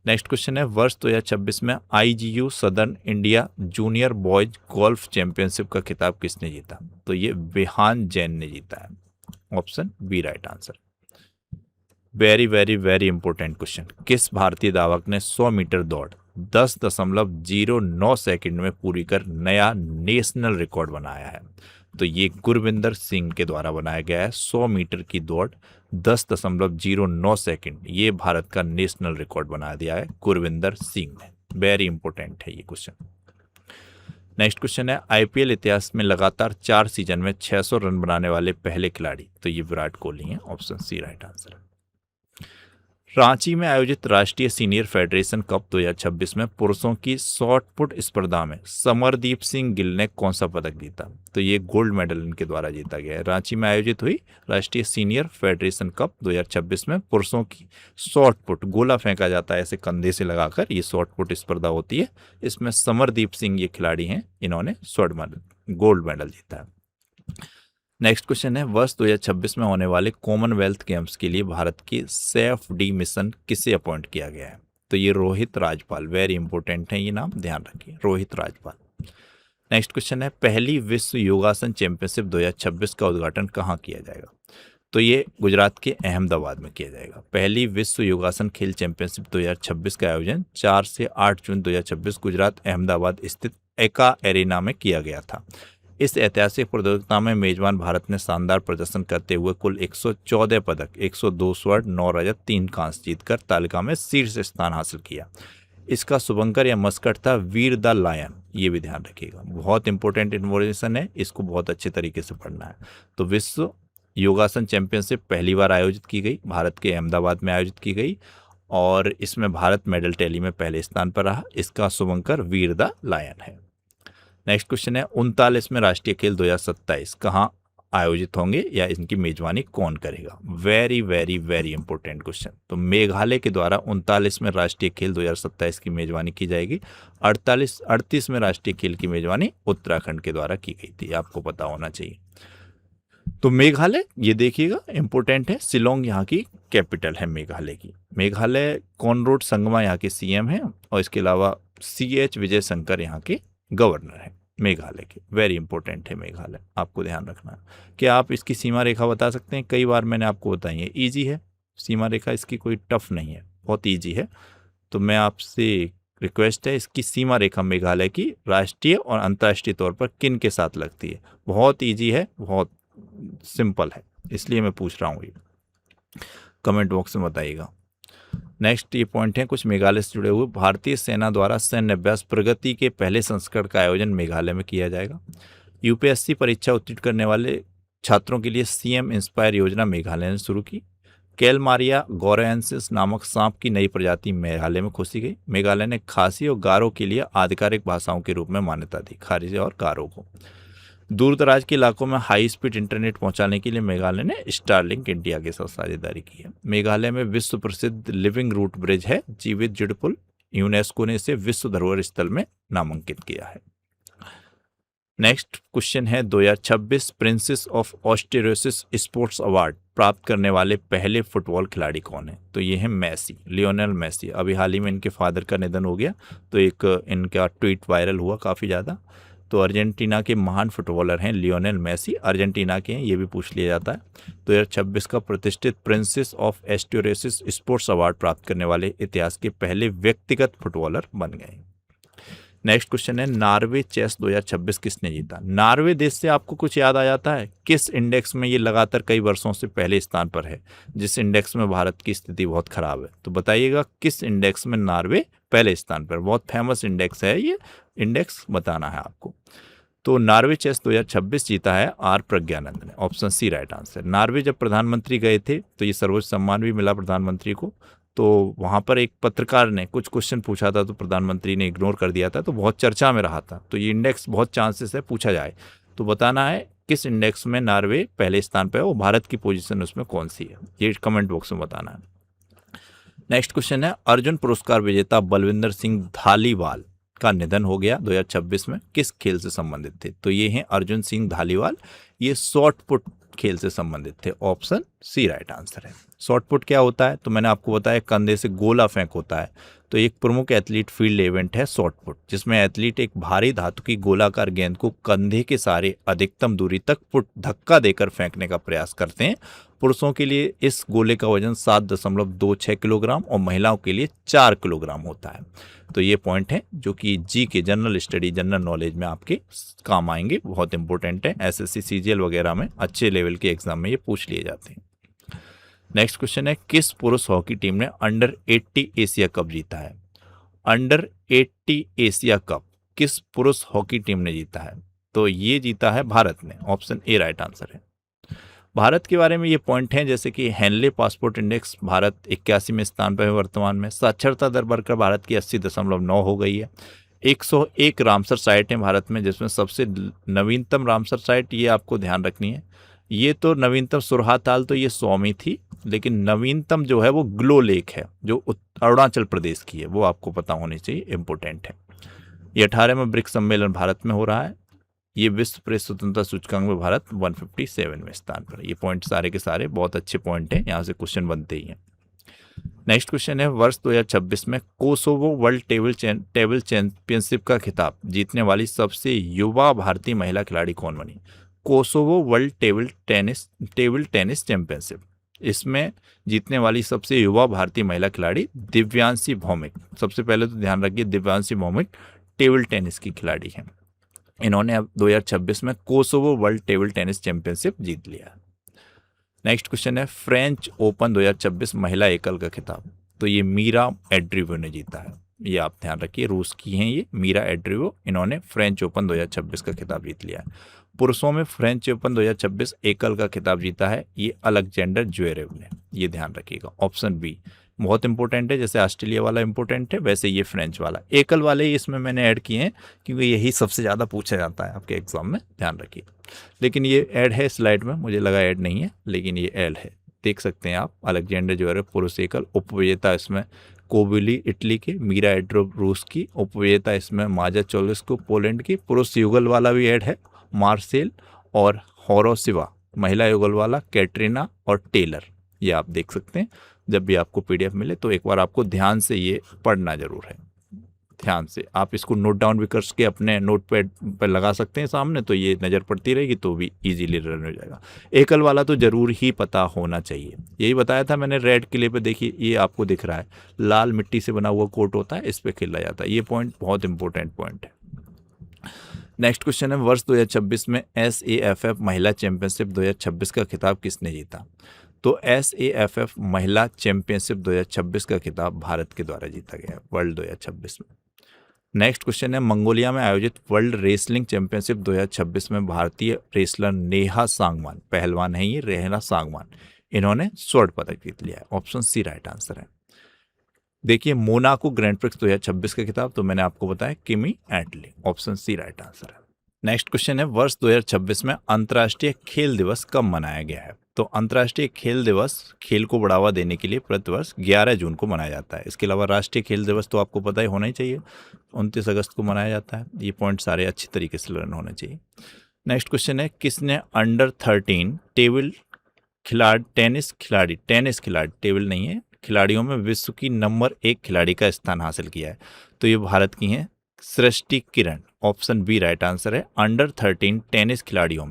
नेक्स्ट क्वेश्चन है, वर्ष 2026 में IGU southern India junior boys golf championship का खिताब किसने जीता? तो ये विहान जैन ने जीता है। Option B right answer. Very very very important question, किस भारतीय धावक ने 100 मीटर दौड़ 10.09 सेकंड में पूरी कर नया नेशनल रिकॉर्ड बनाया है? तो ये गुरविंदर सिंह के द्वारा बनाया गया है। 100 मीटर की दौड़ 10.09 सेकंड, ये भारत का नेशनल रिकॉर्ड बना दिया है गुरविंदर सिंह ने। वेरी इंपॉर्टेंट है ये क्वेश्चन। नेक्स्ट क्वेश्चन है, IPL इतिहास में लगातार 4 सीजन में 600 रन बनाने वाले पहले खिलाड़ी? तो ये विराट कोहली हैं। ऑप्शन सी राइट आंसर है। रांची में आयोजित राष्ट्रीय सीनियर फेडरेशन कप 2026 में पुरुषों की शॉट पुट स्पर्धा में समरदीप सिंह गिल ने कौन सा पदक जीता? तो ये गोल्ड मेडल इनके द्वारा जीता गया है। रांची में आयोजित हुई राष्ट्रीय सीनियर फेडरेशन कप 2026 में पुरुषों की शॉट पुट, गोला फेंका जाता है ऐसे कंधे से लगाकर, ये शॉट पुट स्पर्धा होती है। इसमें समरदीप सिंह ये खिलाड़ी हैं, इन्होंने गोल्ड मेडल जीता है। नेक्स्ट क्वेश्चन है, वर्ष 2026 में होने वाले कॉमनवेल्थ गेम्स के लिए भारत की सेफ डी मिशन किसे अपॉइंट किया गया है? तो ये रोहित राजपाल। वेरी इंपॉर्टेंट है ये नाम, ध्यान रखिए, रोहित राजपाल। नेक्स्ट क्वेश्चन है, पहली विश्व योगासन चैंपियनशिप 2026 का उद्घाटन कहाँ किया जाएगा? तो ये गुजरात के अहमदाबाद में किया जाएगा। पहली विश्व योगासन खेल चैंपियनशिप 2026 का आयोजन 4 से 8 जून 2026 गुजरात अहमदाबाद स्थित एका एरेना में किया गया था। इस ऐतिहासिक प्रतियोगिता में मेजबान भारत ने शानदार प्रदर्शन करते हुए कुल 114 पदक, 102 स्वर्ण, 9 रजत, 3 कांस्य जीतकर तालिका में शीर्ष स्थान हासिल किया। इसका शुभंकर या मस्कट था वीर द लायन, ये भी ध्यान रखिएगा, बहुत इंपॉर्टेंट इन्फॉर्मेशन है, इसको बहुत अच्छे तरीके से पढ़ना है। तो विश्व योगासन चैंपियनशिप पहली बार आयोजित की गई, भारत के अहमदाबाद में आयोजित की गई और इसमें भारत मेडल टैली में पहले स्थान पर रहा। इसका शुभंकर वीर द लायन है। नेक्स्ट क्वेश्चन है, 39वें राष्ट्रीय खेल 2027 कहाँ आयोजित होंगे या इनकी मेजबानी कौन करेगा? Very very very important question. तो मेघालय के द्वारा 39वें राष्ट्रीय खेल 2027 की मेजबानी की जाएगी। 38वें राष्ट्रीय खेल की मेजबानी उत्तराखंड के द्वारा की गई थी, आपको पता होना चाहिए। तो मेघालय ये देखिएगा इंपॉर्टेंट है, शिलोंग यहाँ की कैपिटल है मेघालय की। मेघालय कॉनराड संगमा यहाँ के CM हैं और इसके अलावा CH विजय शंकर यहाँ के गवर्नर है मेघालय के। वेरी इंपॉर्टेंट है मेघालय, आपको ध्यान रखना है। क्या आप इसकी सीमा रेखा बता सकते हैं? कई बार मैंने आपको बताई है, इजी है सीमा रेखा, इसकी कोई टफ नहीं है, बहुत इजी है। तो मैं आपसे रिक्वेस्ट है, इसकी सीमा रेखा मेघालय की राष्ट्रीय और अंतर्राष्ट्रीय तौर पर किन के साथ लगती है? बहुत इजी है, बहुत सिंपल है, इसलिए मैं पूछ रहा हूँ, ये कमेंट बॉक्स में बताइएगा। नेक्स्ट ये पॉइंट है कुछ मेघालय से जुड़े हुए। भारतीय सेना द्वारा सैन्य अभ्यास प्रगति के पहले संस्करण का आयोजन मेघालय में किया जाएगा। UPSC परीक्षा उत्तीर्ण करने वाले छात्रों के लिए CM इंस्पायर योजना मेघालय ने शुरू की। कैलमारिया गोरेंसिस नामक सांप की नई प्रजाति मेघालय में खोजी गई। मेघालय ने खासी और गारो के लिए आधिकारिक भाषाओं के रूप में मान्यता दी, खासी और गारो को। दूर दराज के इलाकों में हाई स्पीड इंटरनेट पहुंचाने के लिए मेघालय ने स्टारलिंक इंडिया के साथ साझेदारी की है। मेघालय में विश्व प्रसिद्ध लिविंग रूट ब्रिज है जीवित जिड पुल, यूनेस्को ने इसे विश्व धरोहर स्थल में नामांकित किया है। नेक्स्ट क्वेश्चन है 2026 प्रिंसेस ऑफ ऑस्टेरोसिस स्पोर्ट्स अवार्ड प्राप्त करने वाले पहले फुटबॉल खिलाड़ी कौन है? तो ये है मेसी, लियोनेल मेसी। अभी हाल ही में इनके फादर का निधन हो गया, तो एक इनका ट्वीट वायरल हुआ काफ़ी ज़्यादा। तो अर्जेंटीना के महान फुटबॉलर हैं लियोनेल मेसी, अर्जेंटीना के हैं, ये भी पूछ लिया जाता है। 2026 का प्रतिष्ठित प्रिंसेस ऑफ एस्टोरेसिस स्पोर्ट्स अवार्ड प्राप्त करने वाले इतिहास के पहले व्यक्तिगत फुटबॉलर बन गए। नेक्स्ट क्वेश्चन है नॉर्वे चेस 2026 किसने जीता? नॉर्वे देश से आपको कुछ याद आ जाता है? किस इंडेक्स में ये लगातार कई वर्षों से पहले स्थान पर है, जिस इंडेक्स में भारत की स्थिति बहुत खराब है? तो बताइएगा किस इंडेक्स में नॉर्वे पहले स्थान पर? बहुत फेमस इंडेक्स है, ये इंडेक्स बताना है आपको। तो नॉर्वे चेस 2026 जीता है आर प्रज्ञानंद ने, option C right answer. Norway जब प्रधानमंत्री गए थे तो ये सर्वोच्च सम्मान भी मिला प्रधानमंत्री को। तो वहाँ पर एक पत्रकार ने कुछ क्वेश्चन पूछा था तो प्रधानमंत्री ने इग्नोर कर दिया था, तो बहुत चर्चा में रहा था। तो ये इंडेक्स बहुत चांसेस है पूछा जाए, तो बताना है किस इंडेक्स में नॉर्वे पहले स्थान पर है और भारत की पोजीशन उसमें कौन सी है, ये कमेंट बॉक्स में बताना है। नेक्स्ट क्वेश्चन है अर्जुन पुरस्कार विजेता बलविंदर सिंह धालीवाल का निधन हो गया 2026 में, किस खेल से संबंधित थे? तो ये हैं अर्जुन सिंह धालीवाल, ये शॉर्ट पुट खेल से संबंधित थे, ऑप्शन सी राइट आंसर है। शॉर्ट पुट क्या होता है? तो मैंने आपको बताया कंधे से गोला फेंक होता है। तो एक प्रमुख एथलीट फील्ड इवेंट है शॉर्ट पुट, जिसमें एथलीट एक भारी धातु की गोलाकार गेंद को कंधे के सहारे अधिकतम दूरी तक पुट धक्का देकर फेंकने का प्रयास करते हैं। पुरुषों के लिए इस गोले का वजन 7.26 किलोग्राम और महिलाओं के लिए 4 किलोग्राम होता है। तो ये पॉइंट है जो कि जी के जनरल स्टडी, जनरल नॉलेज में आपके काम आएंगे, बहुत इंपॉर्टेंट है। एसएससी सीजीएल वगैरह में अच्छे लेवल के एग्जाम में ये पूछ लिए जाते हैं। नेक्स्ट क्वेश्चन है किस पुरुष हॉकी टीम ने अंडर 80 एशिया कप जीता है? अंडर 80 एशिया कप किस पुरुष हॉकी टीम ने जीता है? तो ये जीता है भारत ने, ऑप्शन ए राइट आंसर है। भारत के बारे में ये पॉइंट हैं जैसे कि हेनले पासपोर्ट इंडेक्स भारत 81वें स्थान पर है वर्तमान में। साक्षरता दर बढ़कर भारत की 80.9 हो गई है। 101 रामसर साइट है भारत में, जिसमें सबसे नवीनतम रामसर साइट ये आपको ध्यान रखनी है। ये तो नवीनतम सुरहाताल तो ये 100वीं थी, लेकिन नवीनतम जो है वो ग्लो लेक है जो अरुणाचल प्रदेश की है, वो आपको पता होनी चाहिए, इंपॉर्टेंट है। ये 18वां ब्रिक्स सम्मेलन भारत में हो रहा है। ये विश्व प्रेस स्वतंत्रता सूचकांक में भारत 157वें स्थान पर। ये पॉइंट सारे के सारे बहुत अच्छे पॉइंट हैं, यहाँ से क्वेश्चन बनते ही हैं। नेक्स्ट क्वेश्चन है वर्ष 2026 में कोसोवो वर्ल्ड टेबल चैंपियनशिप का खिताब जीतने वाली सबसे युवा भारतीय महिला खिलाड़ी कौन बनी? Kosovo world table tennis championship, इसमें जीतने वाली सबसे युवा भारतीय महिला खिलाड़ी दिव्यांशी भौमिक। सबसे पहले तो ध्यान रखिए दिव्यांशी भौमिक टेबल टेनिस की खिलाड़ी हैं। इन्होंने अब 2026 में Kosovo world table tennis championship जीत लिया। नेक्स्ट क्वेश्चन है फ्रेंच ओपन 2026 महिला एकल का खिताब, तो ये मीरा एड्रिवो ने जीता है। ये आप ध्यान रखिए, रूस की हैं ये मीरा एड्रिवो, इन्होंने फ्रेंच ओपन 2026 का खिताब जीत लिया है। पुरुषों में फ्रेंच ओपन 2026 एकल का खिताब जीता है ये अलेक्जेंडर ज्वेरेव ने, ये ध्यान रखिएगा, ऑप्शन बी बहुत इंपॉर्टेंट है। जैसे ऑस्ट्रेलिया वाला इंपॉर्टेंट है, वैसे ये फ्रेंच वाला एकल वाले ही इसमें मैंने ऐड किए हैं क्योंकि यही सबसे ज़्यादा पूछा जाता है आपके एग्जाम में, ध्यान रखिए। लेकिन ये ऐड है स्लाइड में, मुझे लगा ऐड नहीं है, लेकिन ये ऐड है, देख सकते हैं आप। अलेक्जेंडर ज्वेरेव पुरुष एकल, उपविजेता इसमें कोविली इटली के, मीरा एड्रोव रूस की, उपविजेता इसमें माजा चोलिस्को पोलैंड की। पुरुष युगल वाला भी ऐड है, मार्सेल और होरोसिवा। महिला युगल वाला कैटरीना और टेलर, ये आप देख सकते हैं। जब भी आपको पीडीएफ मिले तो एक बार आपको ध्यान से ये पढ़ना जरूर है, ध्यान से। आप इसको नोट डाउन भी करके अपने नोट पैड पर लगा सकते हैं सामने, तो ये नज़र पड़ती रहेगी तो भी इजीली रन हो जाएगा। एकल वाला तो जरूर ही पता होना चाहिए, यही बताया था मैंने। रेड किले पे देखिए ये आपको दिख रहा है, लाल मिट्टी से बना हुआ कोर्ट होता है, इस पर खेला जाता है। ये पॉइंट बहुत इंपॉर्टेंट पॉइंट है। नेक्स्ट क्वेश्चन है वर्ष 2026 में SAFF महिला चैंपियनशिप 2026 का खिताब किसने जीता? तो SAFF महिला चैंपियनशिप 2026 का खिताब भारत के द्वारा जीता गया वर्ल्ड 2026 में। नेक्स्ट क्वेश्चन है मंगोलिया में आयोजित वर्ल्ड रेसलिंग चैंपियनशिप 2026 में भारतीय रेसलर नेहा सांगवान, पहलवान है ये नेहा सांगवान, इन्होंने स्वर्ण पदक जीत लिया है, ऑप्शन सी राइट आंसर है। देखिए मोनाको ग्रैंड प्रिक्स 2026 का खिताब तो मैंने आपको बताया किमी एटली, ऑप्शन सी राइट आंसर है। नेक्स्ट क्वेश्चन है वर्ष 2026 में अंतर्राष्ट्रीय खेल दिवस कब मनाया गया है? तो अंतर्राष्ट्रीय खेल दिवस खेल को बढ़ावा देने के लिए प्रतिवर्ष 11 जून को मनाया जाता है। इसके अलावा राष्ट्रीय खेल दिवस तो आपको पता ही होना ही चाहिए, 29 अगस्त को मनाया जाता है। ये पॉइंट सारे अच्छी तरीके से लर्न होने चाहिए। नेक्स्ट क्वेश्चन है किसने अंडर 13 टेबल टेनिस खिलाड़ी टेबल नहीं है, खिलाड़ियों में विश्व की नंबर 1 खिलाड़ी का स्थान हासिल किया है? तो ये भारत की हैं सृष्टि किरण। ऑप्शन बी राइट आंसर है। अंडर 13 टेनिस खिलाड़ियों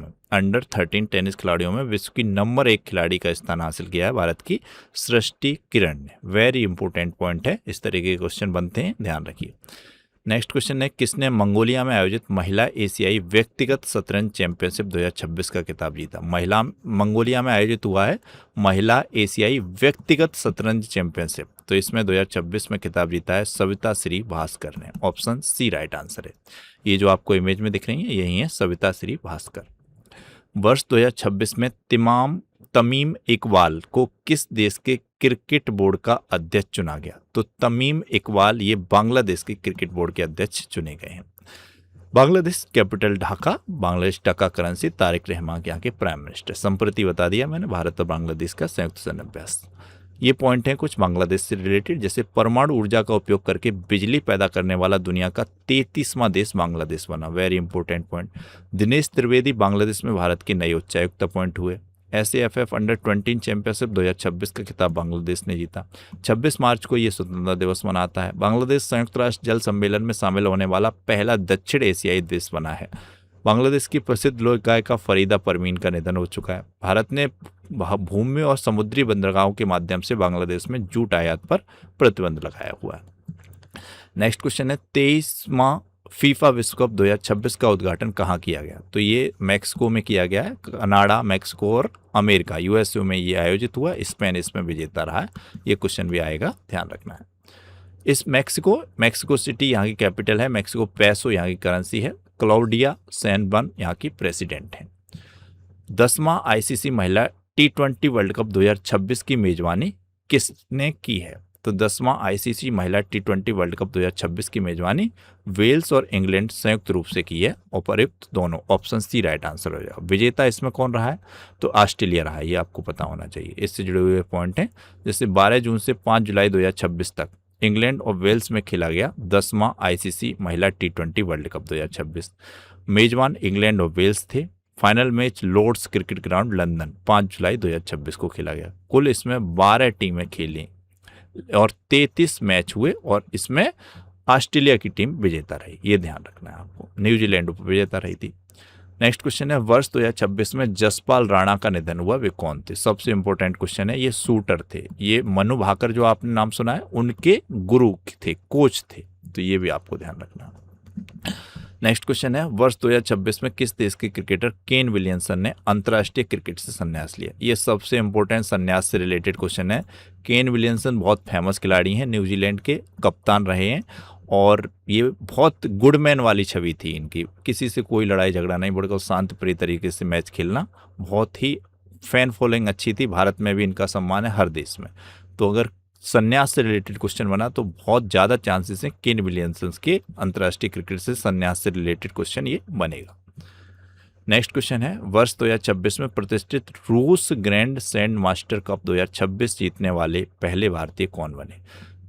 में विश्व की नंबर 1 खिलाड़ी का स्थान हासिल किया है भारत की सृष्टि किरण ने। वेरी इंपॉर्टेंट पॉइंट है, इस तरीके के क्वेश्चन बनते हैं, ध्यान रखिए। नेक्स्ट क्वेश्चन है किसने मंगोलिया में आयोजित महिला एशियाई व्यक्तिगत शतरंज चैंपियनशिप 2026 का खिताब जीता? मंगोलिया में आयोजित हुआ है महिला एशियाई व्यक्तिगत शतरंज चैंपियनशिप, तो इसमें 2026 में खिताब जीता है सविता श्री भास्कर ने। ऑप्शन सी राइट आंसर है। ये जो आपको इमेज में दिख रही है यही है सविता श्री भास्कर। वर्ष 2026 में तमीम इकबाल को किस देश के क्रिकेट बोर्ड का अध्यक्ष चुना गया? तो तमीम इकबाल ये बांग्लादेश के क्रिकेट बोर्ड के अध्यक्ष चुने गए हैं। बांग्लादेश कैपिटल ढाका, बांग्लादेश टका करेंसी, तारिक रहमान यहाँ के प्राइम मिनिस्टर। संप्रति बता दिया मैंने, भारत और बांग्लादेश का संयुक्त सैन्य अभ्यास। ये पॉइंट हैं कुछ बांग्लादेश से रिलेटेड, जैसे परमाणु ऊर्जा का उपयोग करके बिजली पैदा करने वाला दुनिया का 33वां देश बांग्लादेश बना। Very important point. Dinesh Trivedi Bangladesh में भारत के नए उच्चायुक्त अपॉइंट हुए। SAFF अंडर 20 चैंपियनशिप 2026 का खिताब बांग्लादेश ने जीता। 26 मार्च को ये स्वतंत्रता दिवस मनाता है। बांग्लादेश संयुक्त राष्ट्र जल सम्मेलन में शामिल होने वाला पहला दक्षिण एशियाई देश बना है। बांग्लादेश की प्रसिद्ध लोक गायिका फरीदा परवीन का निधन हो चुका है। भारत ने भूमि और समुद्री बंदरगाहों के माध्यम से बांग्लादेश में जूट आयात पर प्रतिबंध लगाया हुआ है। नेक्स्ट क्वेश्चन है 23वां फीफा विश्व कप 2026 का उद्घाटन कहाँ किया गया? तो ये मैक्सिको में किया गया है। कनाडा, मैक्सिको और अमेरिका USA में ये आयोजित हुआ। स्पेन इसमें विजेता रहा है। ये क्वेश्चन भी आएगा, ध्यान रखना है। इस मैक्सिको सिटी यहाँ की कैपिटल है। मैक्सिको पेसो यहाँ की करेंसी है। क्लाउडिया शैनबर्न यहाँ की प्रेसिडेंट है। 10वां ICC महिला T20 वर्ल्ड कप 2026 की मेजबानी किसने की है? तो 10वां ICC महिला T20 वर्ल्ड कप 2026 की मेजबानी वेल्स और इंग्लैंड संयुक्त रूप से की है। उपयुक्त दोनों। ऑप्शन सी राइट आंसर हो जाएगा। विजेता इसमें कौन रहा है? तो ऑस्ट्रेलिया रहा है। ये आपको पता होना चाहिए। इससे जुड़े हुए पॉइंट हैं, जैसे 12 जून से 5 जुलाई 2026 तक इंग्लैंड और वेल्स में खेला गया 10वां ICC महिला T20 वर्ल्ड कप 2026। मेजबान इंग्लैंड और वेल्स थे। Final match Lord's cricket ground London 5 जुलाई 2026 को खेला गया। कुल इसमें 12 टीमें खेली और 33 मैच हुए और इसमें ऑस्ट्रेलिया की टीम विजेता रही। ये ध्यान रखना है आपको। न्यूजीलैंड विजेता रही थी। नेक्स्ट क्वेश्चन है वर्ष 2026 में जसपाल राणा का निधन हुआ, वे कौन थे? सबसे इंपॉर्टेंट क्वेश्चन है। ये शूटर थे। ये मनु भाकर जो आपने नाम सुना है उनके गुरु थे, कोच थे। तो ये भी आपको ध्यान रखना है। नेक्स्ट क्वेश्चन है वर्ष 2026 में किस देश के क्रिकेटर केन विलियमसन ने अंतर्राष्ट्रीय क्रिकेट से संन्यास लिया? ये सबसे इंपॉर्टेंट संन्यास से रिलेटेड क्वेश्चन है। केन विलियमसन बहुत फेमस खिलाड़ी हैं, न्यूजीलैंड के कप्तान रहे हैं और ये बहुत गुडमैन वाली छवि थी इनकी। किसी से कोई लड़ाई झगड़ा नहीं, बल्कि शांत प्रिय तरीके से मैच खेलना, बहुत ही फैन फॉलोइंग अच्छी थी। भारत में भी इनका सम्मान है, हर देश में। तो अगर संन्यास से रिलेटेड क्वेश्चन बना तो बहुत ज़्यादा चांसेस हैं केन विलियमसन के अंतर्राष्ट्रीय क्रिकेट से संन्यास से रिलेटेड क्वेश्चन ये बनेगा। नेक्स्ट क्वेश्चन है वर्ष 2026 में प्रतिष्ठित रूस ग्रैंड सैंड मास्टर कप 2026 जीतने वाले पहले भारतीय कौन बने?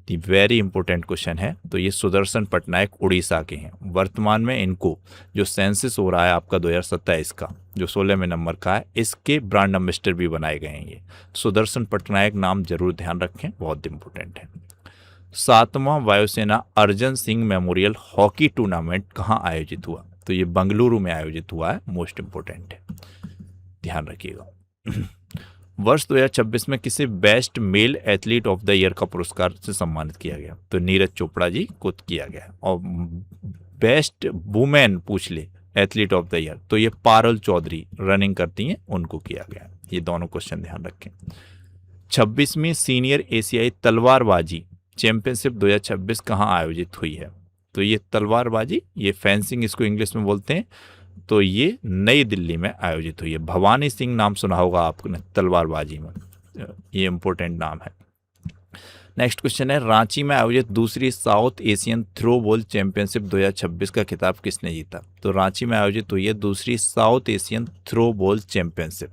दी वेरी इंपॉर्टेंट क्वेश्चन है। तो ये सुदर्शन पटनायक उड़ीसा के हैं। वर्तमान में इनको जो सेंसस हो रहा है आपका 2027 का, जो 16वें नंबर का है, इसके ब्रांड एम्बेसडर भी बनाए गए हैं। ये सुदर्शन पटनायक नाम जरूर ध्यान रखें, बहुत इंपॉर्टेंट है। 7वां वायुसेना Arjan Singh memorial hockey tournament कहाँ आयोजित हुआ? तो ये बंगलुरु में आयोजित हुआ है, मोस्ट इंपॉर्टेंट है, ध्यान रखिएगा। वर्ष 2026 में किसे best male athlete of the year का पुरस्कार से सम्मानित किया गया? तो नीरज चोपड़ा जी को किया गया। और बेस्ट वुमेन पूछ ले एथलीट ऑफ द ईयर, तो ये पारुल चौधरी रनिंग करती हैं, उनको किया गया। ये दोनों क्वेश्चन ध्यान रखें। 26वीं सीनियर एशियाई तलवारबाजी चैंपियनशिप 2026 कहाँ आयोजित हुई है? तो ये तलवारबाजी, ये फेंसिंग इसको इंग्लिश में बोलते हैं, तो ये नई दिल्ली में आयोजित हुई है। भवानी सिंह नाम सुना होगा आपने तलवारबाजी में, ये इंपॉर्टेंट नाम है। नेक्स्ट क्वेश्चन है, रांची में आयोजित दूसरी South Asian throw ball championship 2026 का खिताब किसने जीता? तो रांची में आयोजित हुई है दूसरी South Asian throw ball championship.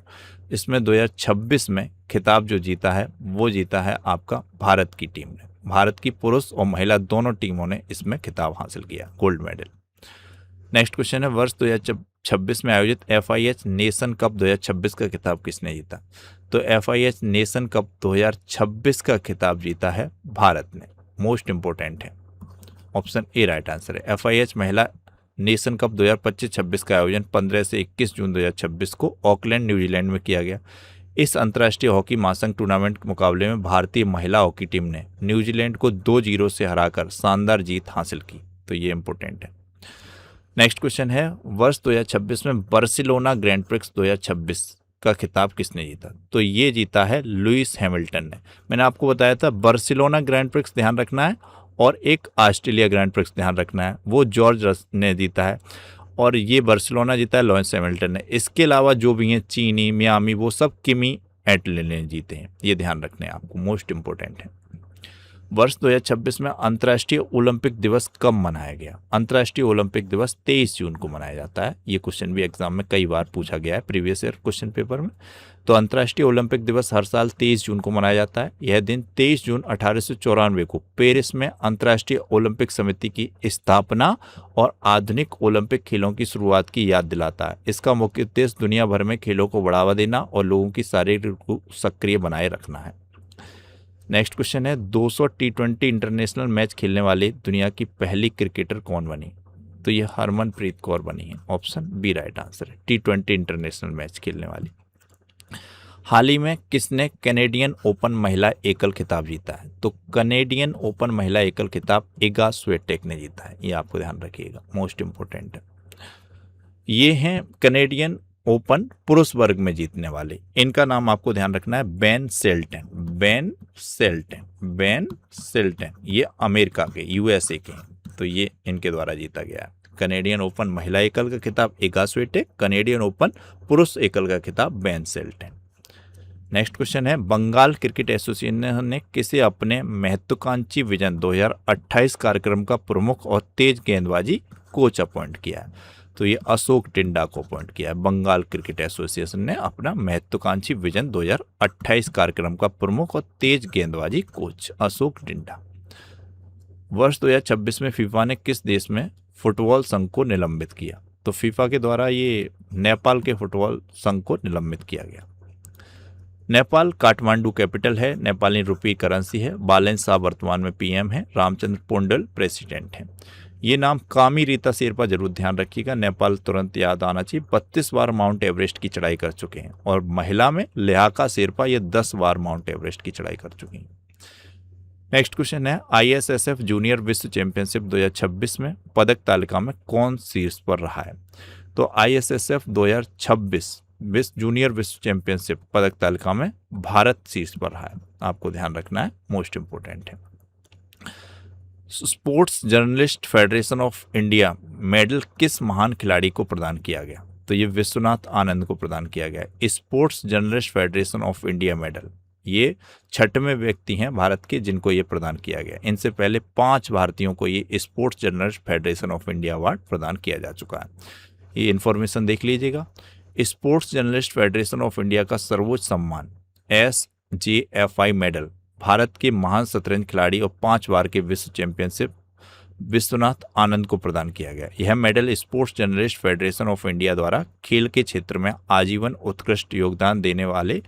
इसमें 2026 में खिताब जो जीता है वो जीता है आपका भारत की टीम ने। भारत की पुरुष और महिला दोनों टीमों ने इसमें खिताब हासिल किया, गोल्ड मेडल। नेक्स्ट क्वेश्चन है, वर्ष 2026 में आयोजित FIH नेशन कप 2026 का खिताब किसने जीता? तो FIH नेशन कप 2026 का खिताब जीता है भारत ने। मोस्ट इंपोर्टेंट है, ऑप्शन ए राइट आंसर है। FIH महिला नेशन कप 2025-26 का आयोजन 15 से 21 जून 2026 को ऑकलैंड न्यूजीलैंड में किया गया। इस अंतर्राष्ट्रीय हॉकी महासंघ टूर्नामेंट मुकाबले में भारतीय महिला हॉकी टीम ने न्यूजीलैंड को 2-0 से हराकर शानदार जीत हासिल की। तो ये इंपॉर्टेंट है। नेक्स्ट क्वेश्चन है, वर्ष 2026 में बार्सिलोना ग्रैंड प्रिक्स 2026 का खिताब किसने जीता? तो ये जीता है लुइस हैमिल्टन ने। मैंने आपको बताया था बार्सिलोना ग्रैंड प्रिक्स ध्यान रखना है और एक ऑस्ट्रेलिया ग्रैंड प्रिक्स ध्यान रखना है, वो जॉर्ज रसल ने जीता है और ये बार्सिलोना जीता है लुइस हैमिल्टन ने। इसके अलावा जो भी हैं चीनी, मियामी, वो सब किमी एटले ने जीते हैं। ये ध्यान रखने हैं आपको, मोस्ट इंपोर्टेंट है। वर्ष 2026 में अंतर्राष्ट्रीय ओलंपिक दिवस कब मनाया गया? अंतर्राष्ट्रीय ओलंपिक दिवस 23 जून को मनाया जाता है। ये क्वेश्चन भी एग्जाम में कई बार पूछा गया है प्रीवियस ईयर क्वेश्चन पेपर में। तो अंतर्राष्ट्रीय ओलंपिक दिवस हर साल 23 जून को मनाया जाता है। यह दिन 23 जून 1894 को पेरिस में अंतर्राष्ट्रीय ओलंपिक समिति की स्थापना और आधुनिक ओलंपिक खेलों की शुरुआत की याद दिलाता है। इसका मुख्य उद्देश्य दुनिया भर में खेलों को बढ़ावा देना और लोगों की शारीरिक को सक्रिय बनाए रखना है। नेक्स्ट क्वेश्चन है, 200 T20 इंटरनेशनल मैच खेलने वाली दुनिया की पहली क्रिकेटर कौन बनी? तो ये हरमनप्रीत कौर बनी है। ऑप्शन बी राइट आंसर है, T20 इंटरनेशनल मैच खेलने वाली। हाल ही में किसने कैनेडियन ओपन महिला एकल खिताब जीता है? तो कैनेडियन ओपन महिला एकल खिताब इगा स्विएटेक ने जीता है। ये आपको ध्यान रखिएगा, मोस्ट इंपोर्टेंट है। ये हैं कैनेडियन ओपन पुरुष वर्ग में जीतने वाले। इनका नाम आपको ध्यान रखना है, Ben Shelton. Ben Shelton, Ben Shelton, ये अमेरिका के, USA के हैं। तो ये इनके द्वारा जीता गया है। कैनेडियन ओपन महिला एकल का खिताब इगा स्विएटेक, कैनेडियन ओपन पुरुष एकल का खिताब बेन शेल्टन। नेक्स्ट क्वेश्चन है, बंगाल क्रिकेट एसोसिएशन ने किसे अपने महत्वाकांक्षी विजन 2028 कार्यक्रम का प्रमुख और तेज गेंदबाजी कोच अपॉइंट किया है? तो ये अशोक टिंडा को अपॉइंट किया है। बंगाल क्रिकेट एसोसिएशन ने अपना महत्वाकांक्षी विजन 2028 कार्यक्रम का प्रमुख और तेज गेंदबाजी कोच अशोक टिंडा। वर्ष 2026 में फीफा ने किस देश में फुटबॉल संघ को निलंबित किया? तो फीफा के द्वारा ये नेपाल के फुटबॉल संघ को निलंबित किया गया। नेपाल काठमांडू कैपिटल है, नेपाली रुपी करेंसी है। बालन शाह वर्तमान में PM है, रामचंद्र पोंडल प्रेसिडेंट है। ये नाम कामी रीता शेरपा जरूर ध्यान रखिएगा, नेपाल तुरंत याद आना चाहिए। 32 बार माउंट एवरेस्ट की चढ़ाई कर चुके हैं। और महिला में लिहाका शेरपा, ये 10 बार माउंट एवरेस्ट की चढ़ाई कर चुकी हैं। नेक्स्ट क्वेश्चन है, ISSF जूनियर विश्व चैंपियनशिप 2026 में पदक तालिका में कौन शीर्ष पर रहा है? तो ISSF 2026 जूनियर विश्व चैंपियनशिप पदक तालिका में भारत शीर्ष पर रहा है। आपको ध्यान रखना है, मोस्ट इंपोर्टेंट है। Sports journalist federation of India medal किस महान खिलाड़ी को प्रदान किया गया? तो ये विश्वनाथ आनंद को प्रदान किया गया। Sports journalist federation of India medal, ये 6वें व्यक्ति हैं भारत के जिनको ये प्रदान किया गया। इनसे पहले 5 भारतीयों को ये sports journalist federation of India award प्रदान किया जा चुका है। ये इन्फॉर्मेशन देख लीजिएगा। Sports journalist federation of India का सर्वोच्च सम्मान SJFI मेडल भारत के महान शतरंज खिलाड़ी और 5 बार के विश्व चैंपियनशिप विश्वनाथ आनंद को प्रदान किया गया। यह medal sports journalist federation of India द्वारा खेल के क्षेत्र में आजीवन उत्कृष्ट योगदान देने वाले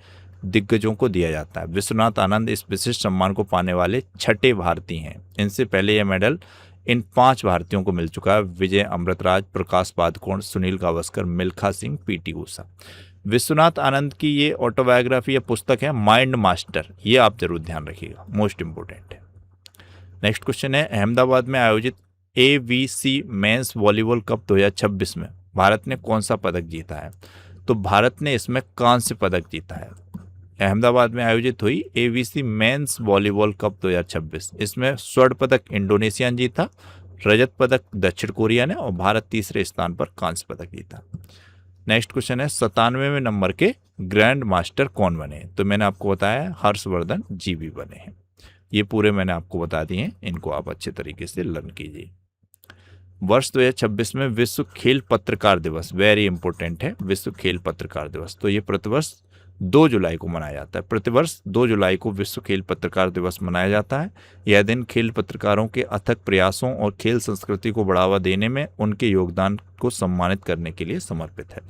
दिग्गजों को दिया जाता है। विश्वनाथ आनंद इस विशिष्ट सम्मान को पाने वाले 6ठे भारतीय हैं। इनसे पहले यह मेडल इन 5 भारतीयों को मिल चुका है, विजय अमृतराज, प्रकाश पादुकोण, सुनील गावस्कर, मिल्खा सिंह, PT ऊषा। विश्वनाथ आनंद की ये ऑटोबायोग्राफी या पुस्तक है माइंड मास्टर, ये आप जरूर ध्यान रखिएगा, मोस्ट इंपोर्टेंट है। नेक्स्ट क्वेश्चन है, अहमदाबाद में आयोजित AVC मेंस वॉलीबॉल कप 2026 में भारत ने कौन सा पदक जीता है? तो भारत ने इसमें कांस्य पदक जीता है। अहमदाबाद में आयोजित हुई AVC मेंस वॉलीबॉल कप 2026, इसमें स्वर्ण पदक इंडोनेशिया ने जीता, रजत पदक दक्षिण कोरिया ने और भारत तीसरे स्थान पर कांस्य पदक जीता। नेक्स्ट क्वेश्चन है, 97वें नंबर के ग्रैंड मास्टर कौन बने? तो मैंने आपको बताया हर्षवर्धन GB बने हैं। ये पूरे मैंने आपको बता दिए हैं, इनको आप अच्छे तरीके से लर्न कीजिए। वर्ष 2026 में विश्व खेल पत्रकार दिवस, वेरी इंपॉर्टेंट है, विश्व खेल पत्रकार दिवस। तो ये प्रतिवर्ष 2 जुलाई को मनाया जाता है। प्रतिवर्ष 2 जुलाई को विश्व खेल पत्रकार दिवस मनाया जाता है। यह दिन खेल पत्रकारों के अथक प्रयासों और खेल संस्कृति को बढ़ावा देने में उनके योगदान को सम्मानित करने के लिए समर्पित है।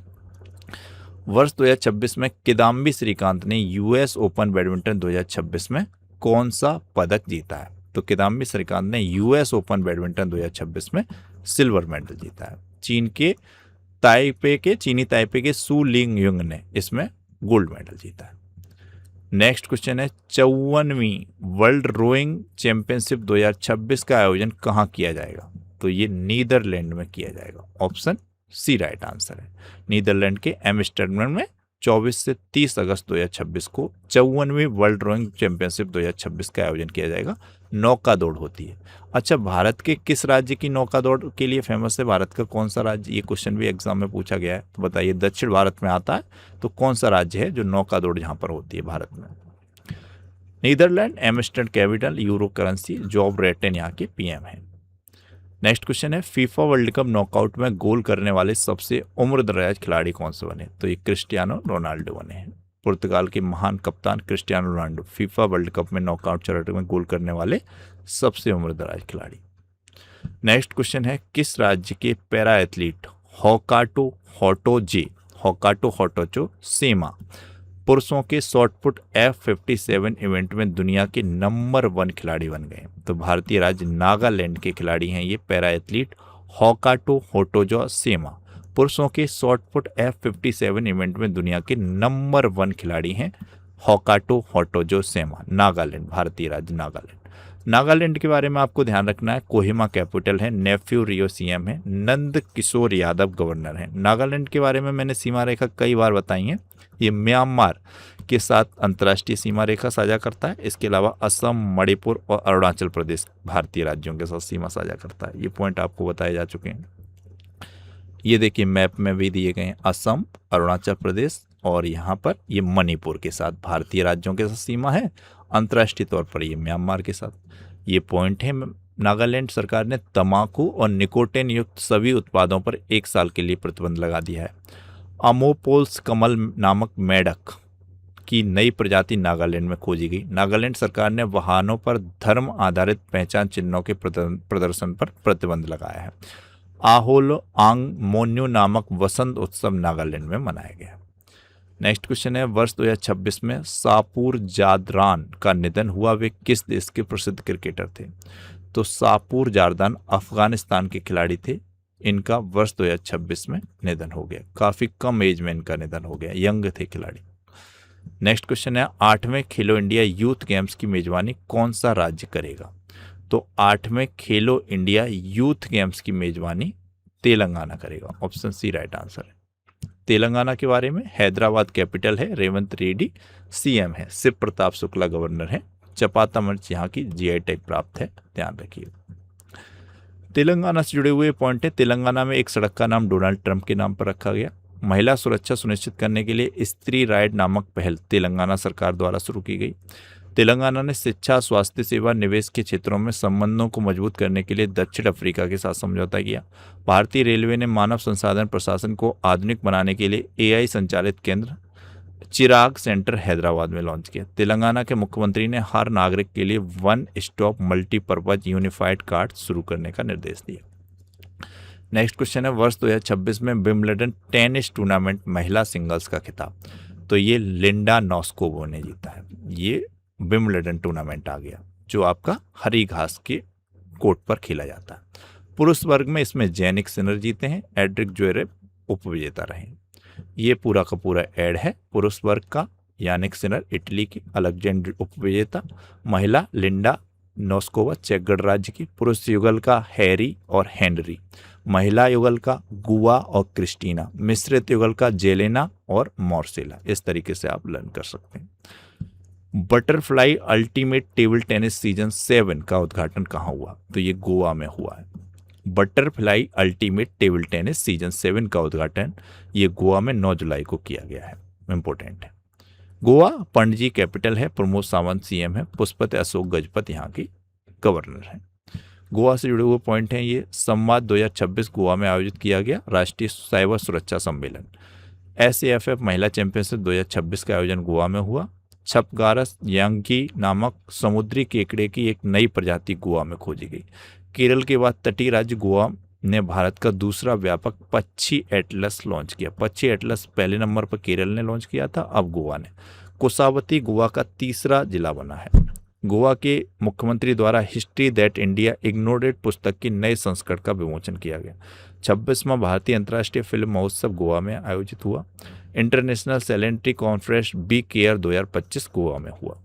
वर्ष 2026 में किदाम्बी श्रीकांत ने यूएस ओपन बैडमिंटन 2026 में कौन सा पदक जीता है? तो किदाम्बी श्रीकांत ने यूएस ओपन बैडमिंटन 2026 में सिल्वर मेडल जीता है। चीनी ताइपे के सू लिंग युंग ने इसमें गोल्ड मेडल जीता है। नेक्स्ट क्वेश्चन है 54वीं वर्ल्ड रोइंग चैंपियनशिप 2026 का आयोजन कहाँ किया जाएगा? तो ये नीदरलैंड में किया जाएगा। ऑप्शन सी राइट आंसर है। नीदरलैंड के एम्स्टर्डम में 24 से 30 अगस्त 2026 को 54वीं वर्ल्ड रोइंग चैंपियनशिप 2026 का आयोजन किया जाएगा। नौका दौड़ होती है। अच्छा, भारत के किस राज्य की नौका दौड़ के लिए फेमस है? भारत का कौन सा राज्य? ये क्वेश्चन भी एग्जाम में पूछा गया है, तो बताइए। दक्षिण भारत में आता है, तो कौन सा राज्य है जो नौका दौड़ जहां पर होती है भारत में? Netherland, Amsterdam capital, euro currency, जॉब रेटन यहाँ के पीएम है। नेक्स्ट क्वेश्चन है फीफा वर्ल्ड कप नॉकआउट में गोल करने वाले सबसे उम्रदराज खिलाड़ी कौन से बने? तो ये क्रिस्टियानो रोनाल्डो बने हैं। पुर्तगाल के महान कप्तान Cristiano Ronaldo FIFA world cup में नॉकआउट चरण में गोल करने वाले सबसे उम्रदराज खिलाड़ी। नेक्स्ट क्वेश्चन है किस राज्य के पैरा एथलीट होकाटो होटोजो सेमा पुरुषों के शॉटपुट F57 इवेंट में दुनिया के नंबर 1 खिलाड़ी बन गए? तो भारतीय राज्य नागालैंड के खिलाड़ी हैं ये पैरा एथलीट होकाटो होटोजो सेमा। पुरुषों के शॉटपुट F57 इवेंट में दुनिया के नंबर 1 खिलाड़ी हैं होकाटो होटोजो सेमा, नागालैंड, भारतीय राज्य नागालैंड। नागालैंड के बारे में आपको ध्यान रखना है, कोहिमा कैपिटल है, नेफ्यू रियो सीएम है, नंद किशोर यादव गवर्नर है। नागालैंड के बारे में मैंने सीमा रेखा कई बार बताई है। ये म्यांमार के साथ अंतर्राष्ट्रीय सीमा रेखा साझा करता है। इसके अलावा असम, मणिपुर और अरुणाचल प्रदेश भारतीय राज्यों के साथ सीमा साझा करता है। ये पॉइंट आपको बताए जा चुके हैं। ये देखिए मैप में भी दिए गए हैं, असम, अरुणाचल प्रदेश और यहाँ पर ये मणिपुर के साथ भारतीय राज्यों के साथ सीमा है। अंतर्राष्ट्रीय तौर पर ये म्यांमार के साथ ये पॉइंट है। नागालैंड सरकार ने तंबाकू और निकोटिन युक्त सभी उत्पादों पर 1 साल के लिए प्रतिबंध लगा दिया है। अमोपोल्स कमल नामक मेढक की नई प्रजाति नागालैंड में खोजी गई। नागालैंड सरकार ने वाहनों पर धर्म आधारित पहचान चिन्हों के प्रदर्शन पर प्रतिबंध लगाया है। आहोल आंग मोन्यू नामक वसंत उत्सव नागालैंड में मनाया गया। नेक्स्ट क्वेश्चन है वर्ष 2026 में सापुर जादरान का निधन हुआ, वे किस देश के प्रसिद्ध क्रिकेटर थे? तो सापुर जारदान अफगानिस्तान के खिलाड़ी थे। इनका वर्ष 2026 में निधन हो गया। काफी कम एज में इनका निधन हो गया, यंग थे खिलाड़ी। नेक्स्ट क्वेश्चन है 8वें खेलो इंडिया यूथ गेम्स की मेजबानी कौन सा राज्य करेगा? तो 8वें खेलो इंडिया यूथ गेम्स की मेजबानी तेलंगाना करेगा। ऑप्शन सी राइट आंसर है। तेलंगाना के बारे में हैदराबाद कैपिटल है, रेवंत रेड्डी सीएम है, शिव प्रताप शुक्ला गवर्नर है, चपाता मिर्च यहाँ की जीआई टैग प्राप्त है, ध्यान रखिए। तेलंगाना से जुड़े हुए पॉइंट है। तेलंगाना में एक सड़क का नाम डोनाल्ड ट्रंप के नाम पर रखा गया। महिला सुरक्षा सुनिश्चित करने के लिए स्त्री राइड नामक पहल तेलंगाना सरकार द्वारा शुरू की गई। तेलंगाना ने शिक्षा, स्वास्थ्य सेवा, निवेश के क्षेत्रों में संबंधों को मजबूत करने के लिए दक्षिण अफ्रीका के साथ समझौता किया। भारतीय रेलवे ने मानव संसाधन प्रशासन को आधुनिक बनाने के लिए एआई संचालित केंद्र चिराग सेंटर हैदराबाद में लॉन्च किया। तेलंगाना के मुख्यमंत्री ने हर नागरिक के लिए 1 स्टॉप मल्टीपर्पज यूनिफाइड कार्ड शुरू करने का निर्देश दिया। नेक्स्ट क्वेश्चन है वर्ष 2026 में विंबलडन टेनिस टूर्नामेंट महिला सिंगल्स का खिताब, तो ये लिंडा नॉस्कोवा ने जीता है। ये विंबलडन टूर्नामेंट आ गया जो आपका हरी घास के कोर्ट पर खेला जाता है। पुरुष वर्ग में इसमें जैनिक सिनर जीते हैं, एड्रिक ज्वेरेव उपविजेता रहे। ये पूरा का पूरा एड है। पुरुष वर्ग का यानिक सिनर इटली की, अलेक्जेंडर उपविजेता, महिला लिंडा नॉस्कोवा चेक गणराज्य की, पुरुष युगल का हैरी और हेनरी, महिला युगल का गुआ और क्रिस्टीना, मिश्रित युगल का जेलेना और मॉर्सेला। इस तरीके से आप लर्न कर सकते हैं। Butterfly ultimate table tennis season 7 का उद्घाटन कहाँ हुआ? तो ये गोवा में हुआ है। Butterfly ultimate table tennis season 7 का उद्घाटन ये गोवा में 9 जुलाई को किया गया है। इंपॉर्टेंट है। गोवा पणजी कैपिटल है, प्रमोद सावंत सीएम है, पुष्पति अशोक गजपत यहाँ की गवर्नर है। गोवा से जुड़े हुए पॉइंट हैं ये। संवाद 2026 गोवा में आयोजित किया गया राष्ट्रीय साइबर सुरक्षा सम्मेलन। SAFF महिला चैंपियनशिप 2026 का आयोजन गोवा में हुआ। छपगारस यांगी नामक समुद्री केकड़े की एक नई प्रजाति गोवा में खोजी गई। केरल के बाद तटीय राज्य गोवा ने भारत का दूसरा व्यापक पक्षी एटलस लॉन्च किया। पक्षी एटलस पहले नंबर पर केरल ने लॉन्च किया था, अब गोवा ने। कुसावती गोवा का तीसरा जिला बना है। गोवा के मुख्यमंत्री द्वारा हिस्ट्री दैट इंडिया इग्नोर्ड पुस्तक की नए संस्करण का विमोचन किया गया। 26वां भारतीय अंतर्राष्ट्रीय फिल्म महोत्सव गोवा में आयोजित हुआ। इंटरनेशनल सैलेंट्री कॉन्फ्रेंस बी केयर 2025 गोवा में हुआ।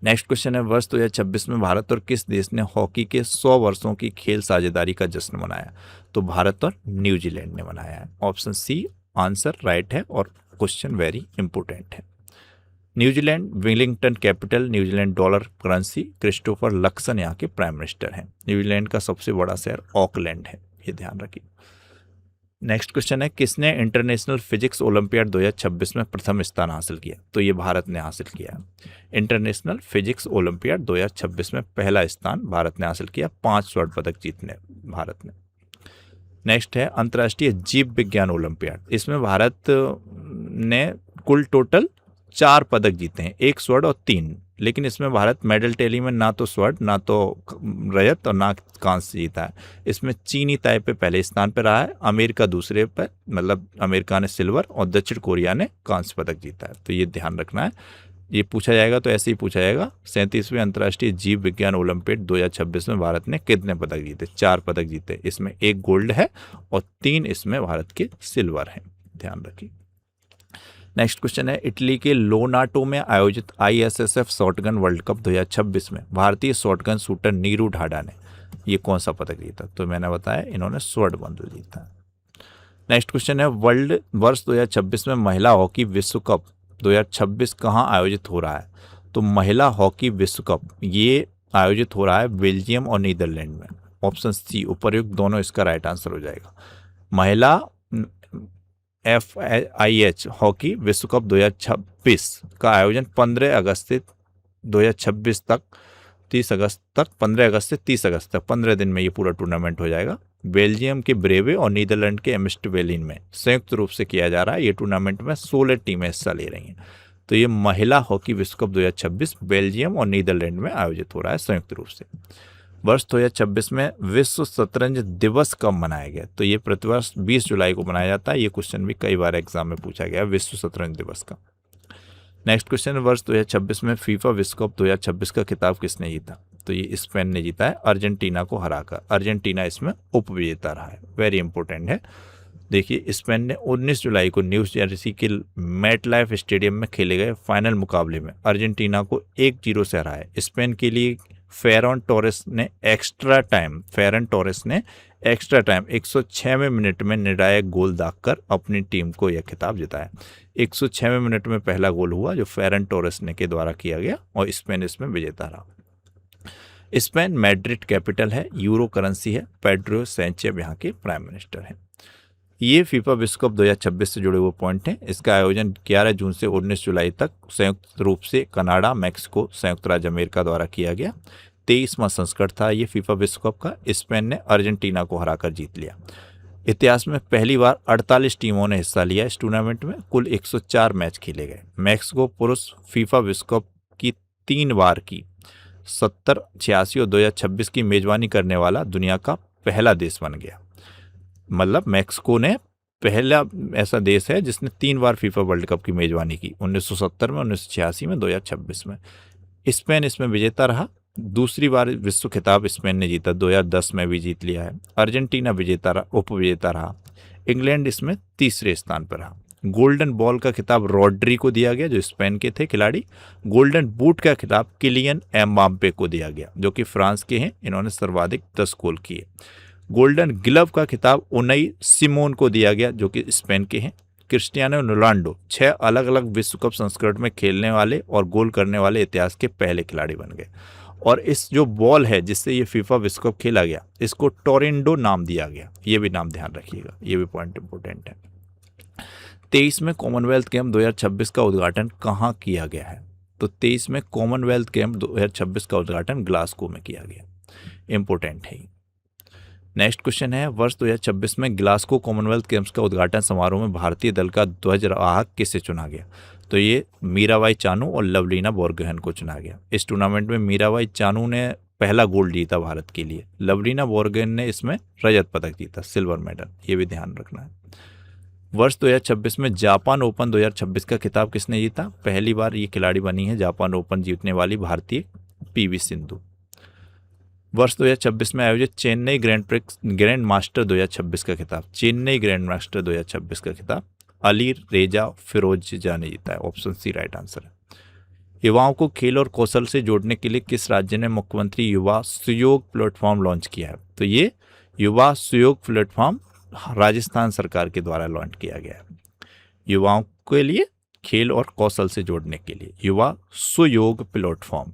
नेक्स्ट क्वेश्चन है, वर्ष 2026 में भारत और किस देश ने हॉकी के 100 वर्षों की खेल साझेदारी का जश्न मनाया? तो भारत और न्यूजीलैंड ने मनाया है। ऑप्शन सी आंसर राइट है और क्वेश्चन वेरी इंपोर्टेंट है। New Zealand Wellington capital, New Zealand dollar currency, Christopher Luxon यहाँ के प्राइम मिनिस्टर हैं। न्यूजीलैंड का सबसे बड़ा शहर ऑकलैंड है, ये ध्यान रखिए। नेक्स्ट क्वेश्चन है, किसने इंटरनेशनल फिजिक्स ओलंपियाड 2026 में प्रथम स्थान हासिल किया? तो ये भारत ने हासिल किया। इंटरनेशनल फिजिक्स ओलंपियाड 2026 में पहला स्थान भारत ने हासिल किया, 5 स्वर्ण पदक जीतने भारत ने। नेक्स्ट है अंतर्राष्ट्रीय जीव विज्ञान ओलंपियाड। इसमें भारत ने कुल टोटल 4 पदक जीते हैं, 1 स्वर्ण और 3, लेकिन इसमें भारत मेडल टैली में ना तो स्वर्ण, ना तो रजत और ना कांस्य जीता है। इसमें चीनी ताइपे पहले स्थान पर रहा है, अमेरिका दूसरे पर, मतलब अमेरिका ने सिल्वर और दक्षिण कोरिया ने कांस्य पदक जीता है। तो ये ध्यान रखना है, ये पूछा जाएगा तो ऐसे ही पूछा जाएगा। 37वें अंतर्राष्ट्रीय जीव विज्ञान ओलंपियाड 2026 में भारत ने कितने पदक जीते? 4 पदक जीते। इसमें 1 गोल्ड है और 3 इसमें भारत के सिल्वर हैं, ध्यान रखिए। नेक्स्ट क्वेश्चन है, इटली के लोनाटो में आयोजित ISSF शॉटगन वर्ल्ड कप 2026 में भारतीय शॉटगन शूटर नीरू ढाडा ने ये कौन सा पदक जीता? तो मैंने बताया इन्होंने स्वर्ण बंदूक जीता। नेक्स्ट क्वेश्चन है, वर्ष 2026 में महिला हॉकी विश्व कप 2026 कहाँ आयोजित हो रहा है? तो महिला हॉकी विश्व कप ये आयोजित हो रहा है बेल्जियम और नीदरलैंड में। ऑप्शन सी उपर्युक्त दोनों इसका राइट आंसर हो जाएगा। महिला FIH हॉकी विश्व कप 2026 का आयोजन 15 अगस्त से 2026 तक 30 अगस्त तक 15 अगस्त से 30 अगस्त तक 15 दिन में ये पूरा टूर्नामेंट हो जाएगा। बेल्जियम के ब्रेवे और नीदरलैंड के एम्स्टरवेलिन में संयुक्त रूप से किया जा रहा है। ये टूर्नामेंट में 16 टीमें हिस्सा ले रही हैं। तो ये महिला हॉकी विश्व कप 2026 बेल्जियम और नीदरलैंड में आयोजित हो रहा है संयुक्त रूप से। वर्ष 2026 में विश्व शतरंज दिवस कब मनाया गया? तो ये प्रतिवर्ष 20 जुलाई को मनाया जाता है। ये क्वेश्चन भी कई बार एग्जाम में पूछा गया, विश्व शतरंज दिवस का। नेक्स्ट क्वेश्चन, वर्ष 2026 में फीफा विश्व कप 2026 का खिताब किसने जीता? तो ये स्पेन ने जीता है अर्जेंटीना को हराकर। अर्जेंटीना इसमें उपविजेता रहा है, वेरी इंपॉर्टेंट है। देखिए, स्पेन ने 19 जुलाई को न्यू जर्सी के मेटलाइफ स्टेडियम में खेले गए फाइनल मुकाबले में अर्जेंटीना को 1-0 से हराया। स्पेन के लिए फेरन टोरेस ने एक्स्ट्रा टाइम 106वें मिनट में निर्णायक गोल दागकर अपनी टीम को यह खिताब जिताया। 106वें मिनट में पहला गोल हुआ जो फेरन टोरेस ने के द्वारा किया गया और स्पेन इसमें विजेता रहा। स्पेन मैड्रिड कैपिटल है, यूरो करेंसी है, पेड्रो सैंचेज यहाँ के प्राइम मिनिस्टर हैं। ये फीफा विश्व कप 2026 से जुड़े हुए पॉइंट हैं। इसका आयोजन 11 जून से 19 जुलाई तक संयुक्त रूप से कनाडा, मैक्सिको, संयुक्त राज्य अमेरिका द्वारा किया गया। 23वां संस्करण था ये फीफा विश्व कप का। स्पेन ने अर्जेंटीना को हराकर जीत लिया। इतिहास में पहली बार 48 टीमों ने हिस्सा लिया इस टूर्नामेंट में। कुल 104 मैच खेले गए। मैक्सिको पुरुष फीफा विश्व कप की 3 बार की 70, 86 और 2026 की मेजबानी करने वाला दुनिया का पहला देश बन गया। मतलब मैक्सिको ने पहला ऐसा देश है जिसने 3 बार फीफा वर्ल्ड कप की मेजबानी की, 1970 में, 1986 में, 2026 में। स्पेन इसमें विजेता रहा। दूसरी बार विश्व खिताब स्पेन ने जीता, 2010 में भी जीत लिया है। अर्जेंटीना उपविजेता रहा। इंग्लैंड इसमें तीसरे स्थान पर रहा। गोल्डन बॉल का खिताब रॉड्री को दिया गया जो स्पेन के थे खिलाड़ी। गोल्डन बूट का खिताब किलियन एम्बाप्पे को दिया गया जो कि फ्रांस के हैं, इन्होंने सर्वाधिक 10 गोल किए। गोल्डन ग्लव का खिताब उनई सिमोन को दिया गया जो कि स्पेन के हैं। क्रिस्टियानो रोनाल्डो 6 अलग अलग विश्व कप संस्करण में खेलने वाले और गोल करने वाले इतिहास के पहले खिलाड़ी बन गए। और इस जो बॉल है जिससे ये फीफा विश्व कप खेला गया, इसको टोरेंडो नाम दिया गया। ये भी नाम ध्यान रखिएगा, ये भी पॉइंट इंपोर्टेंट है। 23वें कॉमनवेल्थ गेम 2026 का उद्घाटन कहाँ किया गया है? तो 23वें कॉमनवेल्थ गेम 2026 का उद्घाटन ग्लासगो में किया गया। इंपॉर्टेंट है। नेक्स्ट क्वेश्चन है, वर्ष 2026 में ग्लासगो कॉमनवेल्थ गेम्स का उद्घाटन समारोह में भारतीय दल का ध्वजवाहक किसे चुना गया? तो ये मीराबाई चानू और लवलीना बोरगोहेन को चुना गया। इस टूर्नामेंट में मीराबाई चानू ने पहला गोल्ड जीता भारत के लिए, लवलीना बोरगोहेन ने इसमें रजत पदक जीता, सिल्वर मेडल, ये भी ध्यान रखना है। वर्ष 2026 में जापान ओपन 2026 का खिताब किसने जीता? पहली बार ये खिलाड़ी बनी है जापान ओपन जीतने वाली भारतीय पीवी सिंधु। वर्ष 2026 में आयोजित चेन्नई ग्रैंड मास्टर 2026 का खिताब, चेन्नई ग्रैंड मास्टर 2026 का खिताब अली रेजा फिरोजा ने जीता है। ऑप्शन सी राइट आंसर है। युवाओं को खेल और कौशल से जोड़ने के लिए किस राज्य ने मुख्यमंत्री युवा सुयोग प्लेटफॉर्म लॉन्च किया है? तो ये युवा सुयोग प्लेटफॉर्म राजस्थान सरकार के द्वारा लॉन्च किया गया है। युवाओं के लिए खेल और कौशल से जोड़ने के लिए युवा सुयोग प्लेटफॉर्म,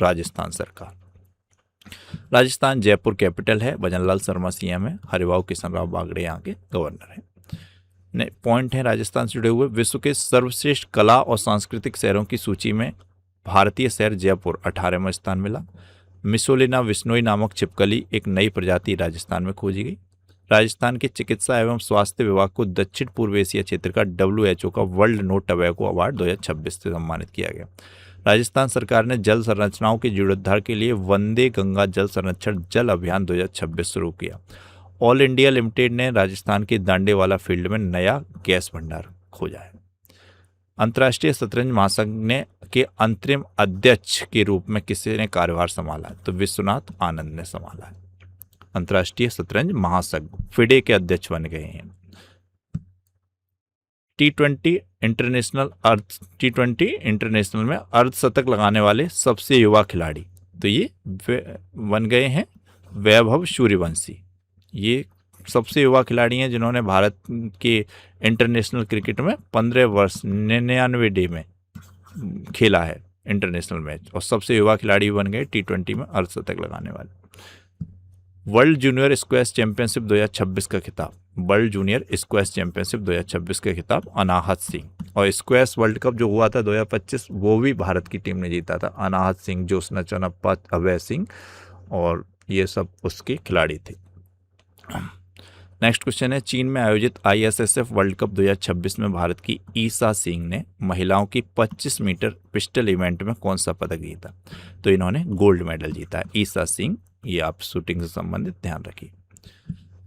राजस्थान सरकार। राजस्थान जयपुर कैपिटल है, भजनलाल शर्मा सीएम है, हरिभाऊ किशन राव बागड़े यहाँ के गवर्नर है। पॉइंट है राजस्थान से जुड़े हुए, विश्व के सर्वश्रेष्ठ कला और सांस्कृतिक शहरों की सूची में भारतीय शहर जयपुर 18वें स्थान मिला। मिसोलिना विश्नोई नामक छिपकली एक नई प्रजाति राजस्थान में खोजी गई। राजस्थान के चिकित्सा एवं स्वास्थ्य विभाग को दक्षिण पूर्व एशिया क्षेत्र का WHO का वर्ल्ड नो टबैको अवार्ड 2026 से सम्मानित किया गया। राजस्थान सरकार ने जल संरचनाओं के जीर्णोद्धार के लिए वंदे गंगा जल संरक्षण जल अभियान 2026 शुरू किया। ऑल इंडिया लिमिटेड ने राजस्थान के दांडेवाला फील्ड में नया गैस भंडार खोजा है। अंतर्राष्ट्रीय शतरंज महासंघ के अंतरिम अध्यक्ष के रूप में किसी ने कार्यभार संभाला? तो विश्वनाथ आनंद ने संभाला है। अंतर्राष्ट्रीय शतरंज महासंघ फिडे के अध्यक्ष बन गए हैं। T20 इंटरनेशनल में अर्धशतक लगाने वाले सबसे युवा खिलाड़ी, तो ये बन गए हैं वैभव सूर्यवंशी। ये सबसे युवा खिलाड़ी हैं जिन्होंने भारत के इंटरनेशनल क्रिकेट में 15 वर्ष 99 डे में खेला है इंटरनेशनल मैच, और सबसे युवा खिलाड़ी बन गए T20 में अर्धशतक लगाने वाले। वर्ल्ड जूनियर स्क्वैश चैंपियनशिप 2026 का खिताब, वर्ल्ड जूनियर स्क्वैश चैंपियनशिप 2026 का खिताब अनाहत सिंह, और स्क्वैश वर्ल्ड कप जो हुआ था 2025 वो भी भारत की टीम ने जीता था। अनाहत सिंह, ज्योत्सना चनप्पा, अभय सिंह, और ये सब उसके खिलाड़ी थे। नेक्स्ट क्वेश्चन है, चीन में आयोजित ISSF वर्ल्ड कप 2026 में भारत की ईसा सिंह ने महिलाओं की 25 मीटर पिस्टल इवेंट में कौन सा पदक जीता? तो इन्होंने गोल्ड मेडल जीता है, ईसा सिंह। ये आप शूटिंग से संबंधित ध्यान रखिए।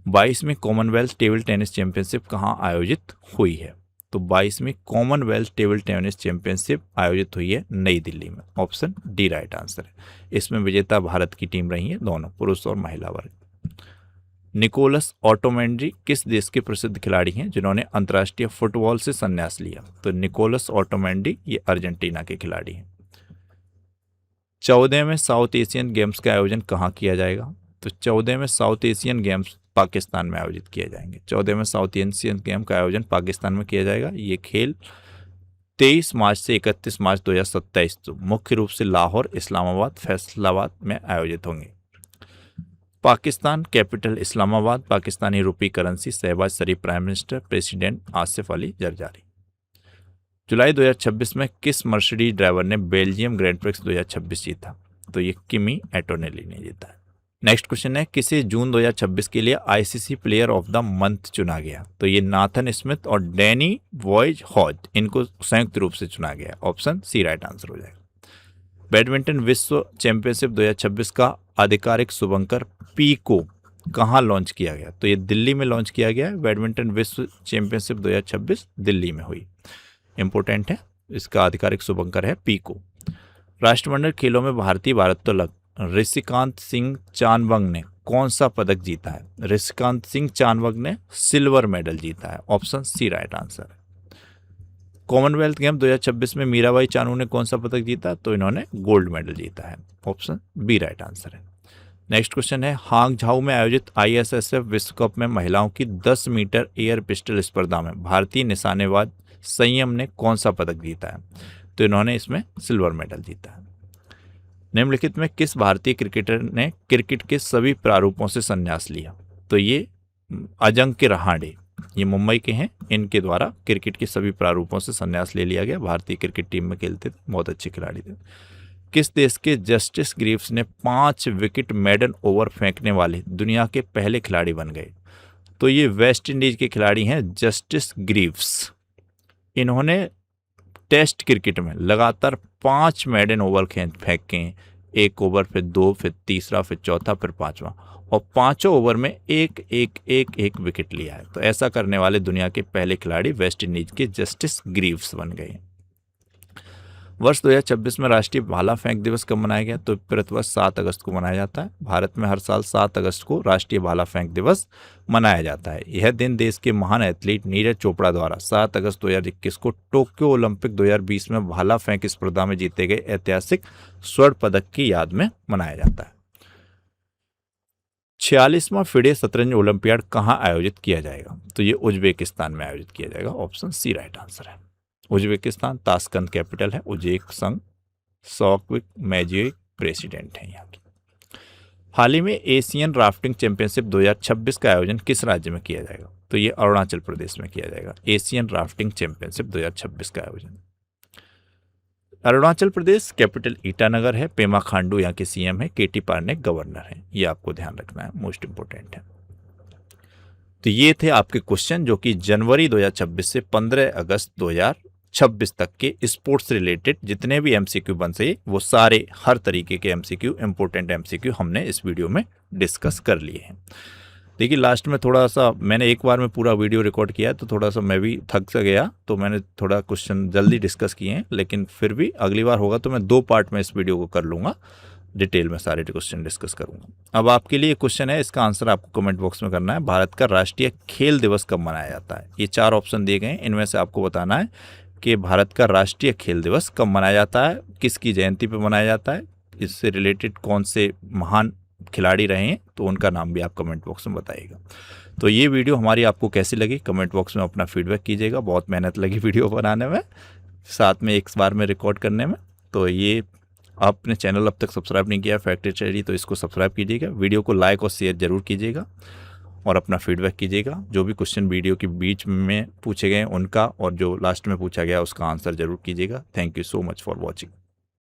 22वीं कॉमनवेल्थ टेबल टेनिस चैंपियनशिप कहाँ आयोजित हुई है? तो 22वीं कॉमनवेल्थ टेबल टेनिस चैंपियनशिप आयोजित हुई है नई दिल्ली में। ऑप्शन डी राइट आंसर है। इसमें विजेता भारत की टीम रही है, दोनों पुरुष और महिला वर्ग। निकोलस ऑटोमेंडी किस देश के प्रसिद्ध खिलाड़ी हैं जिन्होंने अंतर्राष्ट्रीय फुटबॉल से संन्यास लिया? तो निकोलस ऑटोमेंडी ये अर्जेंटीना के खिलाड़ी हैं। 14वें साउथ एशियन गेम्स का आयोजन कहाँ किया जाएगा? तो 14वें साउथ एशियन गेम्स पाकिस्तान में आयोजित किए जाएंगे। 14वें साउथ एशियन गेम का आयोजन पाकिस्तान में किया जाएगा। ये खेल 23 मार्च से 31 मार्च 2027 मुख्य रूप से लाहौर, इस्लामाबाद, फैसलाबाद में आयोजित होंगे। Pakistan capital Islamabad, Pakistani rupee currency, Shahbaz Sharif prime minister, president Asif Ali Zardari. जुलाई 2026 में किस मर्सिडीज ड्राइवर ने बेल्जियम ग्रैंड प्रिक्स 2026 जीता? तो ये किमी एटोनेली ने जीता है। नेक्स्ट क्वेश्चन है, किसे जून 2026 के लिए ICC player of the month चुना गया? तो ये नाथन स्मिथ और डैनी वॉयज हॉज, इनको संयुक्त रूप से चुना गया। ऑप्शन सी राइट आंसर हो जाएगा। बैडमिंटन विश्व चैंपियनशिप 2026 का आधिकारिक शुभंकर पीको कहाँ लॉन्च किया गया? तो ये दिल्ली में लॉन्च किया गया है। बैडमिंटन विश्व चैंपियनशिप 2026 दिल्ली में हुई। इंपॉर्टेंट है, इसका आधिकारिक शुभंकर है पीको। राष्ट्रमंडल खेलों में भारतीय भारोत्तोलक ऋषिकांत सिंह चानवंग ने कौन सा पदक जीता है? ऋषिकांत सिंह चानवंग ने सिल्वर मेडल जीता है। ऑप्शन सी राइट आंसर है। कॉमनवेल्थ गेम 2026 में मीराबाई चानू ने कौन सा पदक जीता? तो इन्होंने गोल्ड मेडल जीता है। ऑप्शन बी राइट आंसर है। नेक्स्ट क्वेश्चन है, हांगझाऊ में आयोजित ISSF विश्व कप में महिलाओं की 10 मीटर एयर पिस्टल स्पर्धा में भारतीय निशानेबाज संयम ने कौन सा पदक जीता है? तो इन्होंने इसमें सिल्वर मेडल जीता है। निम्नलिखित में किस भारतीय क्रिकेटर ने क्रिकेट के सभी प्रारूपों से संन्यास लिया? तो ये अजिंक्य रहाणे, ये मुंबई के हैं, इनके द्वारा क्रिकेट के सभी प्रारूपों से संन्यास ले लिया गया। भारतीय क्रिकेट टीम में खेलते थे, बहुत अच्छे खिलाड़ी थे। किस देश के जस्टिस ग्रीव्स ने 5 विकेट मेडन ओवर फेंकने वाले दुनिया के पहले खिलाड़ी बन गए? तो ये वेस्ट इंडीज के खिलाड़ी हैं जस्टिस ग्रीव्स। इन्होंने टेस्ट क्रिकेट में लगातार 5 मेडन ओवर फेंके हैं, 1 ओवर, फिर 2, फिर तीसरा, फिर चौथा, फिर 5वां, और 5 ओवर में एक विकेट लिया है। तो ऐसा करने वाले दुनिया के पहले खिलाड़ी वेस्ट इंडीज के जस्टिस ग्रीव्स बन गए हैं। वर्ष 2026 में राष्ट्रीय भाला फेंक दिवस कब मनाया गया? तो प्रतिवर्ष 7 अगस्त को मनाया जाता है। भारत में हर साल 7 अगस्त को राष्ट्रीय भाला फेंक दिवस मनाया जाता है। यह दिन देश के महान एथलीट नीरज चोपड़ा द्वारा 7 अगस्त 2021 को टोक्यो ओलंपिक 2020 में भाला फेंक स्पर्धा में जीते गए ऐतिहासिक स्वर्ण पदक की याद में मनाया जाता है। 46वां फिडे शतरंज ओलंपियाड कहाँ आयोजित किया जाएगा? तो ये उज्बेकिस्तान में आयोजित किया जाएगा। ऑप्शन सी राइट आंसर है। उज्बेकिस्तान, ताशकंद कैपिटल है। उज्बेक संघ शौकविक मैजियोविक प्रेसिडेंट है यहाँ की। हाल ही में एशियन राफ्टिंग चैंपियनशिप 2026 का आयोजन किस राज्य में किया जाएगा? तो ये अरुणाचल प्रदेश में किया जाएगा। एशियन राफ्टिंग चैंपियनशिप 2026 का आयोजन अरुणाचल प्रदेश, कैपिटल ईटानगर है। पेमा खांडू यहाँ के सीएम है। केटी पारनेक गवर्नर है। ये आपको ध्यान रखना है, मोस्ट इंपोर्टेंट है। तो ये थे आपके क्वेश्चन जो कि जनवरी 2026 से 15 अगस्त 2026 तक के स्पोर्ट्स रिलेटेड जितने भी एमसीक्यू बन सके वो सारे हर तरीके के एमसीक्यू, इंपॉर्टेंट एमसीक्यू हमने इस वीडियो में डिस्कस कर लिए हैं। देखिए लास्ट में थोड़ा सा मैंने एक बार में पूरा वीडियो रिकॉर्ड किया तो थोड़ा सा मैं भी थक सा गया, तो मैंने थोड़ा क्वेश्चन जल्दी डिस्कस किए हैं, लेकिन फिर भी अगली बार होगा तो मैं 2 पार्ट में इस वीडियो को कर लूँगा, डिटेल में सारे क्वेश्चन डिस्कस करूंगा। अब आपके लिए क्वेश्चन है, इसका आंसर आपको कमेंट बॉक्स में करना है। भारत का राष्ट्रीय खेल दिवस कब मनाया जाता है? ये 4 ऑप्शन दिए गए हैं, इनमें से आपको बताना है कि भारत का राष्ट्रीय खेल दिवस कब मनाया जाता है, किसकी जयंती पर मनाया जाता है, इससे रिलेटेड कौन से महान खिलाड़ी रहे हैं, तो उनका नाम भी आप कमेंट बॉक्स में बताइएगा। तो ये वीडियो हमारी आपको कैसी लगी कमेंट बॉक्स में अपना फीडबैक कीजिएगा। बहुत मेहनत लगी वीडियो बनाने में, साथ में एक बार में रिकॉर्ड करने में। तो ये आपने चैनल अब तक सब्सक्राइब नहीं किया फैक्ट स्टडी, तो इसको सब्सक्राइब कीजिएगा। वीडियो को लाइक और शेयर जरूर कीजिएगा और अपना फीडबैक कीजिएगा। जो भी क्वेश्चन वीडियो के बीच में पूछे गए उनका और जो लास्ट में पूछा गया उसका आंसर जरूर कीजिएगा। Thank you so much for watching.